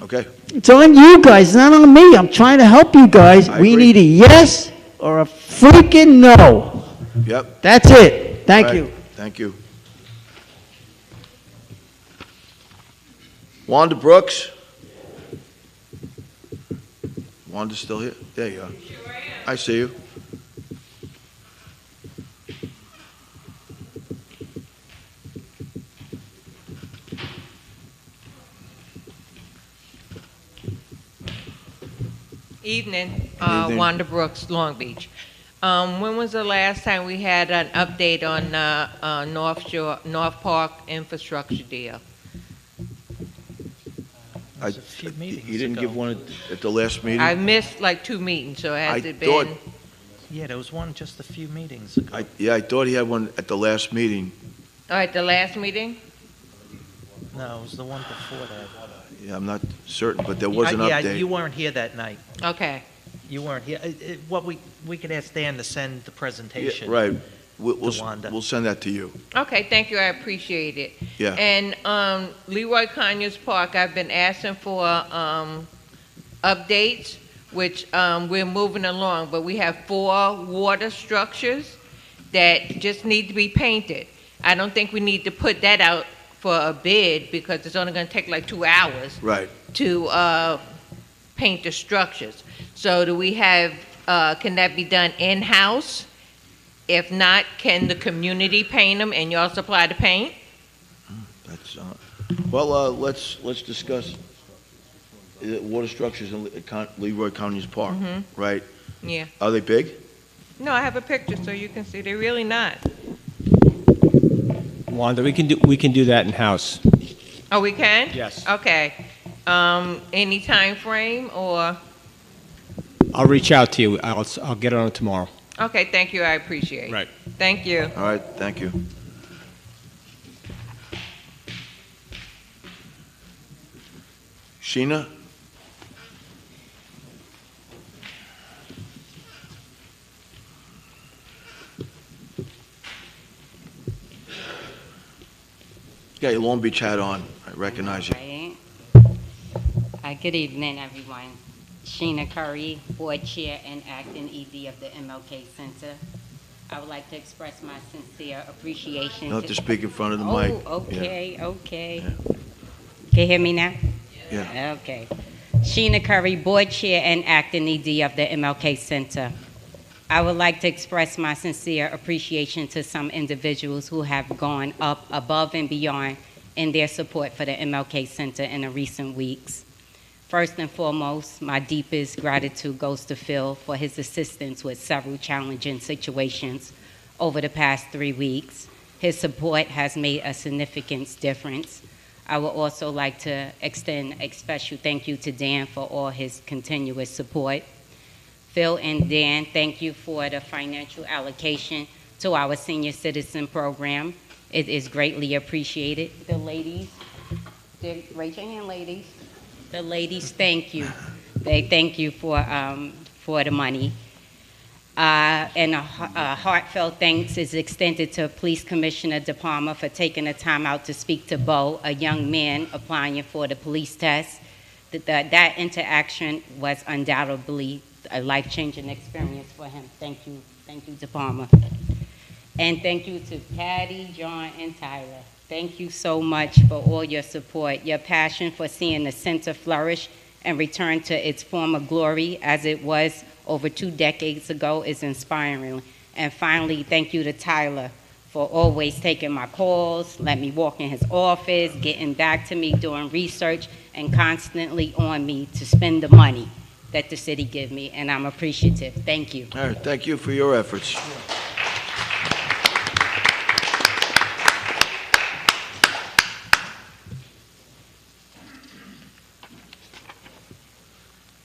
Okay. It's on you guys, it's not on me. I'm trying to help you guys. We need a yes or a freaking no. Yep. That's it. Thank All right. you. Thank you. Wanda Brooks? Wanda's still here? There you are. I see you. Evening, Evening. Wanda Brooks, Long Beach. When was the last time we had an update on North Park infrastructure deal? He didn't give one at the last meeting? I missed like 2 meetings, so has it been? Yeah, there was one just a few meetings ago. I thought he had one at the last meeting. All right, the last meeting? No, it was the one before that. Yeah, I'm not certain, but there was an Yeah, update. you weren't here that night. Okay. You weren't here. What we could ask Dan to send the presentation. Yeah, right. to Wanda. We'll send that to you. Okay, thank you, I appreciate it. Yeah. And Leroy Conyers Park, I've been asking for updates, which we're moving along, but we have 4 water structures that just need to be painted. I don't think we need to put that out for a bid because it's only going to take like 2 hours Right. to paint the structures. So do we have, can that be done in-house? If not, can the community paint them and y'all supply the paint? That's, well, let's discuss. water structures in Leroy Conyers Park, Mhm. right? Yeah. Are they big? No, I have a picture so you can see. They're really not. Wanda, we can do that in-house. Oh, we can? Yes. Okay. Any time frame or? I'll reach out to you. I'll get on it tomorrow. Okay, thank you. I appreciate it. Right. Thank you. All right, thank you. Sheena? You got your Long Beach hat on. I recognize you. Right. Good evening, everyone. Sheena Curry, Board Chair and Acting ED of the MLK Center. I would like to express my sincere appreciation. You'll have to speak in front of the mic. Oh, okay, Yeah. okay. Can you hear me now? Yeah. Okay. Sheena Curry, Board Chair and Acting ED of the MLK Center. I would like to express my sincere appreciation to some individuals who have gone up above and beyond in their support for the MLK Center in the recent weeks. First and foremost, my deepest gratitude goes to Phil for his assistance with several challenging situations over the past 3 weeks. His support has made a significant difference. I would also like to extend a special thank you to Dan for all his continuous support. Phil and Dan, thank you for the financial allocation to our senior citizen program. It is greatly appreciated. The ladies, raise your hand, ladies. The ladies, thank you. They thank you for the money. And a heartfelt thanks is extended to Police Commissioner De Palma for taking the time out to speak to Bo, a young man applying for the police test. That interaction was undoubtedly a life-changing experience for him. Thank you, De Palma. And thank you to Patty, John, and Tyra. Thank you so much for all your support. Your passion for seeing the center flourish and return to its former glory as it was over 2 decades ago is inspiring. And finally, thank you to Tyler for always taking my calls, let me walk in his office, getting back to me, doing research, and constantly on me to spend the money that the city give me, and I'm appreciative. Thank you. All right, thank you for your efforts.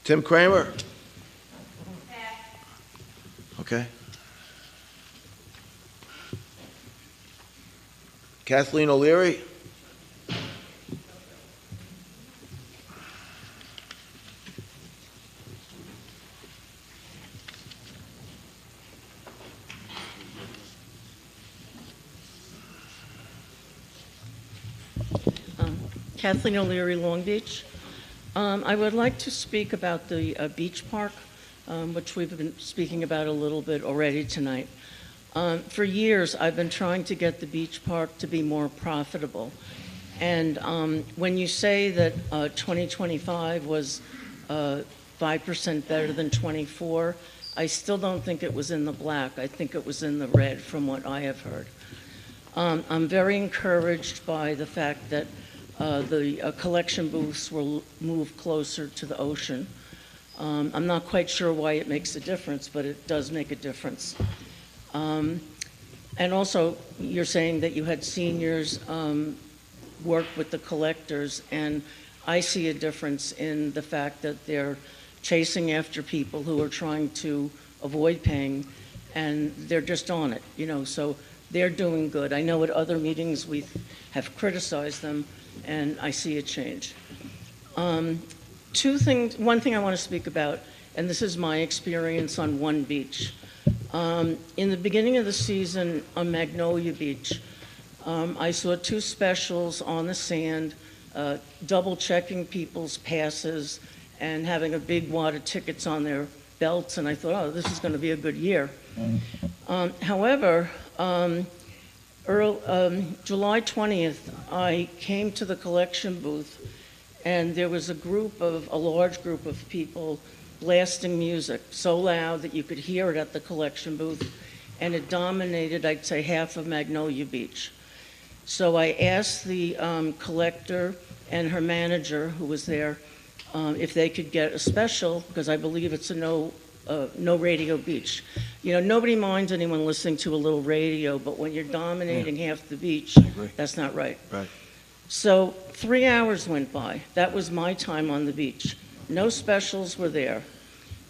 Tim Kramer? Okay. Kathleen O'Leary? Kathleen O'Leary, Long Beach. I would like to speak about the beach park, which we've been speaking about a little bit already tonight. For years, I've been trying to get the beach park to be more profitable. And when you say that 2025 was 5% better than 24, I still don't think it was in the black. I think it was in the red from what I have heard. I'm very encouraged by the fact that the collection booths will move closer to the ocean. I'm not quite sure why it makes a difference, but it does make a difference. And also, you're saying that you had seniors work with the collectors, and I see a difference in the fact that they're chasing after people who are trying to avoid paying, and they're just on it, you know, so they're doing good. I know at other meetings we have criticized them, and I see a change. Two things, one thing I want to speak about, and this is my experience on one beach. In the beginning of the season on Magnolia Beach, I saw 2 specials on the sand, double checking people's passes and having a big wad of tickets on their belts, and I thought, oh, this is going to be a good year. However, July 20th, I came to the collection booth, and there was a large group of people blasting music so loud that you could hear it at the collection booth, and it dominated, I'd say, half of Magnolia Beach. So I asked the collector and her manager, who was there, if they could get a special, because I believe it's a no radio beach. You know, nobody minds anyone listening to a little radio, but when you're dominating half the beach, that's not right. Right. So 3 hours went by. That was my time on the beach. No specials were there.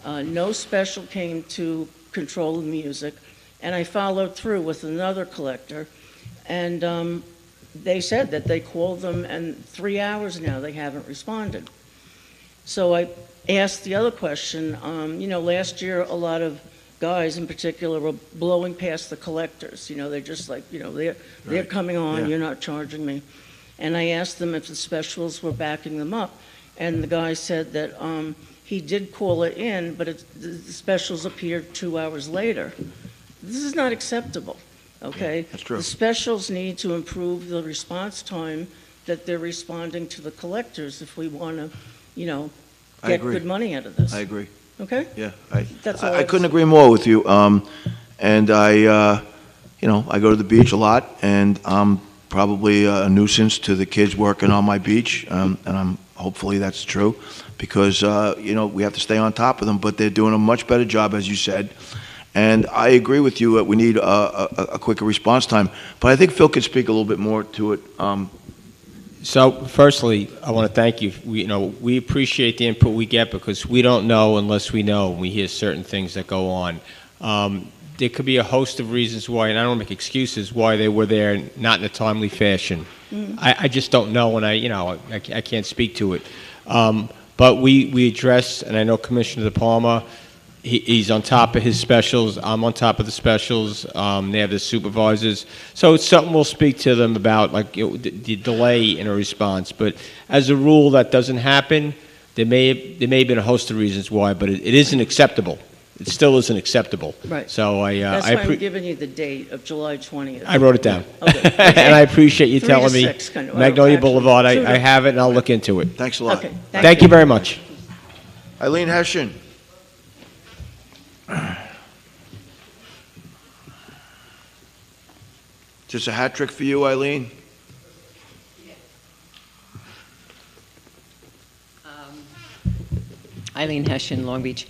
No special came to control the music. And I followed through with another collector. And they said that they called them, and 3 hours now they haven't responded. So I asked the other question. You know, last year a lot of guys in particular were blowing past the collectors. You know, they're just like, you know, they're coming on, you're not charging me. And I asked them if the specials were backing them up. And the guy said that he did call it in, but the specials appeared 2 hours later. This is not acceptable, okay? That's true. The specials need to improve the response time that they're responding to the collectors if we want to, you know, I get agree. good money out of this. I agree. Okay? Yeah, That's all I couldn't agree more with you. And I, you know, I go to the beach a lot, and I'm probably a nuisance to the kids working on my beach, and hopefully that's true, because, you know, we have to stay on top of them, but they're doing a much better job, as you said. And I agree with you that we need a quicker response time. But I think Phil could speak a little bit more to it. So, firstly, I want to thank you. We appreciate the input we get, because we don't know unless we know. We hear certain things that go on. There could be a host of reasons why, and I don't make excuses, why they were there not in a timely fashion. I just don't know, and I can't speak to it. But we address, and I know Commissioner De Palma, he's on top of his specials. I'm on top of the specials. They have the supervisors. So it's something we'll speak to them about, like, you know, the delay in a response. But as a rule, that doesn't happen. There may have been a host of reasons why, but it isn't acceptable. It still isn't acceptable. Right. So That's why I'm giving you the date of July 20th. I wrote it down. Okay. And I appreciate you 3 to telling me. 6, kind of. Magnolia Actually, Boulevard, 2 to- I have it, and I'll look into it. Thanks a lot. Okay. Thank you very much. Eileen Hessian. Just a hat trick for you, Eileen? Eileen Hessian, Long Beach.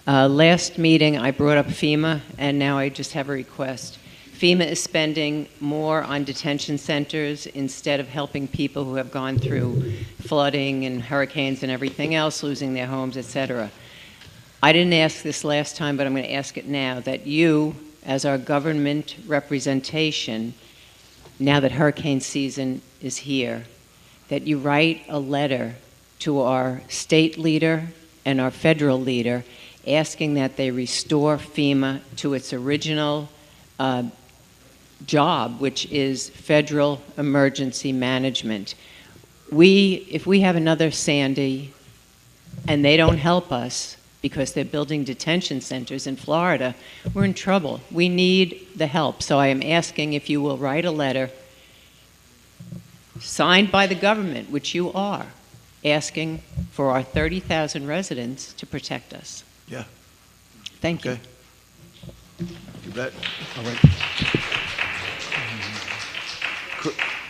Last meeting, I brought up FEMA, and now I just have a request. FEMA is spending more on detention centers instead of helping people who have gone through flooding and hurricanes and everything else, losing their homes, etc. I didn't ask this last time, but I'm going to ask it now, that you, as our government representation, now that hurricane season is here, that you write a letter to our state leader and our federal leader asking that they restore FEMA to its original job, which is federal emergency management. If we have another Sandy and they don't help us because they're building detention centers in Florida, we're in trouble. We need the help. So I am asking if you will write a letter signed by the government, which you are, asking for our 30,000 residents to protect us. Yeah. Thank you. You bet. All right.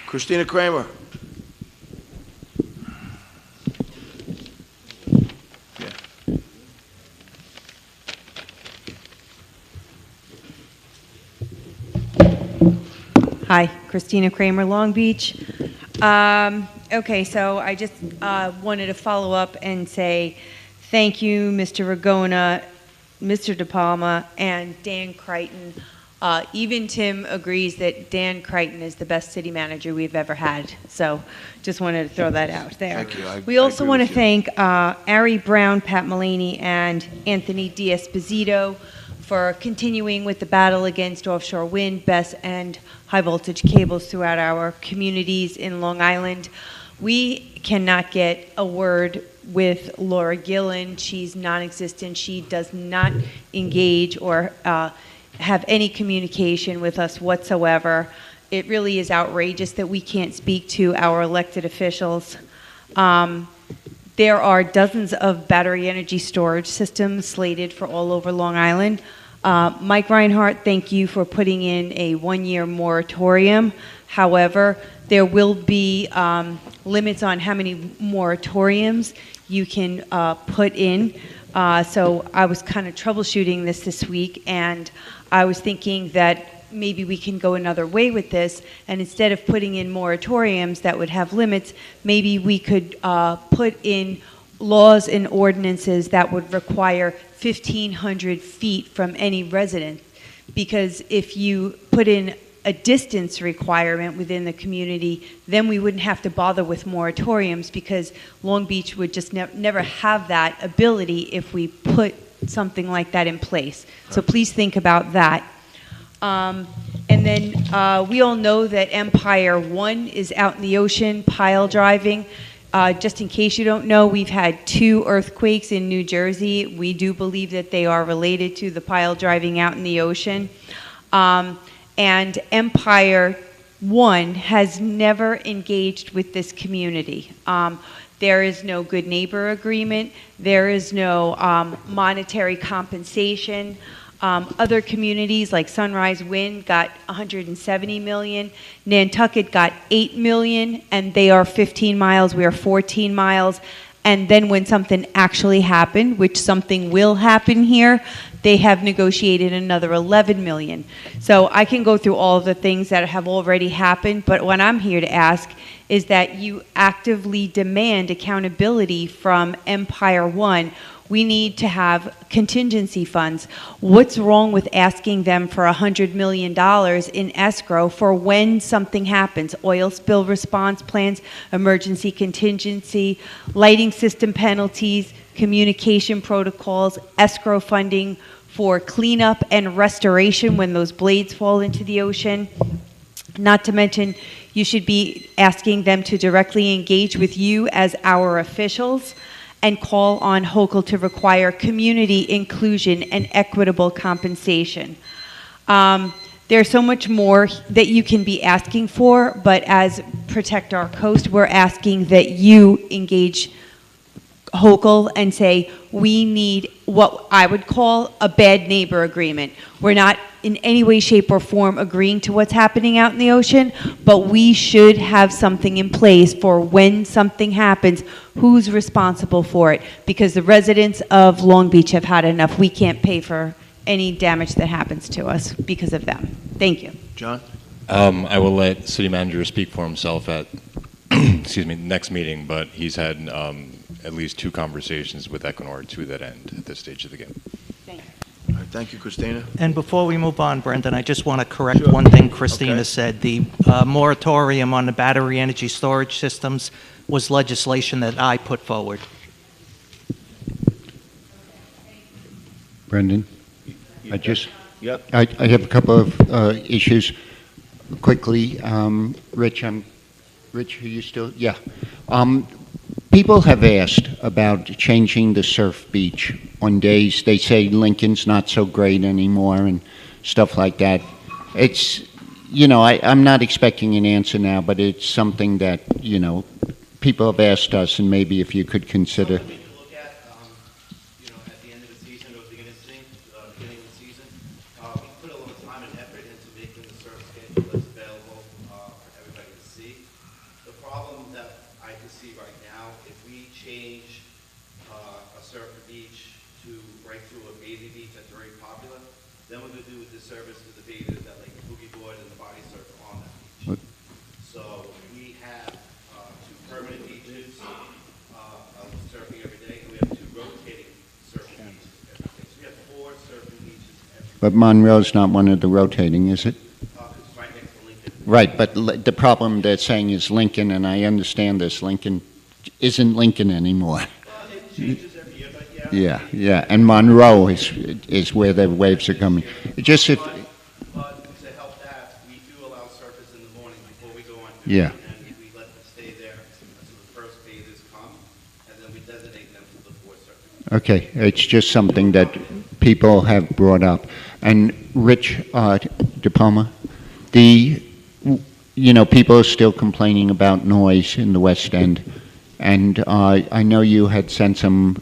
Christina Kramer. Hi, Christina Kramer, Long Beach. Okay, so I just wanted to follow up and say thank you, Mr. Ragona, Mr. De Palma, and Dan Crichton. Even Tim agrees that Dan Crichton is the best city manager we've ever had. So just wanted to throw that out there. Thank you. We also want to thank Ari Brown, Pat Mullaney, and Anthony D'Esposito for continuing with the battle against offshore wind, BESS, and high voltage cables throughout our communities in Long Island. We cannot get a word with Laura Gillen. She's non-existent. She does not engage or have any communication with us whatsoever. It really is outrageous that we can't speak to our elected officials. There are dozens of battery energy storage systems slated for all over Long Island. Mike Reinhardt, thank you for putting in a one-year moratorium. However, there will be limits on how many moratoriums you can put in. So I was kind of troubleshooting this week, and I was thinking that maybe we can go another way with this, and instead of putting in moratoriums that would have limits, maybe we could put in laws and ordinances that would require 1,500 feet from any resident. Because if you put in a distance requirement within the community, then we wouldn't have to bother with moratoriums, because Long Beach would just never have that ability if we put something like that in place. So please think about that. And then we all know that Empire 1 is out in the ocean, pile driving. Just in case you don't know, we've had 2 earthquakes in New Jersey. We do believe that they are related to the pile driving out in the ocean. And Empire 1 has never engaged with this community. There is no good neighbor agreement. There is no monetary compensation. Other communities like Sunrise Wind got $170 million. Nantucket got $8 million, and they are 15 miles. We are 14 miles. And then when something actually happened, which something will happen here, they have negotiated another $11 million. So I can go through all of the things that have already happened, but what I'm here to ask is that you actively demand accountability from Empire 1. We need to have contingency funds. What's wrong with asking them for $100 million in escrow for when something happens? Oil spill response plans, emergency contingency, lighting system penalties, communication protocols, escrow funding for cleanup and restoration when those blades fall into the ocean. Not to mention, you should be asking them to directly engage with you as our officials and call on Hochul to require community inclusion and equitable compensation. There's so much more that you can be asking for, but as Protect Our Coast, we're asking that you engage Hochul and say, we need what I would call a bad neighbor agreement. We're not in any way, shape, or form agreeing to what's happening out in the ocean, but we should have something in place for when something happens, who's responsible for it, because the residents of Long Beach have had enough. We can't pay for any damage that happens to us because of them. Thank you. John? I will let City Manager speak for himself at, excuse me, next meeting, but he's had at least 2 conversations with Equinor to that end at this stage of the game. Thank you. All right, thank you, Christina. And before we move on, Brendan, I just want to correct one thing Christina said. The moratorium on the battery energy storage systems was legislation that I put forward. Brendan, I have a couple of issues quickly. Rich, are you still? Yeah. People have asked about changing the surf beach on days they say Lincoln's not so great anymore and stuff like that. It's, I'm not expecting an answer now, but it's something that, people have asked us, and maybe if you could consider. But Monroe's not one of the rotating, is it? Right, but the problem they're saying is Lincoln, and I understand this. Lincoln isn't Lincoln anymore. Yeah, and Monroe is where the waves are coming. Just if. To help that, we do allow surface in the morning before we go on. Yeah. And we let them stay there until the first bathers come, and then we designate them to the fourth surface. Okay, it's just something that people have brought up. And Rich De Palma, people are still complaining about noise in the West End. And I know you had sent some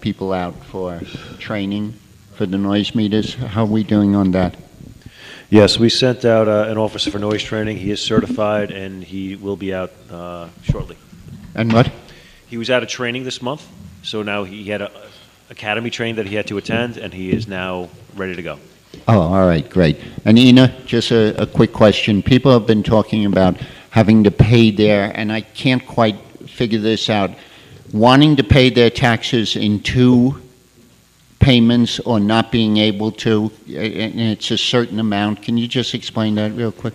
people out for training for the noise meters. How are we doing on that? Yes, we sent out an officer for noise training. He is certified, and he will be out shortly. And what? He was out of training this month, so now he had a academy training that he had to attend, and he is now ready to go. Oh, all right, great. And Ina, just a quick question. People have been talking about having to pay their, and I can't quite figure this out, wanting to pay their taxes in 2 payments or not being able to, and it's a certain amount. Can you just explain that real quick?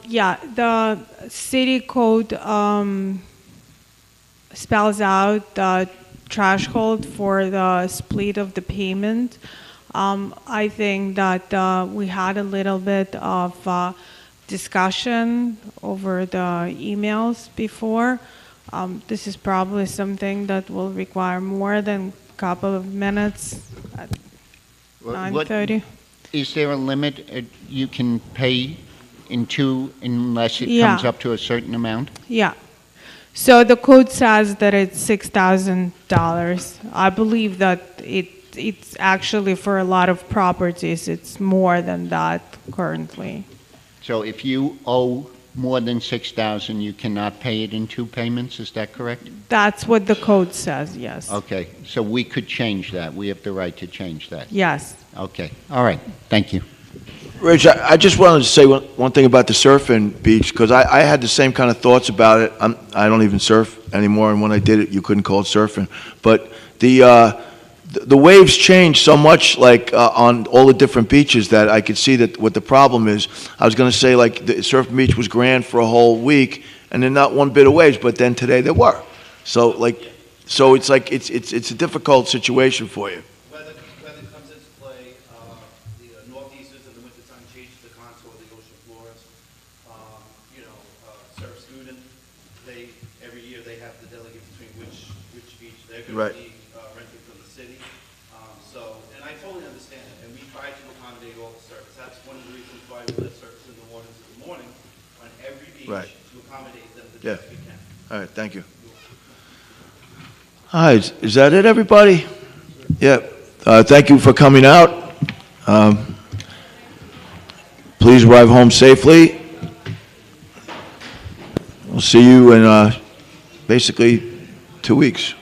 Yeah, the city code spells out the threshold for the split of the payment. I think that we had a little bit of discussion over the emails before. This is probably something that will require more than a couple of minutes at 9:30. Is there a limit you can pay in 2 unless it Yeah. comes up to a certain amount? Yeah. So the code says that it's $6,000. I believe that it's actually for a lot of properties, it's more than that currently. So if you owe more than 6,000, you cannot pay it in 2 payments, is that correct? That's what the code says, yes. Okay, so we could change that. We have the right to change that. Yes. Okay, all right, thank you. Rich, I just wanted to say one thing about the surfing beach, because I had the same kind of thoughts about it. I don't even surf anymore, and when I did it, you couldn't call it surfing. But the waves change so much, like on all the different beaches, that I could see that what the problem is. I was going to say, like, the surfing beach was grand for a whole week, and then not one bit of waves, but then today there were. So it's like it's a difficult situation for you. Weather comes into play. The northeasters in the wintertime changes the contour of the ocean floors. Surf student, every year they have to delegate between which beach they're going Right. to be renting from the city. And I totally understand it, and we try to accommodate all the surfers. That's one of the reasons why we let surfers in the morning on every beach Right. to accommodate them the Yeah. best we can. All right, thank you. All right, is that it, everybody? Yeah. Thank you for coming out. Please arrive home safely. We'll see you in basically 2 weeks.